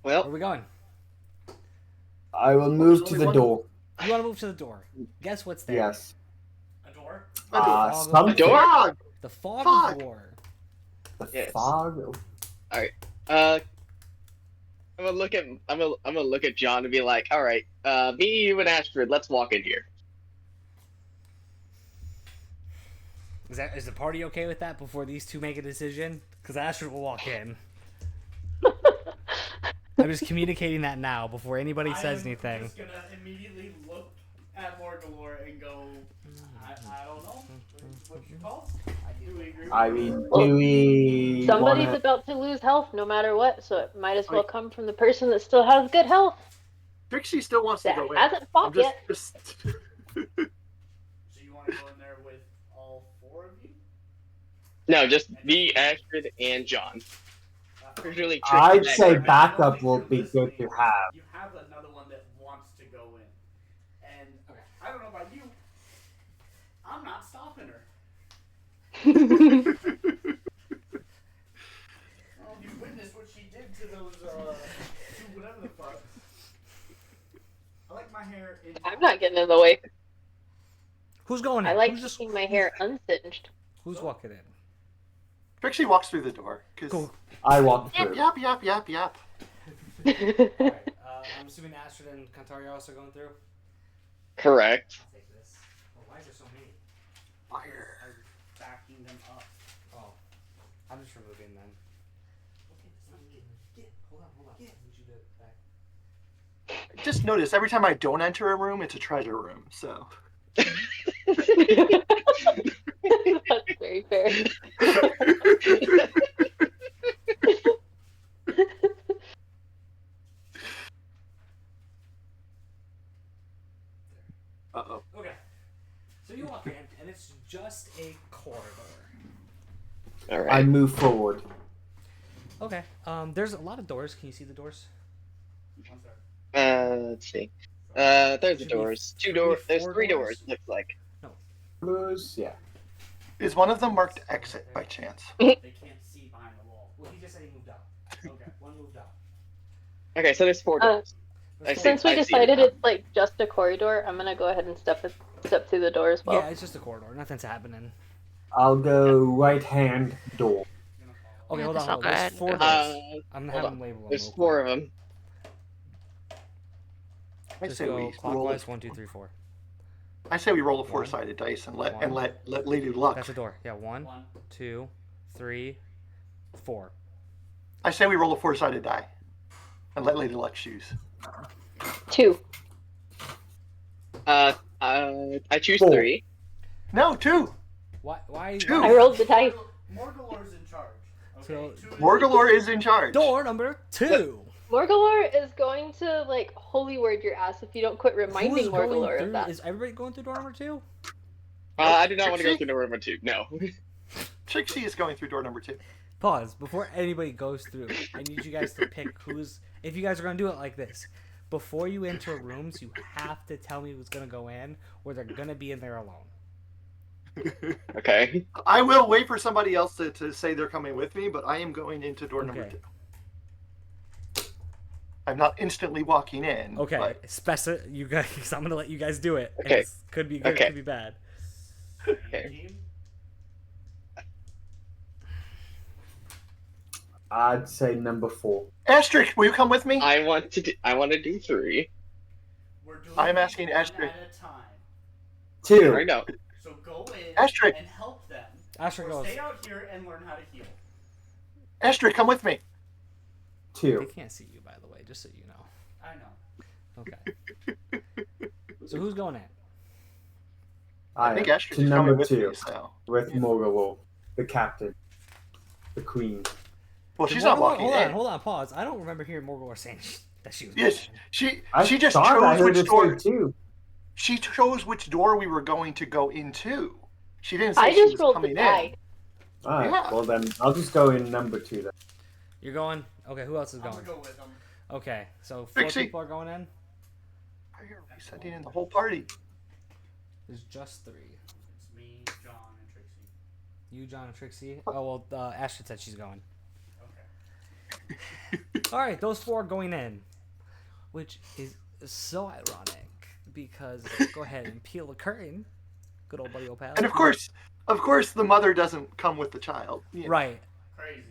Where are Well, we going? I will move There's to only the one- door. You want to move to the door. Guess what's there? Yes. A door? Something. door? Fog! The fog, Fog. of war. The Yes. fog. I'm gonna look at John and be like, all right, me, you, and Astrid, let's walk in here. Is the party okay with that before these two make a decision? Because Astrid will walk in. I'm just communicating that now before anybody says anything. I'm just gonna immediately look at Morgalore and go, I don't know. What's your call? Do we agree? I mean, do we Somebody's wanna... about to lose health no matter what, so it might as well come from the person that still has good health. Trixie still wants to That go in. hasn't I'm fought yet. just... So you want to go in there with all four of you? No, just me, Astrid, and John. Usually, I'd Trixie say and I- backup will be good to have. You have another one that wants to go in. And I don't know about you, I'm not stopping her. Well, you witnessed what she did to those, to whatever the fuck. I like my hair in. I'm not getting in the way. Who's going in? I like who's, keeping my hair unsinged. who's walking in? Trixie walks through the door. Cause... Cool. I walk Yap, through. yap, yap, yap, yap. Alright, I'm assuming Astrid and Kantari are also going through? Correct. I'll take this. Oh, why is there so many? Fire. Backing them up. Oh. I'm just removing them. Okay, that's not good. Hold on. I need you to back. Just notice, every time I don't enter a room, it's a treasure room, so... That's very fair. Uh-oh. Okay. So you walk in, and it's just a corridor. All I right. move forward. Okay. There's a lot of doors. Can you see the doors? Let's see. There's the Should be doors. Two should be doors. There's 4 three doors? doors. Looks like. Close, yeah. Is one of them marked exit by chance? They can't see behind the wall. Well, he just said he moved out. Okay, one moved out. Okay, so there's four doors. I see. Since we I see it decided now. it's like just a corridor, I'm gonna go ahead and step through the door as well. Yeah, it's just a corridor. Nothing's happening. I'll go right hand door. Okay, Yeah, hold on. that's not There's good. 4 doors. I'm hold having on. label them. There's real four quick. of them. I Just say go we roll. clockwise. 1, 2, 3, 4. I say we roll a four-sided dice and let Lady Luck. That's a door. Yeah, 1, 2, 3, 4. I say we roll a four-sided die and let Lady Luck choose. 2. I choose Four. 3. No, two. Why? Two. I rolled the dice. Morgalore's in charge. So- Okay? Morgalore is in charge. Door number 2. Morgulor is going to like holy word your ass if you don't quit reminding Who's going Morgulor through? of that. Is everybody going through door number 2? I do not want to go Trixie? through door number 2. No. Trixie is going through door number 2. Pause. Before anybody goes through, I need you guys to pick who's... If you guys are going to do it like this, before you enter rooms, you have to tell me who's going to go in, or they're going to be in there alone. Okay. I will wait for somebody else to say they're coming with me, but I am going into door number 2. I'm not instantly walking in. Okay, But... you guys. I'm gonna let you guys do it. Okay. This could be good. Okay. Could be bad. Okay. I'd say number 4. Astrid, will you come with me? I want to do 3. We're doing I'm asking one Astrid. at a time. 2. Right now. So go in Astrid. and help them. Astrid or goes. stay out here and learn how to heal. Astrid, come with me. 2. They can't see you, by the way, just so you know. I know. Okay. So who's going in? I think Astrid to is number coming with 2 me, so. with Morgulor, the captain, the queen. Well, she's not walking in. Hold on, pause. I don't remember hearing Morgulor saying that she was. Yes, she just thought I chose heard which her door. say 2. She chose which door we were going to go into. She didn't say I she just was rolled the coming die. in. Alright, Yeah. well then I'll just go in number 2 then. You're going. Okay. Who else is I'm going? gonna go with them. Okay. So 4 Trixie. people are going in. Why are we sending in the whole party? There's just 3. It's me, John, and Trixie. You, John, and Trixie. Oh well. Astrid said she's going. Okay. All right, those 4 going in, which is so ironic because go ahead and peel the curtain, good old buddy, old pal. And of course, the mother doesn't come with the child. You know. Right? Crazy.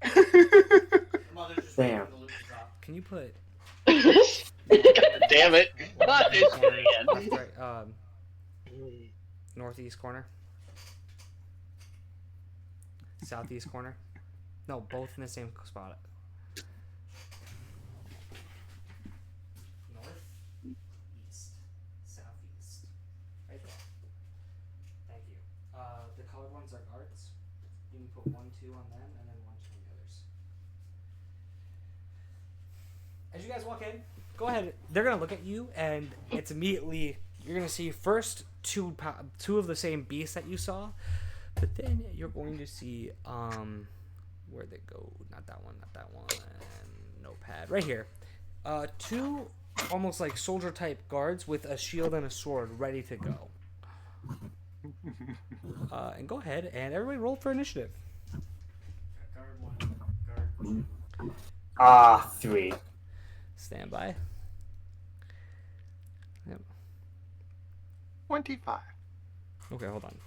The mother's just waiting Damn. for the loop to drop. Can you put? God damn it. Not this shit again. Right, northeast corner, southeast corner. No, both in the same spot. North, east, southeast. Right there. Thank you. The colored ones are guards. You can put 1, 2 on them, and then 1, 2 on the others. As you guys walk in, go ahead. They're gonna look at you, and it's immediately you're gonna see first two of the same beasts that you saw, but then you're going to see where'd they go? Not that one. Not that one. Notepad right here. 2 almost like soldier type guards with a shield and a sword ready to go. And go ahead and everybody roll for initiative. Guard 1, guard 2. 3. Stand by. Yep. 25. Okay, hold on.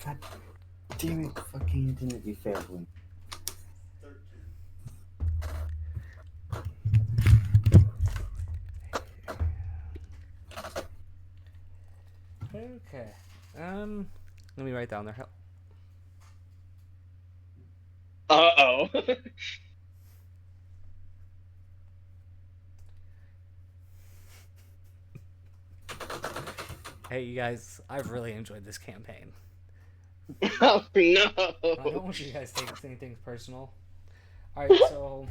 God damn it, fucking internet, you failed me. 13. Okay. Let me write down their help. Uh-oh. Hey, you guys, I've really enjoyed this campaign. Oh, no. I don't want you guys to take anything personal. Alright, so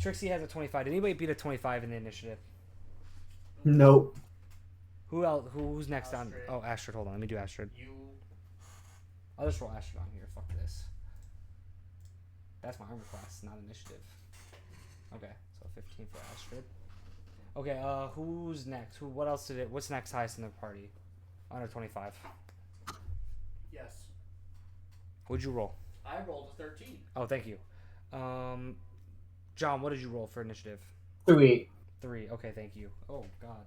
Trixie has a 25. Did anybody beat a 25 in the initiative? Nope. Who else? Who's next on? Astrid. Oh, Astrid. Hold on. Let me do Astrid. You. I'll just roll Astrid on here. Fuck this. That's my armor class, not initiative. Okay, so 15 for Astrid. Okay, who's next? What else did it? What's next highest in the party? Under 25. Yes. What'd you roll? I rolled a 13. Oh, thank you. John, what did you roll for initiative? 3. 3. Okay, thank you. Oh God.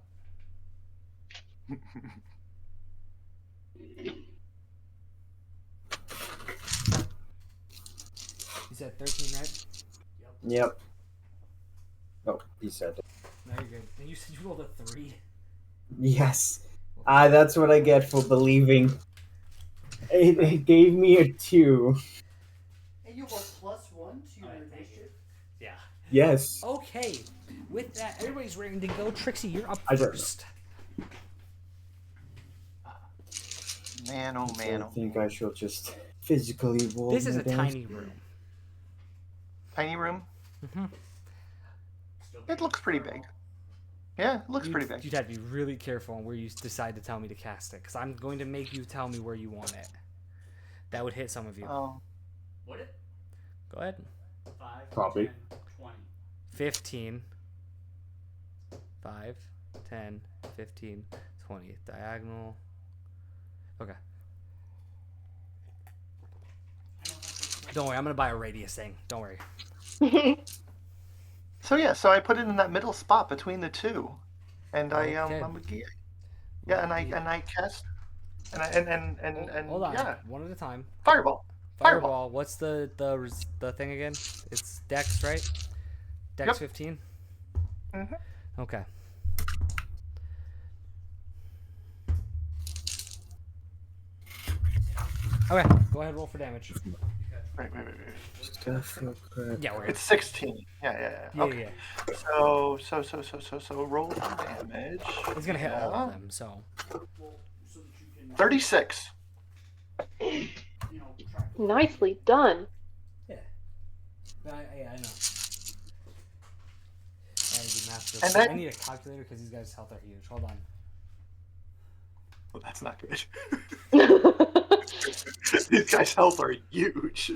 You said 13, right? Yep. Oh, he said it. No, you're good. And you said you rolled a 3. Yes. That's what I get for believing. It gave me a 2. And you rolled +1 to your Alright, thank initiative. Yeah. Yes. Okay. With that, everybody's ready to go. Trixie, you're up I don't first. Man, oh man, I oh think man. I shall just physically roll. This is my a dice. tiny room. tiny room. Mm-hmm. It looks pretty big. Yeah, it looks pretty big. You'd have to be really careful on where you decide to tell me to cast it, because I'm going to make you tell me where you want it. That would hit some of you. Would it? Go ahead. 5, Probably. 10, 20. 15. 5, 10, 15, 20. Diagonal. Okay. Don't worry, I'm going to buy a radius thing. Don't worry. So yeah, so I put it in that middle spot between the two, and Okay. and I cast, and Hold on. yeah, One at a time. fireball. Fireball. What's the thing again? It's Dex, right? Dex Yep. 15? Mhm. Okay. Okay, go ahead, roll for damage. Wait. Yeah, we're It's 16. Yeah. Yeah, Okay. yeah. So roll for damage. It's gonna hit all of them, so. 36. Nicely done. Yeah. I know. And then- I need a calculator because these guys' health are huge. Hold on. Well, that's not good. These guys' health are huge.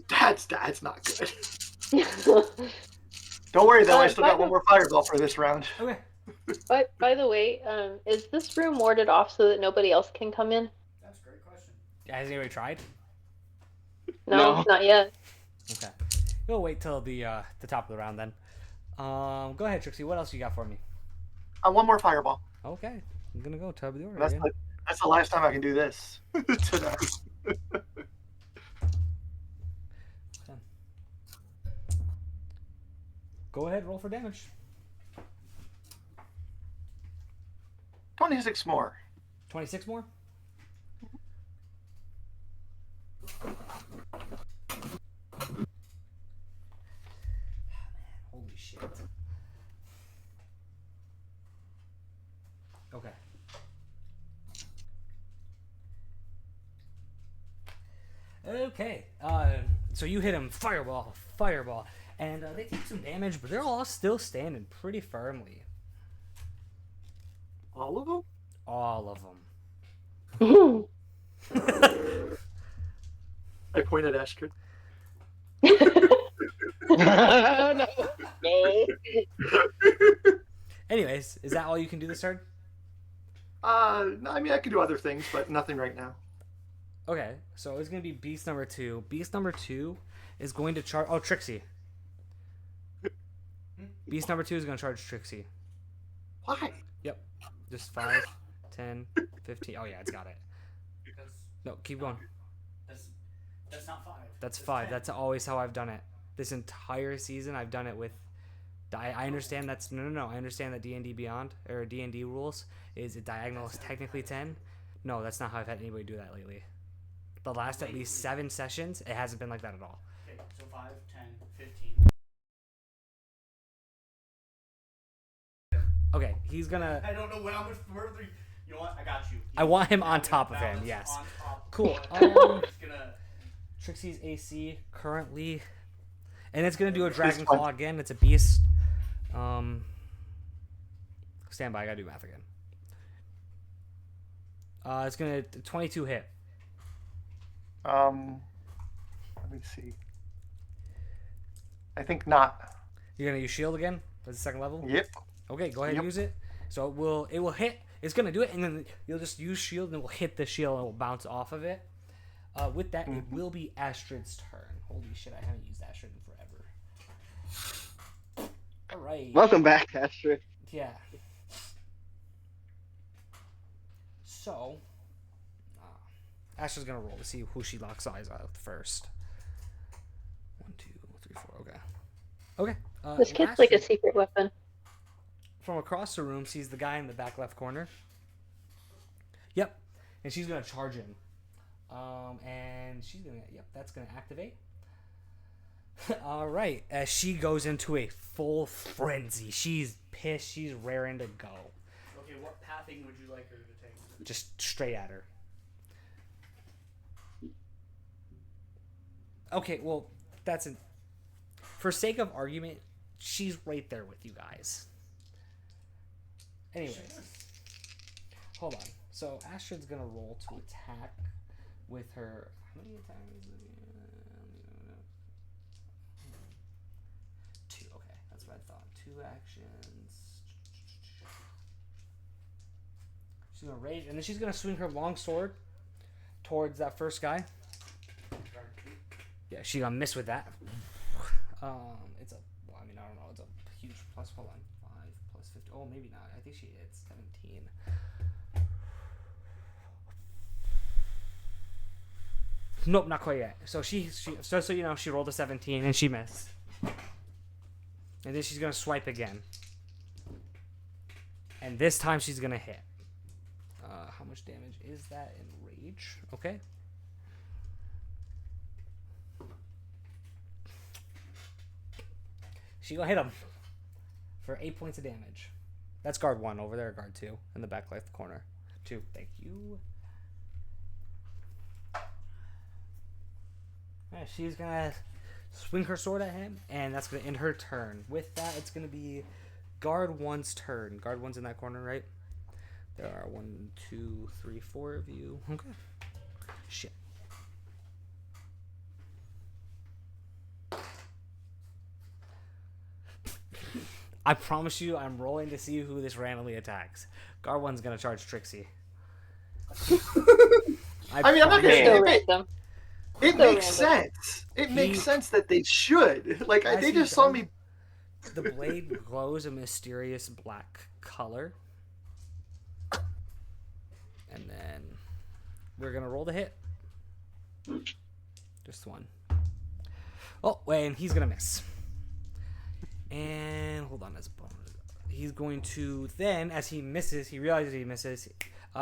That's not good. Don't worry though, I still got one more fireball for this round. Okay. But by the way, is this room warded off so that nobody else can come in? That's a great question. Has anybody tried? No, No. not yet. Okay. We'll wait till the top of the round then. Go ahead, Trixie. What else you got for me? One more fireball. Okay. I'm gonna go top of the order That's again. that's the last time I can do this tonight. Go ahead, roll for damage. 26 more. 26 more? Holy shit. Okay. Okay. So you hit him, fireball, and they take some damage, but they're all still standing pretty firmly. All of them? All of them. I pointed at Astrid. No. Anyways, is that all you can do this turn? No, I mean I can do other things, but nothing right now. Okay, so it's gonna be beast number 2. Beast number 2 is going to charge. Oh, Trixie. Beast number 2 is gonna charge Trixie. Why? Yep. Just 5, 10, 15. Oh yeah, it's got it. Because No, keep going. that's not 5. That's 5. 10. That's always how I've done it. This entire season, I've done it with. I understand that's no. I understand that D&D Beyond or D&D rules is a diagonal is technically 10. No, that's not how I've had anybody do that lately. The last at least 7 sessions, it hasn't been like that at all. Okay, so 5, 10, 15. Okay, he's gonna. I don't know how much further. You know what? I got you. I want him on Balance top of him. Yes. on top. Cool. It's gonna. Trixie's AC currently, and it's gonna do a It's dragon fine. claw again. It's a beast. Stand by. I gotta do math again. It's gonna 22 hit. Let me see. I think not. You're gonna use shield again. That's the second level. Yep. Okay, go ahead and Yep. use it. So it will hit. It's gonna do it, and then you'll just use shield, and it will hit the shield, and it will bounce off of it. With that, it will be Astrid's turn. Holy shit, I haven't used Astrid in forever. All right. Welcome back, Astrid. Yeah. So, Astrid's gonna roll to see who she locks eyes on first. 1, 2, 3, 4. Okay. Okay. This kid's like a Astrid, secret weapon. from across the room, sees the guy in the back left corner. Yep. And she's gonna charge him. And she's gonna. Yep, that's gonna activate. All right. As she goes into a full frenzy, she's pissed. She's raring to go. Okay, what pathing would you like her to take? Just straight at her. Okay, well, for sake of argument, she's right there with you guys. Anyways, hold on. So Astrid's gonna roll to attack with her. How many attacks? Two. Okay, that's what I thought. 2 actions. She's gonna rage, and then she's gonna swing her long sword towards that first guy. Yeah, she's gonna miss with that. It's a. Well, I mean, I don't know. It's a huge plus. Hold on. 5 plus 50. Oh, maybe not. I think she hits 17. Nope, not quite yet. So she she rolled a 17 and she missed. And then she's gonna swipe again. And this time she's gonna hit. How much damage is that in rage? Okay. She gonna hit him for 8 points of damage. That's guard 1 over there, guard 2 in the back left corner. 2, thank you. Alright, she's gonna swing her sword at him, and that's gonna end her turn. With that, it's gonna be guard 1's turn. Guard 1's in that corner, right? There are 1, 2, 3, 4 of you. Okay. Shit. I promise you, I'm rolling to see who this randomly attacks. Guard 1's gonna charge Trixie. I mean, I'm not gonna So say random. it So makes random. sense. It makes sense that they should. Like, As they he just saw does, me. The blade glows a mysterious black color. And then we're gonna roll the hit. Just one. Oh, and he's gonna miss. And hold on, as a bonus, he's going to then, as he misses, he realizes he misses.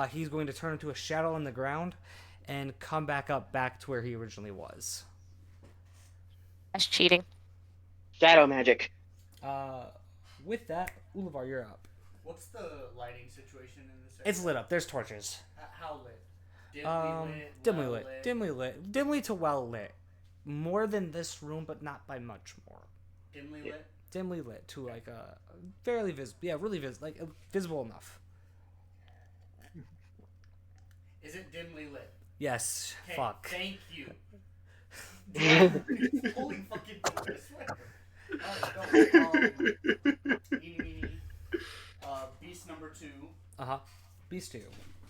He's going to turn into a shadow on the ground and come back to where he originally was. That's cheating. Shadow magic. With that, Ulivar, you're up. What's the lighting situation in this area? It's lit up. There's torches. How lit? Dimly lit? Dimly well lit. Dimly lit. Dimly to well lit. More than this room, but not by much more. Dimly lit? Dimly lit to like a fairly visible. Yeah, really visible. Like visible enough. Is it dimly lit? Yes. Okay, Fuck. thank you. Holy fucking dude, I swear. Alright, go. Eeny, meeny. Beast number 2. Beast 2.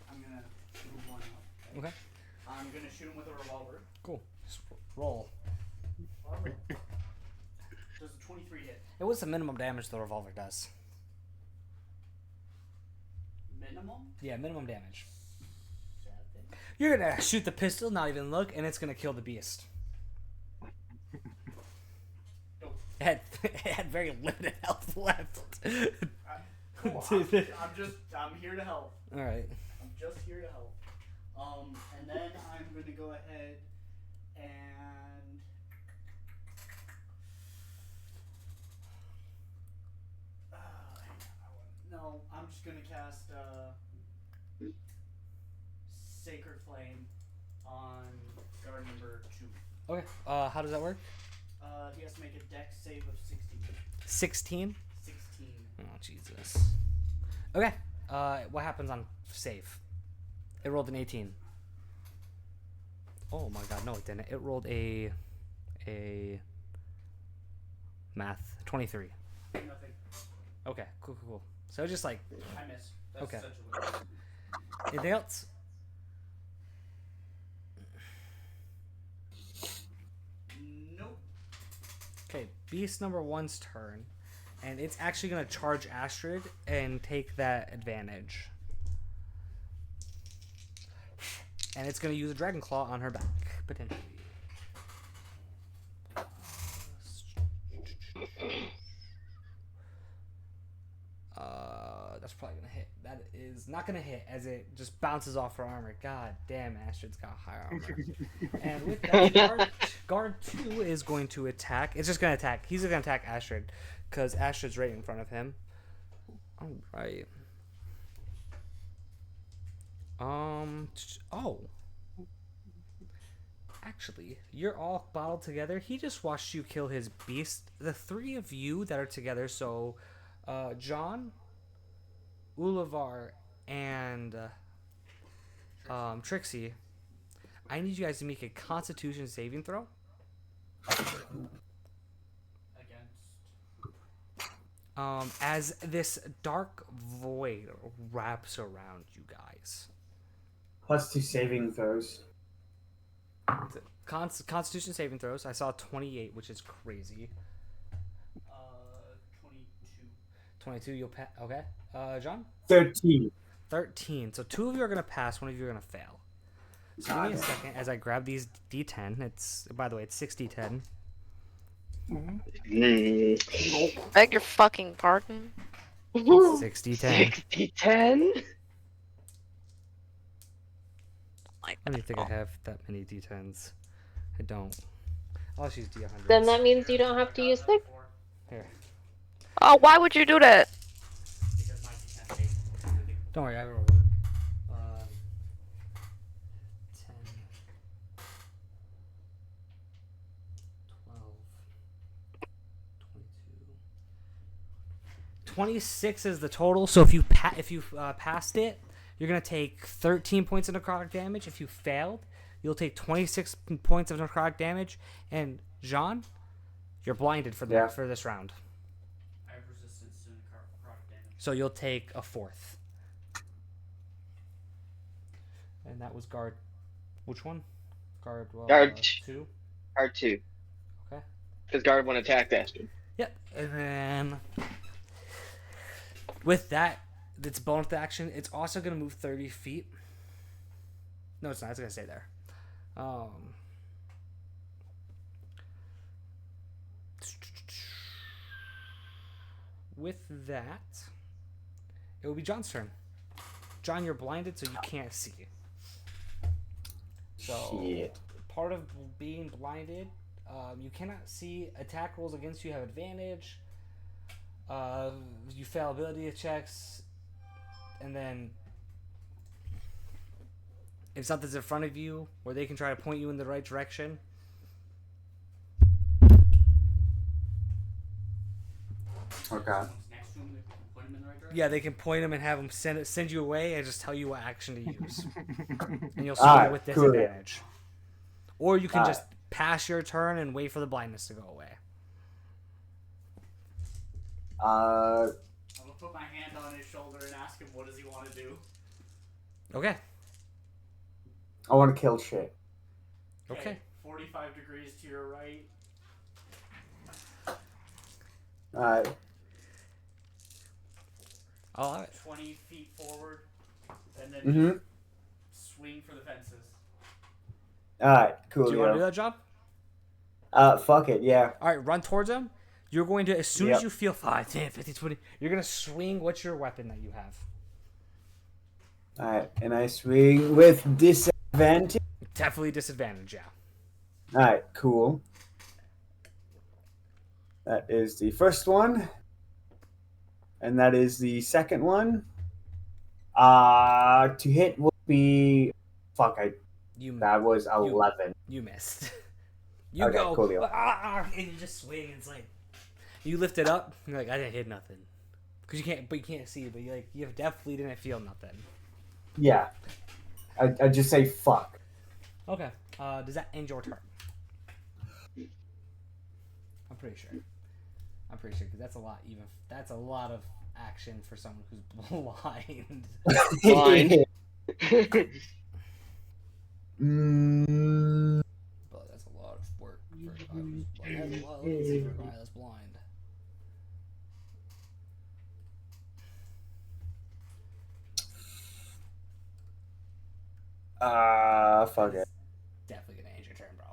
I'm gonna move one up. Okay. I'm gonna shoot him with a revolver. Cool. Just roll. Does a 23 hit? What's the minimum damage the revolver does? Minimum? Yeah, minimum damage. Sad thing. You're gonna shoot the pistol, not even look, and it's gonna kill the beast. It had very limited health left. Cool. I'm here to help. All right. I'm just here to help. And then I'm going to go ahead and no, I'm just going to cast Sacred Flame on guard number 2. Okay. How does that work? He has to make a dex save of 16. 16. 16. Oh Jesus. Okay. What happens on save? It rolled an 18. Oh my god, no it didn't. It rolled a math 23. Nothing. Okay, cool. So just like I miss. That's Okay. essentially what it is. anything else? Nope. Okay, beast number 1's turn, and it's actually gonna charge Astrid and take that advantage. And it's gonna use a dragon claw on her back, potentially. That's probably gonna hit. That is not gonna hit, as it just bounces off her armor. God damn, Astrid's got high armor. And with that, guard 2 is going to attack. It's just gonna attack. He's gonna attack Astrid, because Astrid's right in front of him. All right. Oh. Actually, you're all bottled together. He just watched you kill his beast. The three of you that are together, so John, Ulivar, and Trixie, I need you guys to make a Constitution saving throw. As this dark void wraps around you guys. +2 saving throws. Constitution saving throws. I saw 28, which is crazy. 22. 22, you'll pass. Okay. John? 13. 13. So 2 of you are going to pass, 1 of you are going to fail. So give me a second as I grab these D10. It's, by the way, it's 6D10. Beg your fucking pardon. 6D10. 60-10? I don't think I have that many D10s. I don't. I'll just use D100s. Then that means you don't have to use 6. Here. Oh, why would you do that? Because my D10 takes Don't worry, I have a roll. 10, 12, 22. 26 is the total. So if you passed it, you're gonna take 13 points of necrotic damage. If you failed, you'll take 26 points of necrotic damage. And Jean, you're blinded for for this round. I have resistance to necrotic damage. So you'll take a 4th. And that was guard. Which one? Guard. Guard 2. Guard 2. Okay. Because guard 1 attacked after. Yep. And then with that, it's bonus action. It's also gonna move 30 feet. No, it's not. It's gonna stay there. With that, it will be John's turn. John, you're blinded, so you can't see. So, Shit. part of being blinded, you cannot see. Attack rolls against you have advantage. You fail ability checks, and then if something's in front of you, where they can try to point you in the right direction. Okay. Someone's next to him, they can point him in the right direction. Yeah, they can point them and have them send you away and just tell you what action to use. And you'll Alright, swing with cool. disadvantage. Or you can Alright. just pass your turn and wait for the blindness to go away. Uh, I'm gonna put my hand on his shoulder and ask him what does he want to do. Okay. I want to kill shit. Okay. 45 degrees to your right. Alright. I'll allow it. 20 feet forward. And then Mm-hmm. swing for the fences. Alright, cool. Do you want to do that, John? Fuck it, yeah. Alright, run towards them. You're going to, as soon Yep. as you feel 5, 10, 15, 20, you're going to swing. What's your weapon that you have? Alright, and I swing with disadvantage. Definitely disadvantage, yeah. Alright, cool. That is the first one. And that is the second one. To hit will be... Fuck, that was 11. You missed. You Okay, go, cool deal. and you just swing. It's like, you lift it up, and you're like, I didn't hit nothing. Because you can't see, but you definitely didn't feel nothing. Yeah. I just say fuck. Okay. Does that end your turn? I'm pretty sure. Because that's a lot. That's a lot of action for someone who's blind. Blind. But that's a lot of work for a guy who's blind. That's a lot of easy for a guy that's blind. Fuck it. Definitely gonna end your turn, bro.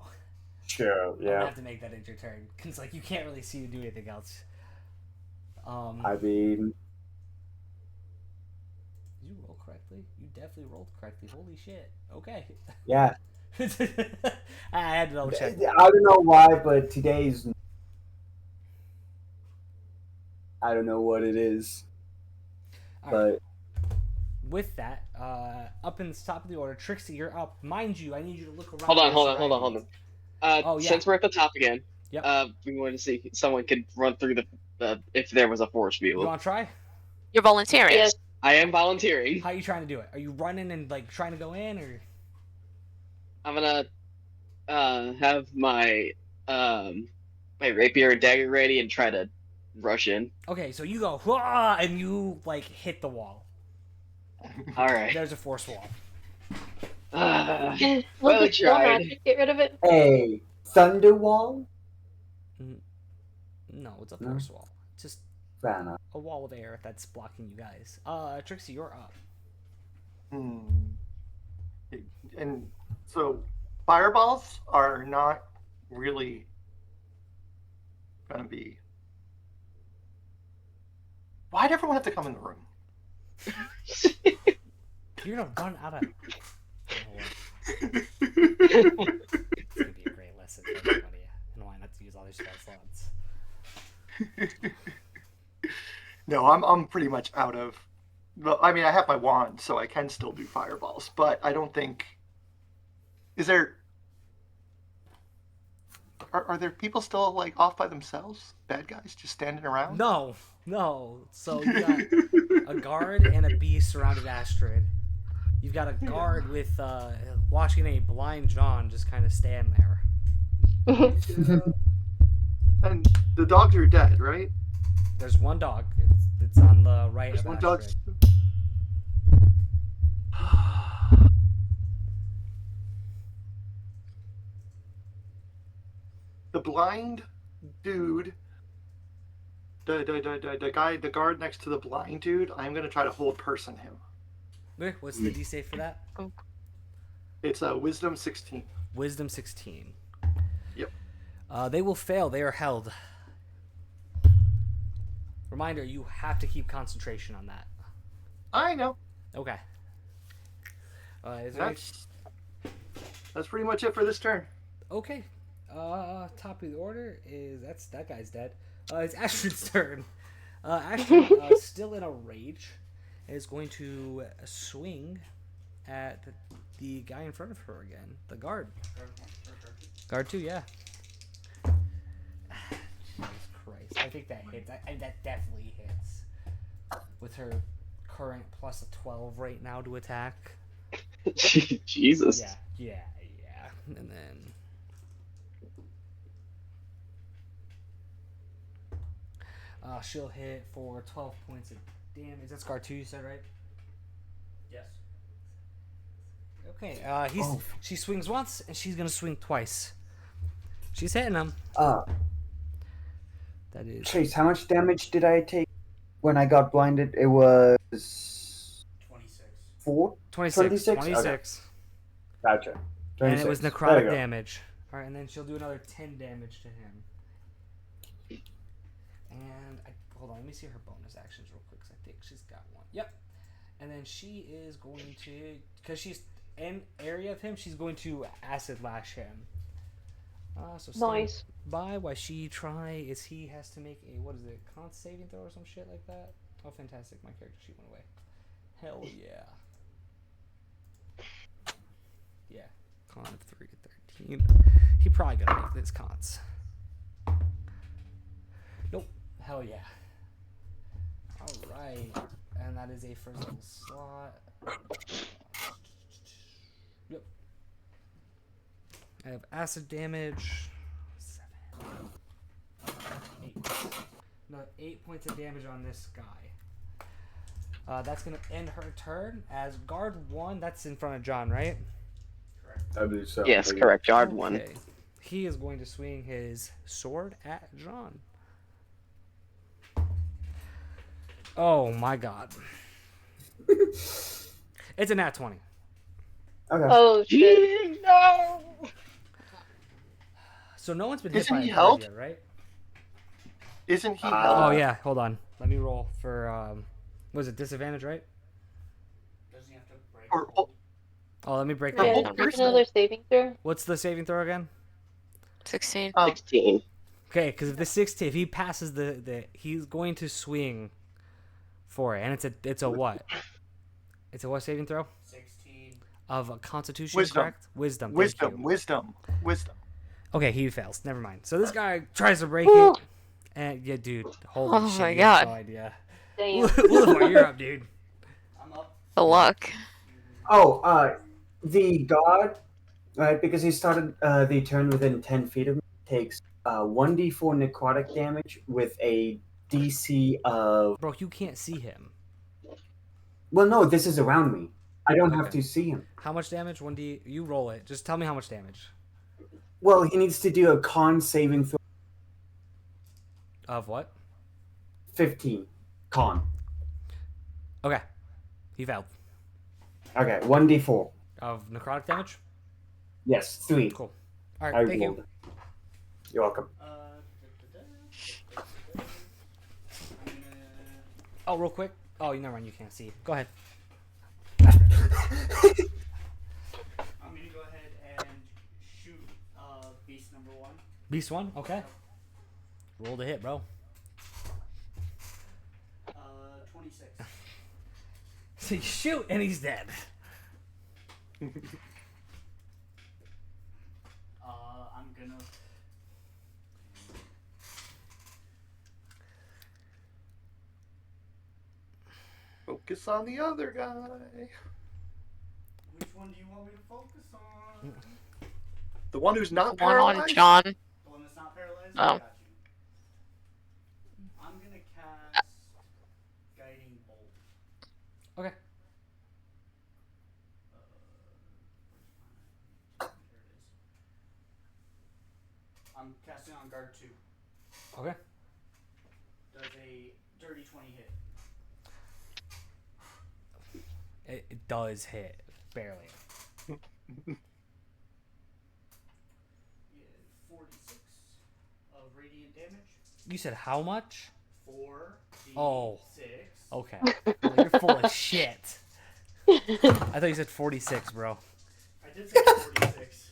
Sure, I'm gonna yeah. have to make that end your turn because you can't really see you do anything else. I mean, Did you roll correctly? You definitely rolled correctly. Holy shit. Okay. yeah. I had to double check. I don't know why, but today's... I don't know what it is. All right. But With that, up up in the top of the order. Trixie, you're up. Mind you, I need you to look around. Hold on. your surroundings. Oh, yeah. Since we're at the top again, Yep. we wanted to see if someone could run through the if there was a force You field. want to try? You're volunteering. Yes. I am volunteering. How are you trying to do it? Are you running and like trying to go in, or? I'm gonna have my my rapier and dagger ready and try to rush in. Okay, so you go, "Hwah!" and you like hit the wall. All right. There's a force wall. Uh, Will Well, the we spell tried. magic get rid of it? A thunderwall? No, it's a force wall. It's just Fair enough. a wall of air that's blocking you guys. Trixie, you're up. And so, fireballs are not really gonna be. Why'd everyone have to come in the room? You're gonna run out of. It's gonna be a great lesson for everybody and why not to use all their spell slots. No, I'm pretty much out of. Well, I mean, I have my wand, so I can still do fireballs, but I don't think. Is there? Are there people still like off by themselves? Bad guys just standing around? No. So you got a guard and a beast surrounded Astrid. You've got a guard with watching a blind John just kind of stand there. And the dogs are dead, right? There's one dog. It's on the right There's of one Astrid. dog. The blind dude, the guard next to the blind dude. I'm gonna try to hold person him. Okay, what's the D-save for that? It's a wisdom 16. Wisdom 16. Yep. They will fail. They are held. Reminder, you have to keep concentration on that. I know. Okay. Is there That's pretty much it for this turn. Okay. Top of the order is that guy's dead. It's Astrid's turn. Astrid, still in a rage, is going to swing at the guy in front of her again. The guard. Guard 2, yeah. Jesus Christ. I think that hits. That definitely hits. With her current plus a 12 right now to attack. Jesus. Yeah. And then... she'll hit for 12 points of damage. That's guard 2, you said, right? Yes. Okay, she swings once, and she's gonna swing twice. She's hitting him. That is... Chase, how much damage did I take when I got blinded? It was... 26. 4? 26. 26? 26. Gotcha. 26. And it was There necrotic you go. damage. Alright, and then she'll do another 10 damage to him. And, hold on, let me see her bonus actions real quick, because I think she's got one. Yep. And then she is going to, because she's in area of him, she's going to acid lash him. So Nice. by while she he has to make a, what is it, con saving throw or some shit like that? Oh, fantastic, my character sheet went away. Hell yeah. Yeah, con of 3 to 13. He probably gonna make this cons. Nope. Hell yeah. Alright. And that is a first level slot. Yep. I have acid damage. 7. 8. No, 8 points of damage on this guy. That's going to end her turn. As guard 1, that's in front of John, right? I believe so. Yes, correct. Guard 1. Okay. He is going to swing his sword at John. Oh my god. It's a nat 20. Okay. Oh shit. No! So no one's been hit Isn't by he a held? guard yet, right? Isn't he? Oh yeah, hold on. Let me roll for was it disadvantage, right? Does he have to break? Oh, let me break For Yeah, whole that. make person? another saving throw. What's the saving throw again? 16. 16. Okay, because if he passes he's going to swing for it, and it's a what? It's a what saving throw? 16 Of a Constitution, Wisdom. correct? Wisdom. Thank you. Wisdom. Okay, he fails. Never mind. So this guy tries to break it, and yeah, dude, holy Oh shit, my you have God. no idea. Damn. Wolfar, you're up, dude. I'm up. The luck. Oh, the god, right? Because he started the turn within 10 feet of me, takes 1d4 necrotic damage with a DC of. Bro, you can't see him. Well, no, this is around me. I don't have Okay. to see him. How much damage? 1d. You roll it. Just tell me how much damage. Well, he needs to do a con saving throw. Of what? 15 con. Okay. He failed. Okay, 1d4. Of necrotic damage? Yes, 3. Cool. All I right, thank rolled. you. You're welcome. I'm gonna. Oh, real quick. Oh, never mind. You can't see. Go ahead. I'm gonna go ahead and shoot beast number 1. Beast 1? Okay. Roll to hit, bro. 26. So you shoot, and he's dead. I'm gonna. Focus on the other guy. Which one do you want me to focus on? The one who's not One on paralyzed. John. The one that's not paralyzed? Oh. I got you. I'm gonna cast Guiding Bolt. Okay. There it is. I'm casting on guard 2. Okay. Does a dirty 20 hit? It does hit. Barely. Yeah, 46 of radiant damage. You said how much? 4d6. Oh. Okay. Well, you're full of shit. I thought you said 46, bro. I did say 46.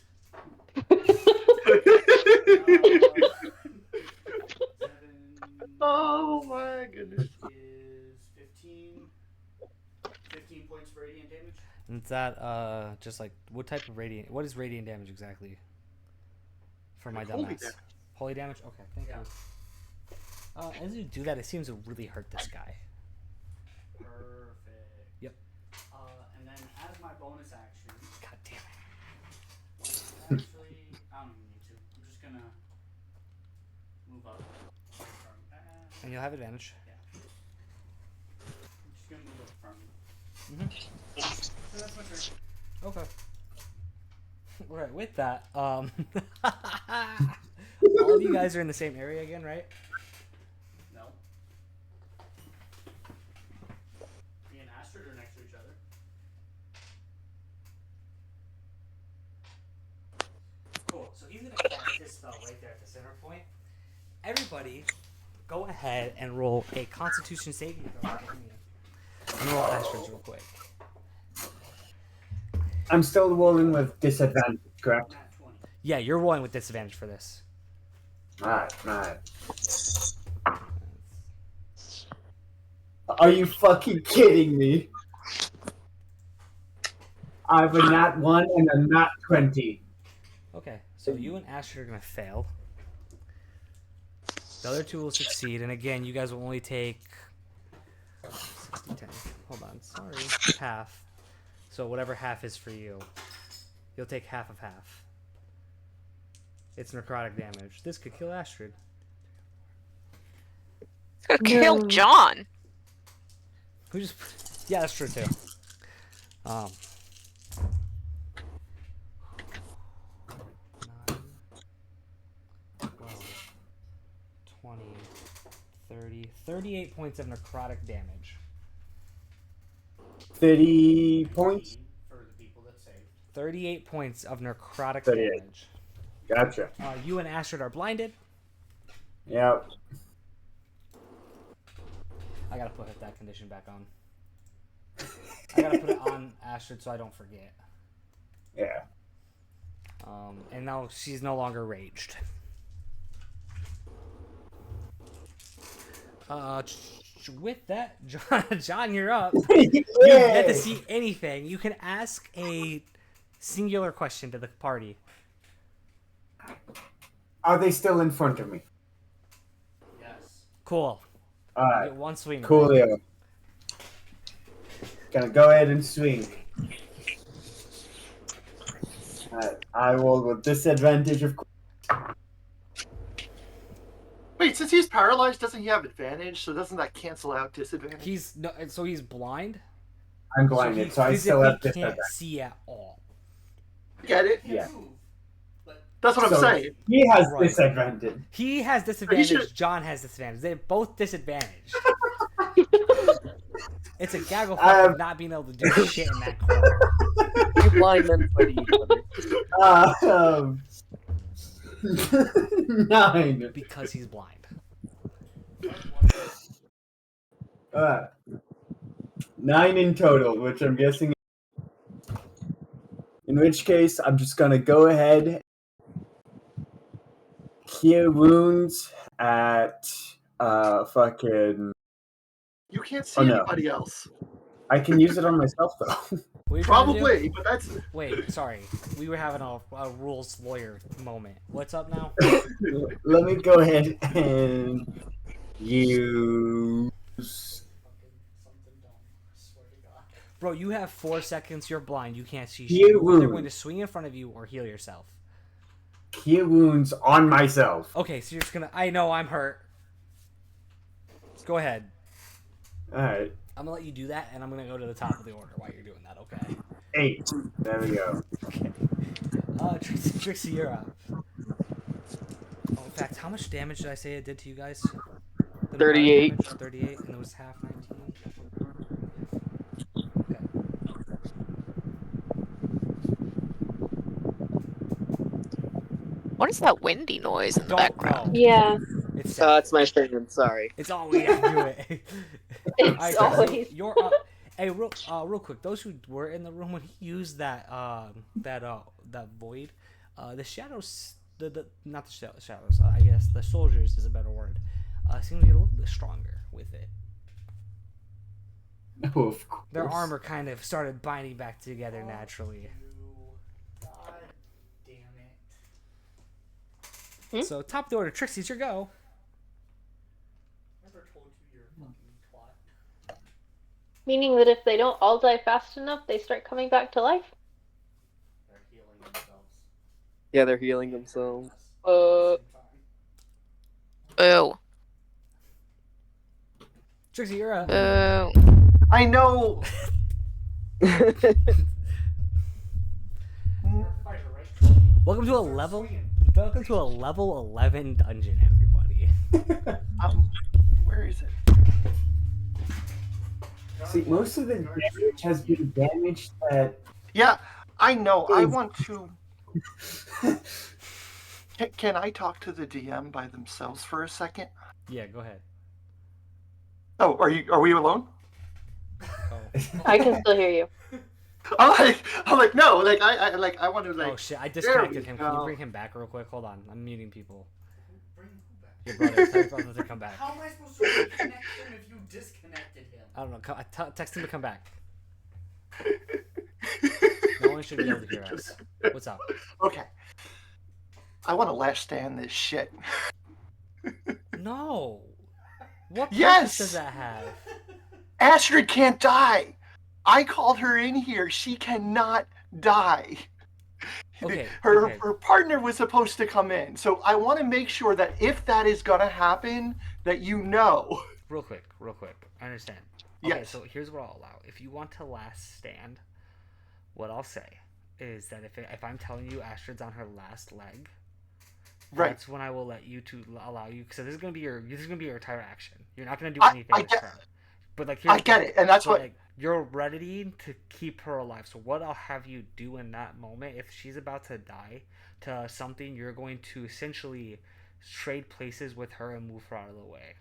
Oh my goodness. Is 15 points of radiant damage. And is that just like what type of radiant? What is radiant damage exactly? For my Holy dumbass. damage. Holy damage. Okay, thank Yeah. you. As you do that, it seems to really hurt this guy. Perfect. Yep. And then as my bonus action, God damn it. actually, I don't even need to. I'm just gonna move up. And you'll have advantage. I'm just gonna move up from. Mm-hmm. So that's my turn. Okay. Alright, with that, all of you guys are in the same area again, right? No. Me and Astrid are next to each other. Cool. So he's gonna cast his spell right there at the center point. Everybody, go ahead and roll a Constitution saving throw. And roll Astrid's real quick. I'm still rolling with disadvantage, correct? Nat 20. Yeah, you're rolling with disadvantage for this. Alright. Are you fucking kidding me? I have a nat 1 and a nat 20. Okay, so you and Astrid are gonna fail. The other two will succeed, and again, you guys will only take 60, 10. Hold on, sorry, half. So whatever half is for you, you'll take half of half. It's necrotic damage. This could kill Astrid. It's gonna kill John. Who just? Yeah, that's true too. 9, 12, 20, 30, 38 points of necrotic damage. 30 points? For the people that saved. 38 points of necrotic 38. damage. Gotcha. You and Astrid are blinded. Yep. I gotta put that condition back on. I gotta put it on Astrid so I don't forget. Yeah. And now she's no longer raged. with that, John, you're up. You've yet to Yay! see anything. You can ask a singular question to the party. Are they still in front of me? Yes. Cool. All You right. get one swing. Coolio. Gonna go ahead and swing. Alright, I will with disadvantage, of course. Wait, since he's paralyzed, doesn't he have advantage? So doesn't that cancel out disadvantage? He's no, so he's blind. I'm So blinded, he so I still physically have can't disadvantage. see at all. Get it? Yeah. That's what I'm So saying. he has Right. disadvantage. He has disadvantage. should- John has disadvantage. They're both disadvantaged. It's a gaggle fuck of not being able to do shit in that corner. You blind men fighting each other. 9. Because he's blind. Alright. 9 in total, which I'm guessing. In which case, I'm just gonna go ahead. Cure wounds at fucking. You can't see no. anybody else. I can use it on myself though. What are you trying to do? Probably, but that's Wait, sorry. We were having a rules lawyer moment. What's up now? Let me go ahead and use. Something dumb. I swear to God. Bro, you have 4 seconds. You're blind. You can't see shit. Heal You're either going wounds. to swing in front of you or heal yourself. Cure wounds on myself. Okay, so you're just gonna. I know I'm hurt. Go ahead. Alright. I'm gonna let you do that, and I'm gonna go to the top of the order while you're doing that. Okay. 8. There we go. Okay. Trixie, you're up. Oh, in fact, how much damage did I say it did to you guys? The 38. damage? 38, and it was half 19. Okay. What is that windy noise in the Don't background? know. Yeah, It's It's my turn. Sorry. It's all we have to do it. it's Alright, always. Trixie, you're up. Hey, real quick, those who were in the room when he used that void, the shadows, not the shadows, I guess the soldiers is a better word, seem to get a little bit stronger with it. Oh, of course. Their armor kind of started binding back together naturally. God damn it. So top of the order, Trixie, it's your go. Never told you you're a fucking twat. Meaning that if they don't all die fast enough, they start coming back to life? They're healing themselves. Yeah, they're healing themselves. Oh. Trixie, you're up. Oh. I know. Welcome to a level 11 dungeon, everybody. Where is it? See, most of the damage has been damage that. Yeah, I know. I want to. Can I talk to the DM by themselves for a second? Yeah, go ahead. Oh, are we alone? Oh, I can still hear you. I'm like no, like I want to like. oh shit, I there disconnected we him. Can you go. bring him back real quick? Hold on, I'm muting people. Bring who back? Your brother, tell your brother to come back. How am I supposed to reconnect him if you disconnected him? I don't know. Text him to come back. No one should be able to hear us. What's up? Okay. I want to last stand this shit. No. What purpose Yes! does that have? Astrid can't die. I called her in here. She cannot die. Okay. Her okay. her partner was supposed to come in. So I want to make sure that if that is gonna happen, that you know. Real quick. I understand. Okay, Yes. so here's what I'll allow. If you want to last stand, what I'll say is that if I'm telling you Astrid's on her last leg, Right. that's when I will let you to allow you. Because this is gonna be your entire action. You're not gonna do I anything this get- turn. But like I get it, and that's but, what. like, you're ready to keep her alive. So what I'll have you do in that moment, if she's about to die to something, you're going to essentially trade places with her and move her out of the way.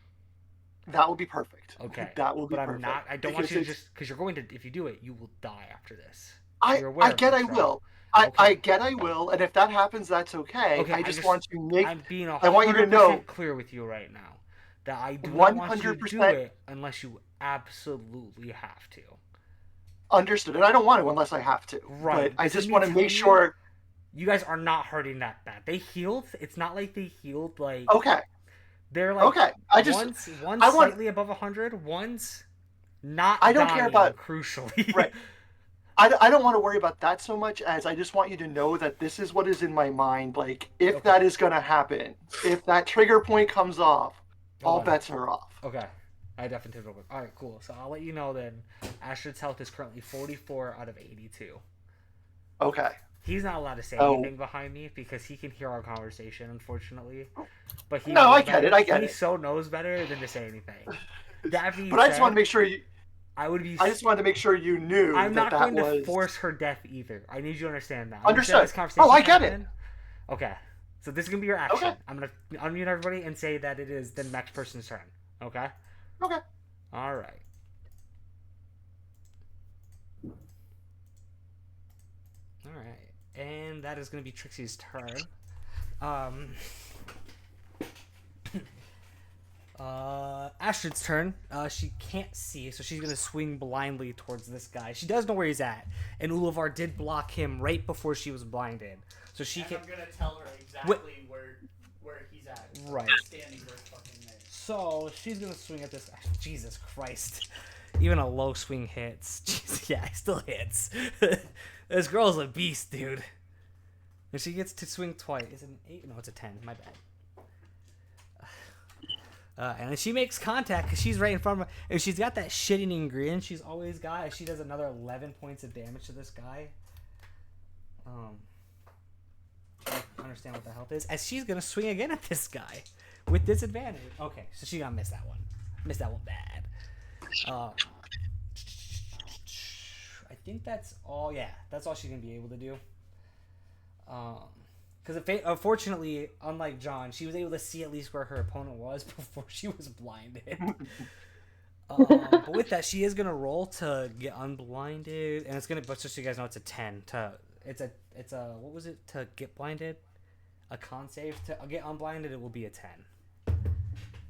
That will be perfect. Okay. That will be But I'm perfect. not. I don't want Because you to it's- just because you're going to. If you do it, you will die after this. I You're aware of get this, I right? will. Okay. I get I will, and if that happens, that's okay. Okay, I just want to make. I'm being I want you to 100% know- clear with you right now. that I do not want you to do 100% it unless you absolutely have to. understood. And I don't want to unless I have to. Right. But I This is just me want to telling make sure. You guys are not hurting that bad. They healed. It's not like they healed like. Okay. They're like Okay. one's I want. slightly above 100, one's not I don't dying, care about. crucially. Right. I don't want to worry about that so much as I just want you to know that this is what is in my mind. Like, if Okay. that is going to happen, if that trigger point comes off, all Hold on. bets are off. Okay. I definitely will. All right, cool. So I'll let you know then. Astrid's health is currently 44 out of 82. Okay. He's not allowed to say Oh. anything behind me because he can hear our conversation, unfortunately. But he No, knows I get better. it. I get he it. so knows better than to say anything. That being But I just said, want to make sure you. I would be. I just wanted to make sure you knew I'm that not that going to was. force her death either. I need you to understand that. Understood. This conversation Oh, I get it. happened. Okay. So this is going to be your action. Okay. I'm going to unmute everybody and say that it is the next person's turn. Okay? Okay. All right. All right. And that is going to be Trixie's turn. Astrid's turn. She can't see, so she's gonna swing blindly towards this guy. She does know where he's at, and Ulivar did block him right before she was blinded, so she can. I'm gonna tell her exactly where he's at. Right. Standing right fucking there. So she's gonna swing at this. Jesus Christ! Even a low swing hits. Jeez, yeah, it still hits. This girl's a beast, dude. And she gets to swing twice. Is it an 8? No, it's a 10. My bad. And then she makes contact because she's right in front of her. And she's got that shit-eating grin she's always got. And she does another 11 points of damage to this guy. I don't understand what the health is. As she's going to swing again at this guy with disadvantage. Okay, so she got to miss that one. Missed that one bad. I think that's all. Yeah, that's all she's going to be able to do. Because unfortunately, unlike John, she was able to see at least where her opponent was before she was blinded. But with that, she is gonna roll to get unblinded, and it's gonna. But just so you guys know, it's a 10. It's a what was it to get blinded? A con save to get unblinded. It will be a 10.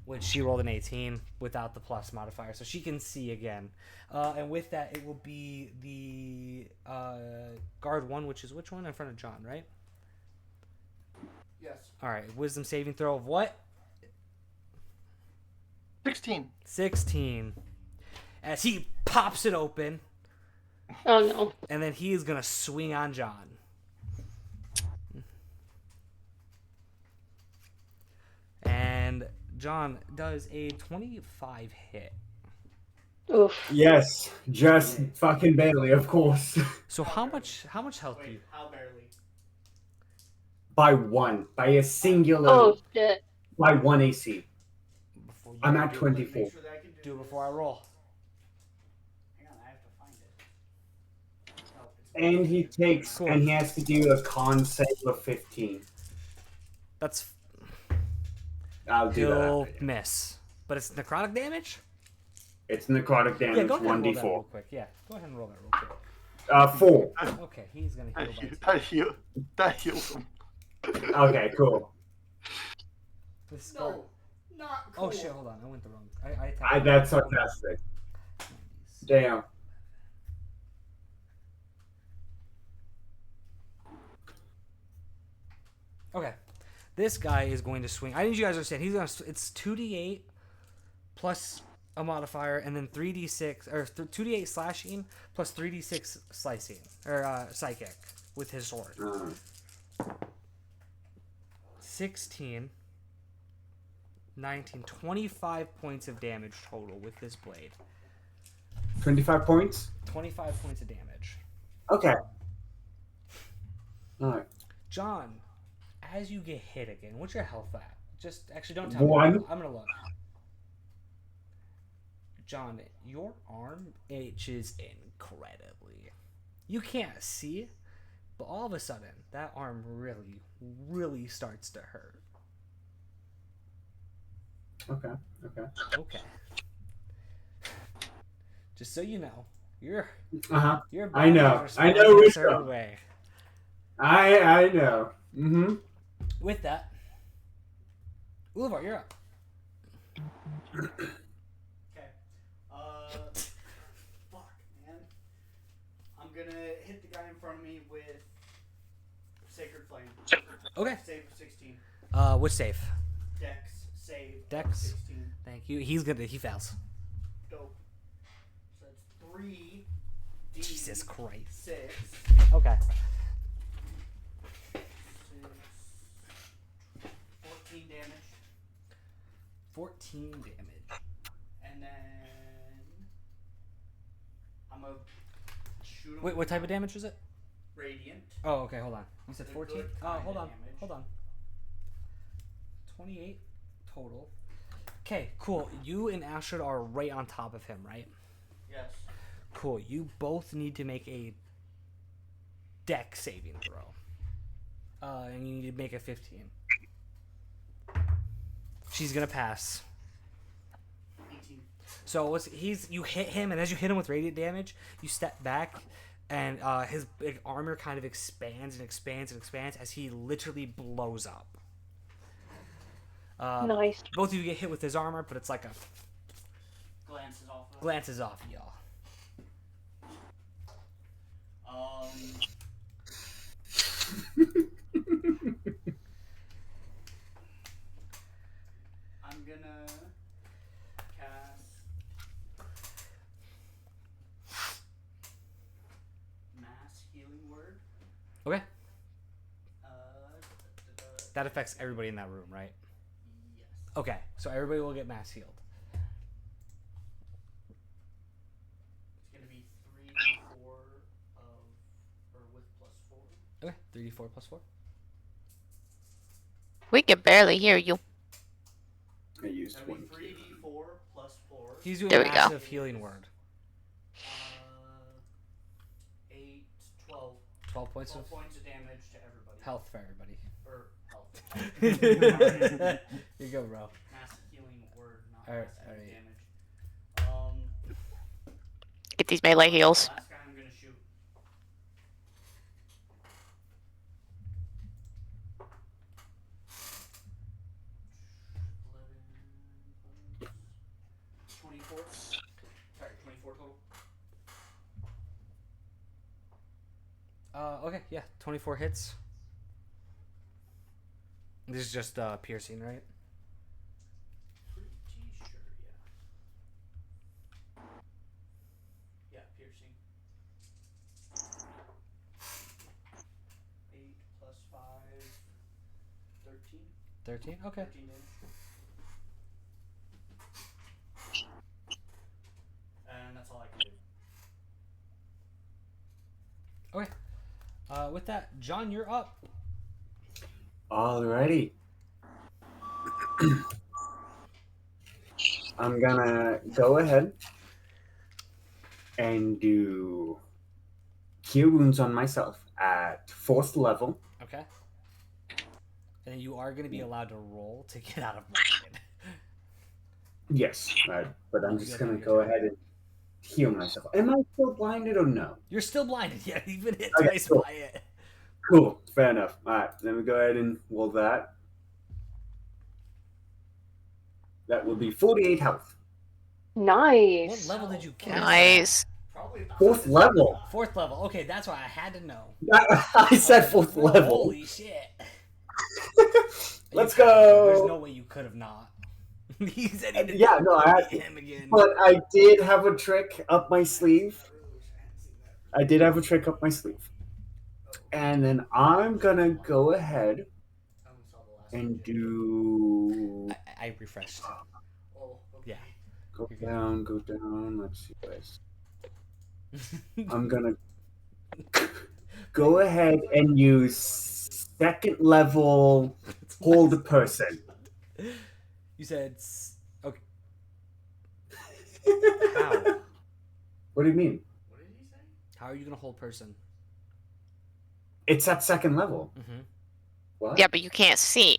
Which she rolled an 18 without the plus modifier, so she can see again. And with that, it will be the guard 1, which is which one in front of John, right? Yes. All right, wisdom saving throw of what? 16. 16. As he pops it open, Oh no. and then he is gonna swing on John. And John does a 25 hit. Oof. Yes, just fucking barely, of course. So how much health do you? Wait, how barely? By one, by a singular, Oh shit. by one AC. Before you I'm do at it, 24. Make sure that I can Do it before I roll. Hang on, I have to find it. Oh, it's And he takes, Cool. and he has to do a con save of 15. That's I'll do he'll that. miss, but it's necrotic damage. It's necrotic Yeah, damage, go ahead and roll that real 1d4. quick. Yeah, go ahead and roll that real quick. 4. Okay, he's gonna heal by 2. That heals him. Okay, cool. This No, not cool. Oh shit! Hold on, I went the wrong. I attacked. That's sarcastic. Damn. Okay, this guy is going to swing. I need you guys to understand. He's gonna. It's 2d8 plus a modifier, and then 3d6 or 2d8 slashing plus 3d6 slicing or psychic with his sword. 16, 19, 25 points of damage total with this blade. 25 points? 25 points of damage. Okay. Alright. John, as you get hit again, what's your health at? Just actually don't tell me. 1. I'm gonna look. John, your arm itches incredibly. You can't see, but all of a sudden, that arm really, really starts to hurt. Okay. Okay. Just so you know, your I body know. is I know, responding a Rico. certain way. I know. Mm-hmm. With that, Ulivar, you're up. Okay. Fuck, man. I'm gonna hit the guy in front of me with Sacred Flame. Okay. Save of 16. Which save? Dex save of Dex. 16. Thank you. He fails. Dope. So it's 3 D Jesus Christ. 6. Okay. 6 14 damage. 14 damage. And then I'm gonna shoot him. Wait, what type of damage is it? Radiant. Oh, okay, hold on. You said The 14? good Oh, hold kinda on. damage. Hold on. 28 total. Okay, cool. You and Astrid are right on top of him, right? Yes. Cool. You both need to make a deck saving throw. And you need to make a 15. She's gonna pass. 18. So you hit him, and as you hit him with radiant damage, you step back, and his big armor kind of expands and expands and expands as he literally blows up. Nice. Both of you get hit with his armor, but it's like a Glances off. glances off y'all. I'm gonna cast Mass Healing Word. Okay. It's That affects everybody in that room, right? Yes. Okay, so everybody will get mass healed. It's gonna be 3d4 or with +4. Okay, 3d4 plus 4. We can barely hear you. I used That'd be one. 3d4 plus 4. He's doing There we go. massive healing word. 8, 12. 12 points 12 of points of damage to everybody. health for everybody. Or health. Here you go, bro. Mass Healing Word, not Alright, mass alright. damage. Get these melee heals. Last guy I'm gonna shoot. Sorry, 24 total. Okay, yeah, 24 hits. This is just piercing, right? Pretty sure, yeah. Yeah, piercing. 8 plus 5, 13. 13? Okay. 13 damage. And that's all I can do. Okay. With that, John, you're up. Alrighty. I'm gonna go ahead and do Cure Wounds on myself at 4th level. Okay. And you are going to be allowed to roll to get out of blinded. Yes, but I'm Oh, just yeah, gonna no, go you're ahead and heal myself. Am I still blinded or no? You're still blinded. Yeah, you've been hit Okay, twice cool. by it. Cool, fair enough. Alright, let me go ahead and roll that. That will be 48 health. What Nice. level did you cast? Nice. Probably the 4th level. 4th level. Okay, that's why I had to know. I said 4th Bro, level. Holy shit. Let's You- There's go. no way you could have not. He said he did Yeah, no, I had him again. But I did have a trick up my sleeve. And then I'm gonna go ahead and do I refreshed. Oh, okay. Yeah. go down. Let's see this. I'm gonna go ahead and use 2nd level hold person. You said okay. How? What do you mean? What did he say? How are you gonna hold person? It's at 2nd level. Mm-hmm. What? Yeah, but you can't see.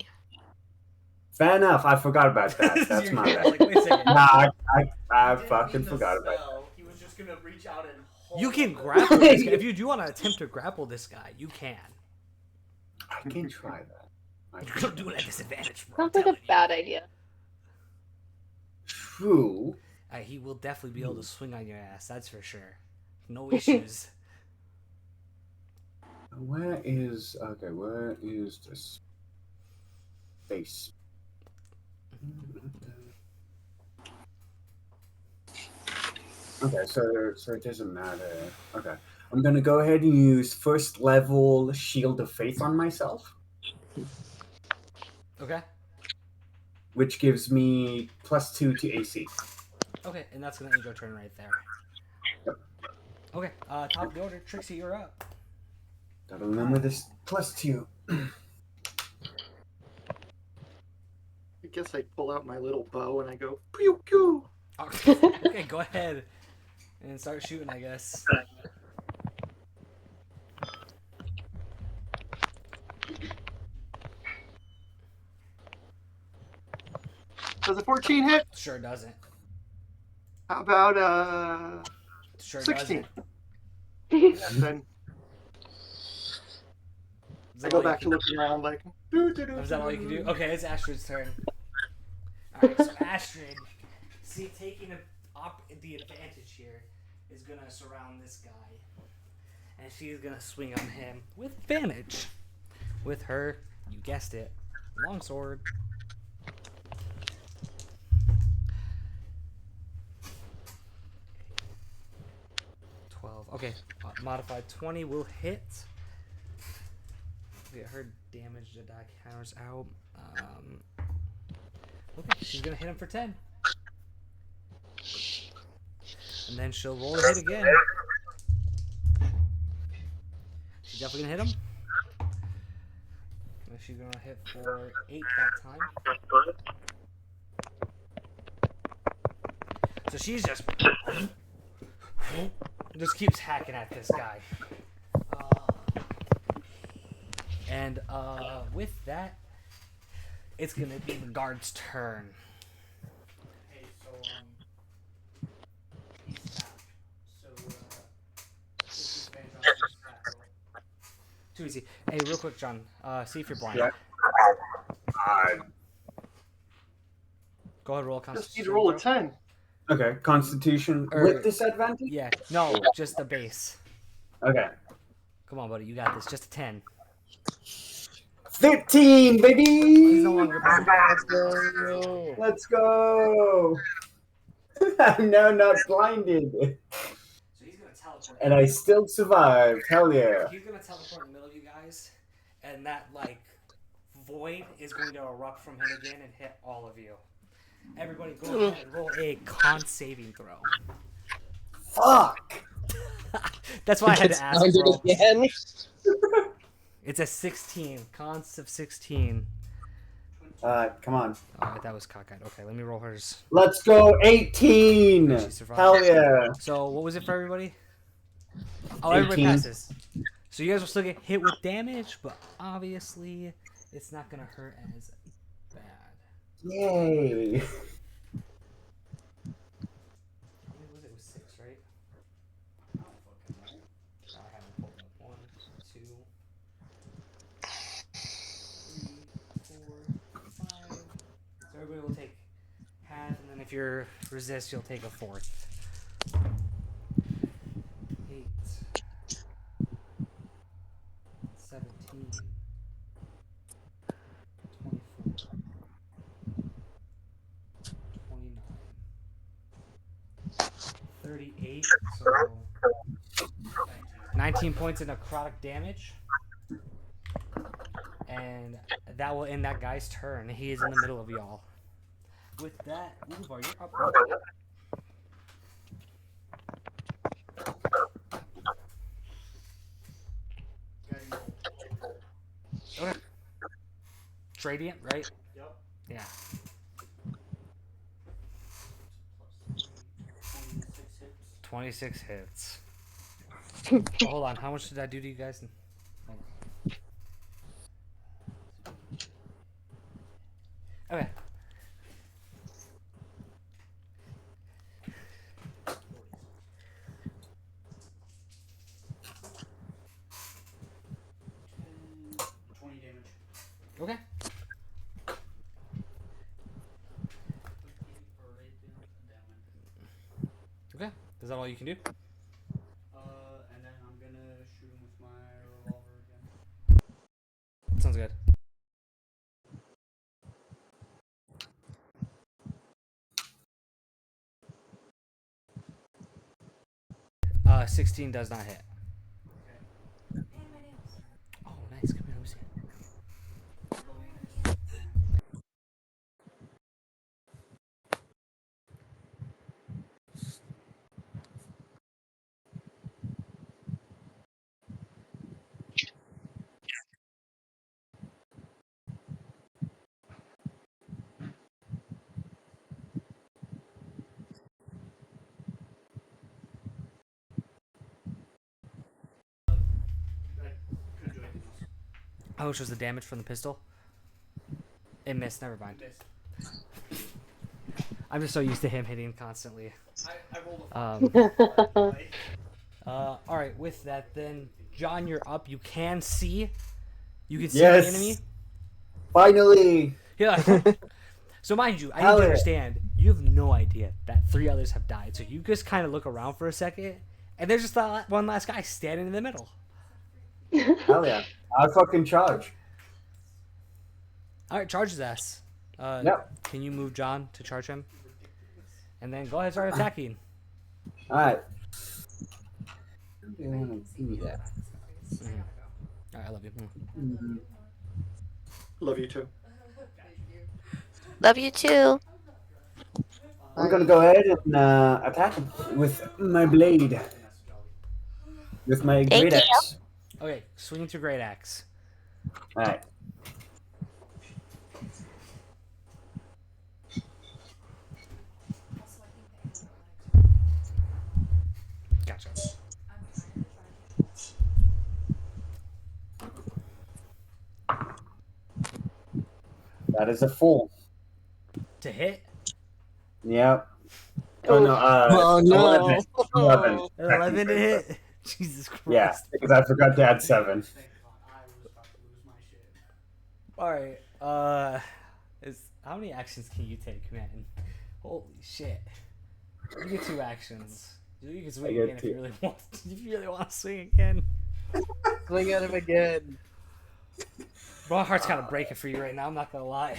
Fair enough. I forgot about that. That's my bad. Like, wait a second. Nah, I He didn't fucking need the forgot about spell. He was just gonna reach out and hold You can the- grapple this guy. If you do want to attempt to grapple this guy, you can. I can try that. You're gonna do it at disadvantage, bro. Sounds like a bad idea. True. He will definitely be able to swing on your ass. That's for sure. No issues. Where is this space? Okay, so it doesn't matter. Okay, I'm gonna go ahead and use first level Shield of Faith on myself, Okay. which gives me +2 to AC. Okay, and that's gonna end your turn right there. Yep. Okay, top of the order, Trixie, you're up. Gotta remember this +2. I guess I pull out my little bow and I go pew pew. Okay, go ahead and start shooting, I guess. Does a 14 hit? Sure doesn't. How about Sure 16? doesn't. Then Is I that go all you back to can- looking around like. Doo, doo, doo, Is that all you can doo. do? Okay, it's Astrid's turn. Alright, so Astrid, see, taking the advantage here, is gonna surround this guy. And she's gonna swing on him with advantage. With her, you guessed it, longsword. Okay, modified 20 will hit. Get her damage to die counters out. Okay, she's gonna hit him for 10. And then she'll roll a hit again. She's definitely gonna hit him. And she's gonna hit for 8 that time. So she's just keeps hacking at this guy. And with that, it's gonna be the guard's turn. Hey, so he's tapped. So disadvantage on his attack roll. Too easy. Hey, real quick, John. See if you're blind. Yeah. Go ahead, roll Just need Constitution. to roll a throw. 10. Okay, Constitution Or- with disadvantage. Yeah. No, just the base. Okay, Come on, buddy. You got this. Just a 10. 13, baby. He's no longer blind. Let's go. I'm now not blinded, So he's gonna teleport. and I still survived. Hell yeah. He's gonna teleport in the middle of you guys, and that void is going to erupt from him again and hit all of you. Everybody, go ahead and roll a con saving throw. Fuck. That's why I had to ask, Found bro. it again. It's a 16. Cons of 16. Come on. That was cockeyed. Okay, let me roll hers. Let's go 18. She survived. Hell yeah. So what was it for everybody? Oh, everybody 18. passes. So you guys will still get hit with damage, but obviously it's not gonna hurt as bad. Yay. What was it? It was 6, right? I don't fucking know. I haven't pulled up. 1, 2, 3, 4, 5. So everybody will take half, and then if you resist, you'll take a fourth. 8, 17, 24, 29, 38, so 19 points of necrotic damage. And that will end that guy's turn. He is in the middle of y'all. With that, Uvar, you're up. Okay. It's radiant, right? Yep. Yeah. 26 hits. 26 hits. Oh, hold on. How much did I do to you guys? Hold on. Okay. And 20 damage. Okay. Is that all you can do? And then I'm gonna shoot him with my revolver again. Sounds good. 16 does not hit. Oh, nice. Come here, let me see. Couldn't do anything else. How much was the damage from the pistol? It missed. Never mind. Missed. I'm just so used to him hitting constantly. I rolled a 5. All right. With that, then John, you're up. You can see. You can see Yes. the enemy. Finally. Yeah. So mind you, I need to understand. You have no idea that 3 others have died. So you just kind of look around for a second, and there's just that one last guy standing in the middle. Hell yeah. I fucking charge. All right, charge his ass. Yep. Can you move John to charge him? And then go ahead and start attacking. All right. Give me that. All right, I love you. Love you too. Love you too. I'm gonna go ahead and attack him with my blade. With my Thank great you. axe. Okay, swing with your great axe. All right. Gotcha. That is a 4. To hit? Yep. Oh no. Oh, no. 11. 11 to hit? Jesus Christ. Yeah, because I forgot to add 7. I was about to lose my shit. All right. How many actions can you take, man? Holy shit. You get 2 actions. You can swing I get again if you 2. really want. If you really want to swing again. Swing at him again. My heart's kind of breaking for you right now. I'm not gonna lie.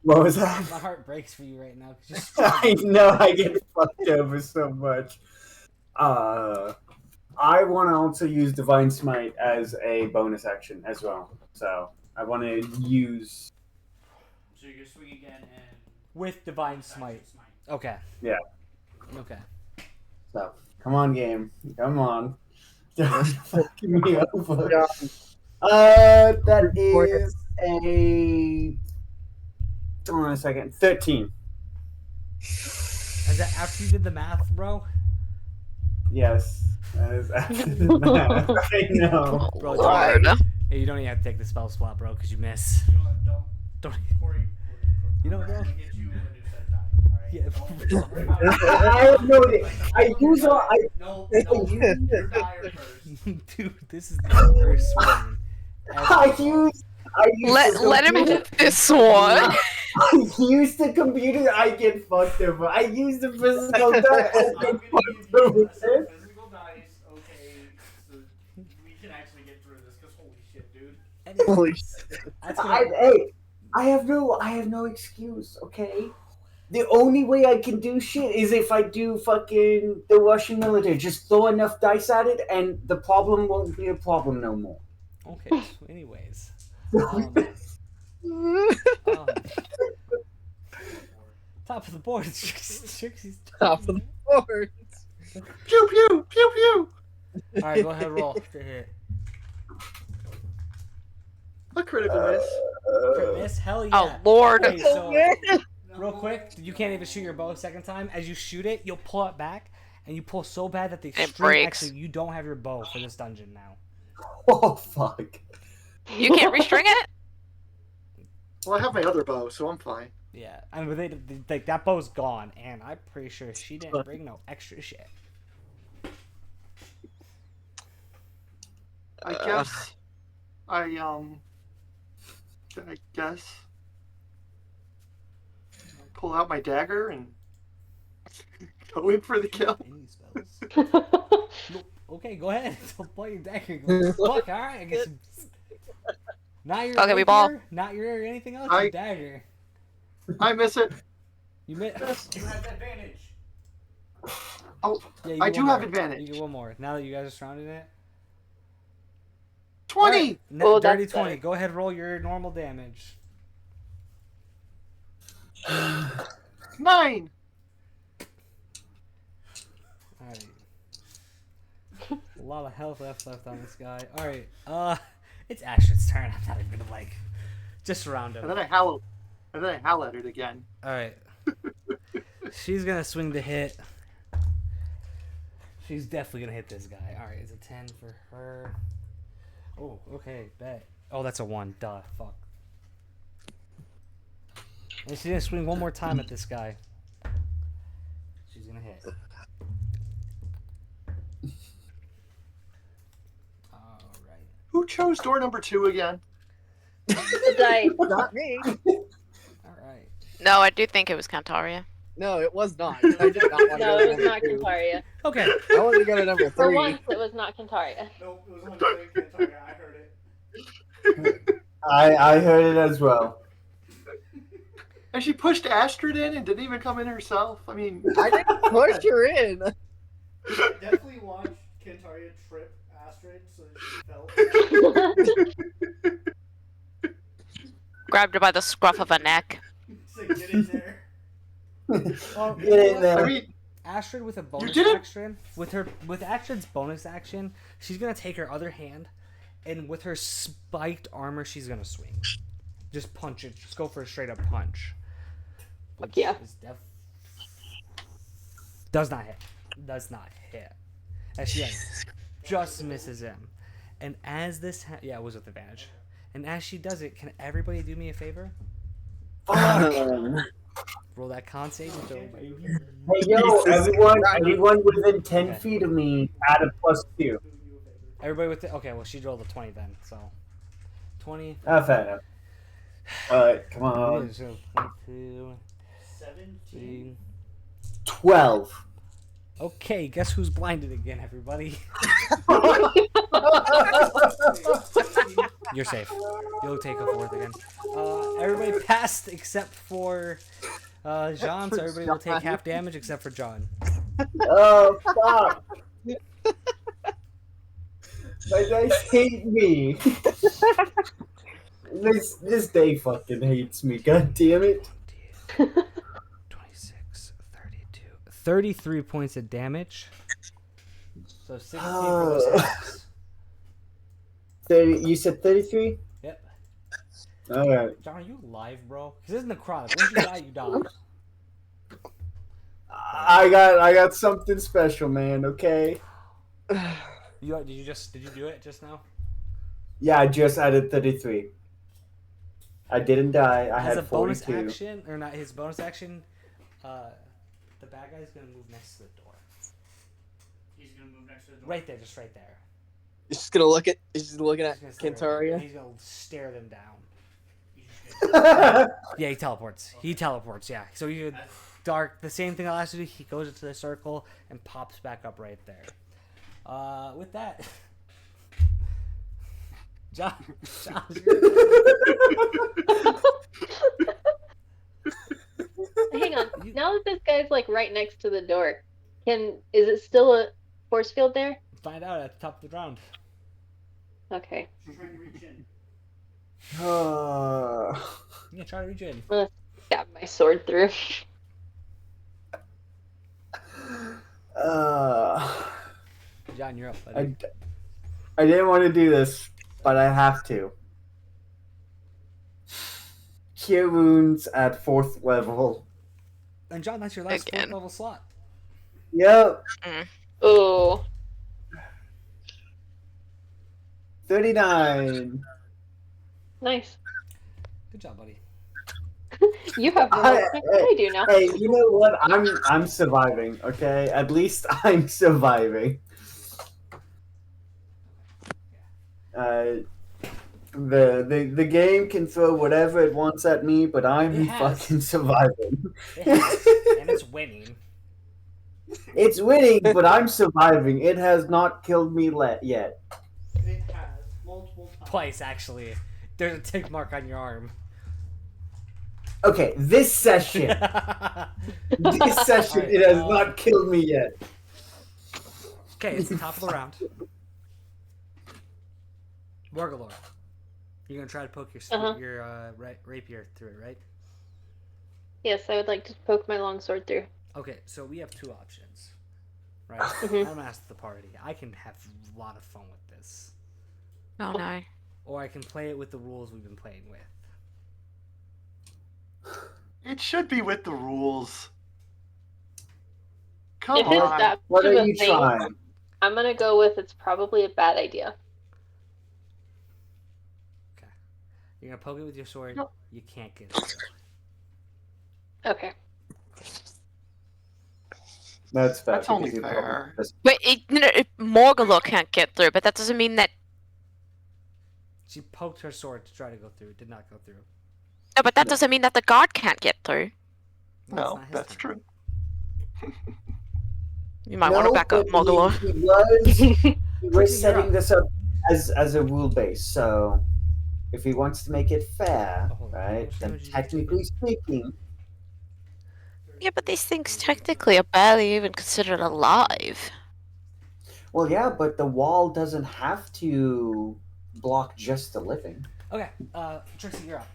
What was that? My heart breaks for you right now. I know I get fucked over so much. I want to also use Divine Smite as a bonus action as well. So I want to use. So you're gonna swing again and with Divine Smite. Okay. Yeah. Okay. So come on, game. Come on. Don't fuck me over. That is a. Hold on a second. 13. Is that after you did the math, bro? Yes. That is after the math. I know. Bro, Lord. Hey, you don't even have to take the spell slot, bro, because you miss. You know what? Don't. Corey. You know, bro. I'm gonna get you a new set of die. Alright? Yeah. I have no idea. I use all. No, your die are first. Dude, this is the worst one. I use. Let him have this one. I use the computer. I get fucked over. I use the physical die. I I'm get gonna give fucked you over. a set of physical dice, okay, so we can actually get through this, because holy shit, dude. Holy shit. I have no excuse. Okay. The only way I can do shit is if I do fucking the Russian military. Just throw enough dice at it, and the problem won't be a problem no more. Okay, so anyways. Top of the board. Trixie's Top of the board. Pew pew pew pew. Alright, go ahead, roll to hit. A critical miss. Crit miss? Hell yeah. Oh, Lord. Okay, so, real quick, you can't even shoot your bow a second time. As you shoot it, you'll pull it back, and you pull so bad that the extreme. breaks. Actually, you don't have your bow for this dungeon now. Oh fuck! You can't restring it? Well, I have my other bow, so I'm fine. Yeah, I mean, like that bow's gone, and I'm pretty sure she didn't bring no extra shit. I guess. I guess. Pull out my dagger and go in for the kill. Any spell Nope. Okay, go ahead. Don't point your dagger. Fuck, alright, I guess. Not your Okay, we ball. rapier, not your anything else, I- your dagger. I miss it. You miss. You have advantage. Oh, Yeah, I get do one have more. advantage. You get one more. Now that you guys are surrounding it. 20! Alright, Oh, dirty that's 20. better. Go ahead, roll your normal damage. 9! Alright. A lot of health left on this guy. Alright, it's Ashton's turn. I'm not even gonna, like, just surround him. And then I howl at it again. Alright. She's gonna swing to hit. She's definitely gonna hit this guy. Alright, it's a 10 for her. Oh, okay, bet. Oh, that's a 1. Duh, fuck. And she's gonna swing one more time at this guy. She's gonna hit. Alright. Who chose door number 2 again? The dice. Not me. Alright. No, I do think it was Cantaria. No, it was not. I did not want to No, go it to was number not 2. Cantaria. Okay. I wanted to go to number For 3. once, it was not Cantaria. Nope, it was 100% Cantaria. I heard it. I heard it as well. And she pushed Astrid in and didn't even come in herself. I mean, I didn't push her in. I definitely watched Cantaria trip Astrid so that she fell. Grabbed her by the scruff of her neck. So get in there. Well, Get in there. I mean, Astrid with a bonus did it? action, with Astrid's bonus action, she's gonna take her other hand, and with her spiked armor, she's gonna swing. Just punch it. Just go for a straight up punch. Which yeah. is does not hit. Does not hit. As she just misses him. And as this, yeah, it was with advantage. And as she does it, can everybody do me a favor? Roll that con save and throw, baby. Hey yo, everyone within 10 Okay. feet of me add a +2. Everybody with the, okay, well she rolled a 20 then, so 20. Fair enough. Alright, come on. So 22, 17. 12. Okay, guess who's blinded again, everybody? You're safe. You'll take a fourth again. Everybody passed except for John, so everybody will take half damage except for John. Oh, fuck. My dice hate me. This day fucking hates me, god damn it. 26, 32, 33 points of damage. So 16 for those halves. 30, you said 33? Yep. Alright. John, are you alive, bro? Because this is necrotic. Once you die, you die. I got something special, man, okay? Did you do it just now? Yeah, I just added 33. I didn't die. I As had a bonus 42. action, or not his bonus action, the bad guy's gonna move next to the door. He's gonna move next to the door. Right there, just right there. He's just gonna look at. He's just looking at He's gonna stare right there. Cantaria. He's gonna stare them down. He's just gonna- Yeah, he teleports. He teleports. Yeah. So he could dark. The same thing that last week. He goes into the circle and pops back up right there. With that, John, Hang on. Now that this guy's like right next to the door, is it still a force field there? find out at the top of the round. Okay. Try and reach in. Yeah, try to reach in. I'm gonna stab my sword through. John, you're up, buddy. I didn't want to do this, but I have to. Cure wounds at 4th level. And John, that's your last Again. 4th level slot. Yep. Oh. 39. Nice. Good job, buddy. You have more I- than I do now. Hey, you know what? I'm surviving, okay? At least I'm surviving. The game can throw whatever it wants at me, but I'm It has. fucking surviving. It has, and it's winning. It's winning, but I'm surviving. It has not killed me yet. It has multiple times. Twice, actually. There's a tick mark on your arm. Okay, this session. This session, Alright, it has not killed me yet. Okay, it's the top of the round. Morgalore, you're gonna try to poke your rapier through it, right? Yes, I would like to poke my longsword through. Okay, so we have two options, right? Mhm. I'm gonna ask the party. I can have a lot of fun with this, Oh no. or I can play it with the rules we've been playing with. It should be with the rules. Come If it's on. that What much are of a you thing, trying? I'm gonna go with it's probably a bad idea. Okay, you're gonna poke it with your sword. Nope. You can't get it through. Okay. That's fair. That's only because you fair. probably- Wait, Morgulor can't get through, but that doesn't mean that. She poked her sword to try to go through. It did not go through. No, but that doesn't mean that the guard can't get through. It's No, not his that's turn. true. You might want to back up, but Morgulor. He was You're setting up. this up as a rule base, so if he wants to make it fair, Oh, hold on. How right, much then damage did you technically speaking, Yeah, but these things technically are barely even considered alive. well, yeah, but the wall doesn't have to block just the living. Okay, Trixie, you're up.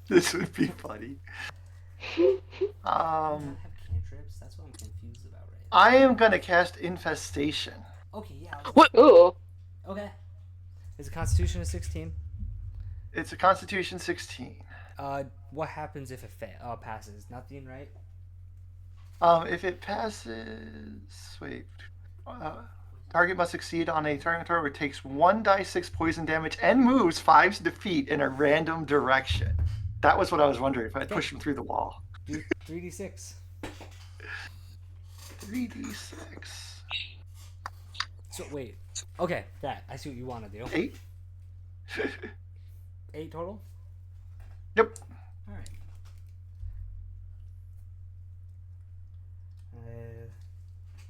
This would be funny. I have cantrips. That's what I'm confused about right now. I am gonna cast Infestation. Okay, yeah. What? Ooh. Okay. Is the Constitution a 16? It's a Constitution 16. What happens if it passes? Nothing, right? If it passes, wait. Target must succeed on a target where it takes 1d6 poison damage and moves 5 feet in a random direction. That was what I was wondering if I'd push him through the wall. Do 3d6. 3d6. So wait. Okay, that I see what you want to do. 8. 8 total. Yep. All right.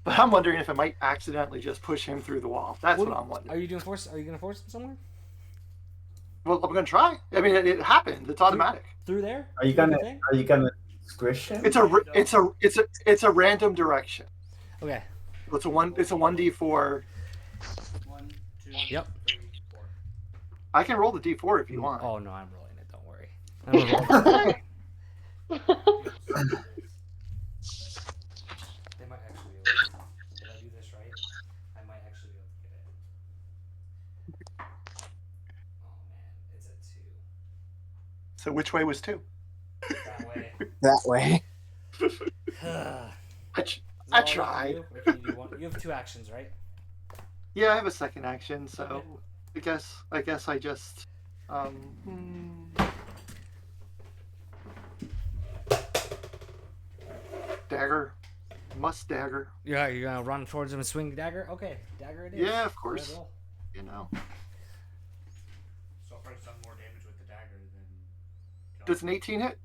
But I'm wondering if it might accidentally just push him through the wall. That's what I'm wondering. Are you doing force? Are you gonna force him somewhere? Well, I'm gonna try. I mean, it happened. It's automatic. Through there? Are you Through the gonna thing? squish him? It's a random direction. Okay. It's a 1d4. 1, 2, Yep. 3, 4. I can roll the d4 if you want. Oh no, I'm rolling it. Don't worry. I'm gonna roll it. They might actually be able to. If I do this right, I might actually be able to get it. Oh man, it's a 2. So which way was 2? That way. That way. I tried. You have 2 actions, right? Yeah, I have a second action, so Okay. I guess I just dagger. Must dagger. Yeah, you're gonna run towards him and swing dagger? Okay, dagger it is. Yeah, of course. Roll. You know. So far, it's done more damage with the dagger than. Does an 18 hit?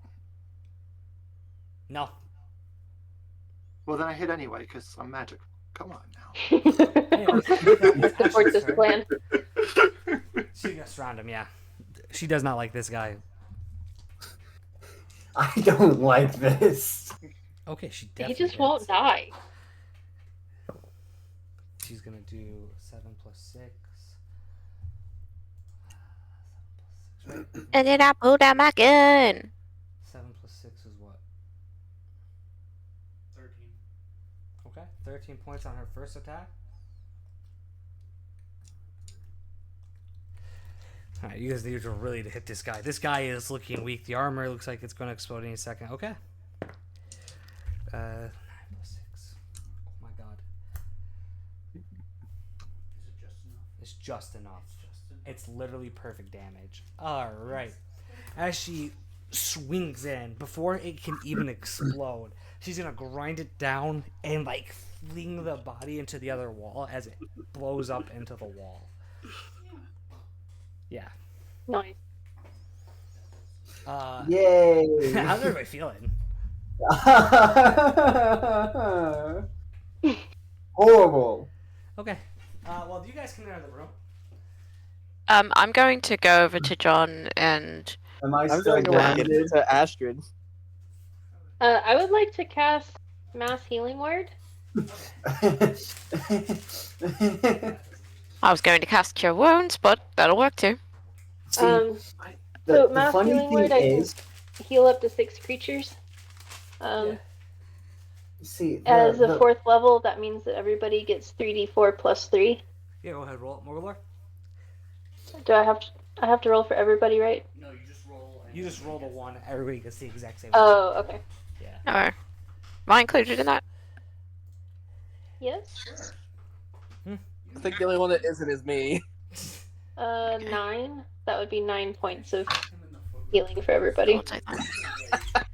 No. Well, then I hit anyway because I'm magical. Come on now. Anyways, Support this plan. She's gonna surround him, yeah. She does not like this guy. I don't like this. Okay, she He definitely just won't hits. die. She's gonna do 7 plus 6. 7 plus 6, right? And then I pulled out my gun. 7 plus 6 is what? 13. Okay, 13 points on her first attack. Alright, you guys need to really hit this guy. This guy is looking weak. The armor looks like it's going to explode any second. Okay. 9 plus 6. Oh my god. Is it just enough? It's just enough. Just enough. It's literally perfect damage. Alright. As she swings in, before it can even explode, she's going to grind it down and like fling the body into the other wall as it blows up into the wall. Yeah. Nice. Yay! How's everybody feeling? Horrible. Okay. Well, you guys come out of the room. I'm going to go over to John and Am I I'm still going to look grounded? to Astrid. I would like to cast Mass Healing Word. I was going to cast Cure Wounds, but that'll work too. So the Mass funny Healing thing Word, I is, can heal up to 6 creatures. see, As a 4th level, that means that everybody gets 3d4 plus 3. Yeah, go ahead, roll. Morgulor? Do I have to roll for everybody, right? No, you just roll. You just roll the one. Everybody gets the exact same. Oh, okay. Yeah. Oh. Am I included in that? Yes. I think the only one that isn't is me. 9. That would be 9 points of healing for everybody. I'll take that.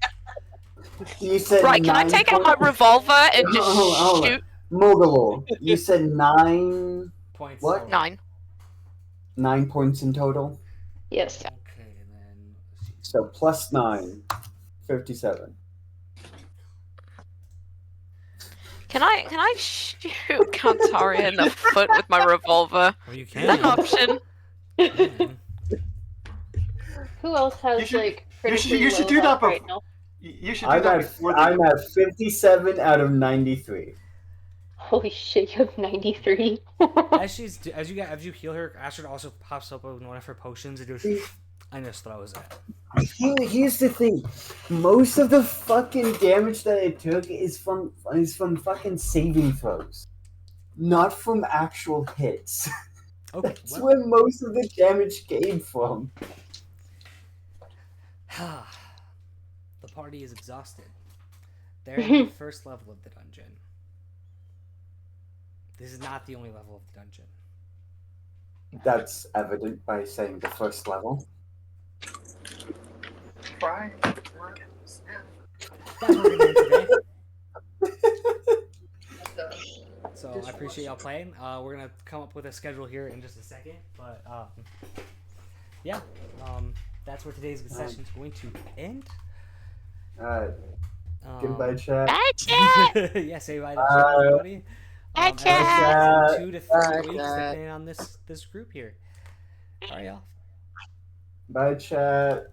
you said Right, can I 9 take out my points? revolver and just Hold on. shoot? Morgulor, you said 9 points. What? 9. 9 points in total. Yes. Okay, and then So plus 9, 57. Can I shoot Kantaria in the foot with my revolver? Well, you Is that an option? Who else has critically you should low do that health right now? You should do that before I'm at 57 out of 93. Holy shit, you have 93. as you heal her, Astrid also pops up with one of her potions and just throws it. Here's the thing. Most of the fucking damage that I took is from fucking saving throws. Not from actual hits. Okay, That's where most of the damage came from. The party is exhausted. They're in the first level of the dungeon. This is not the only level of the dungeon. That's evident by saying the first level. Right. That's what we're doing today. So I appreciate y'all playing. We're gonna come up with a schedule here in just a second, but yeah, that's where today's session is going to end. Goodbye, chat. Bye, chat. Yeah, say bye to chat, everybody. Bye, chat. 2 to 3 weeks, depending on this group here. All right, y'all. Bye, chat.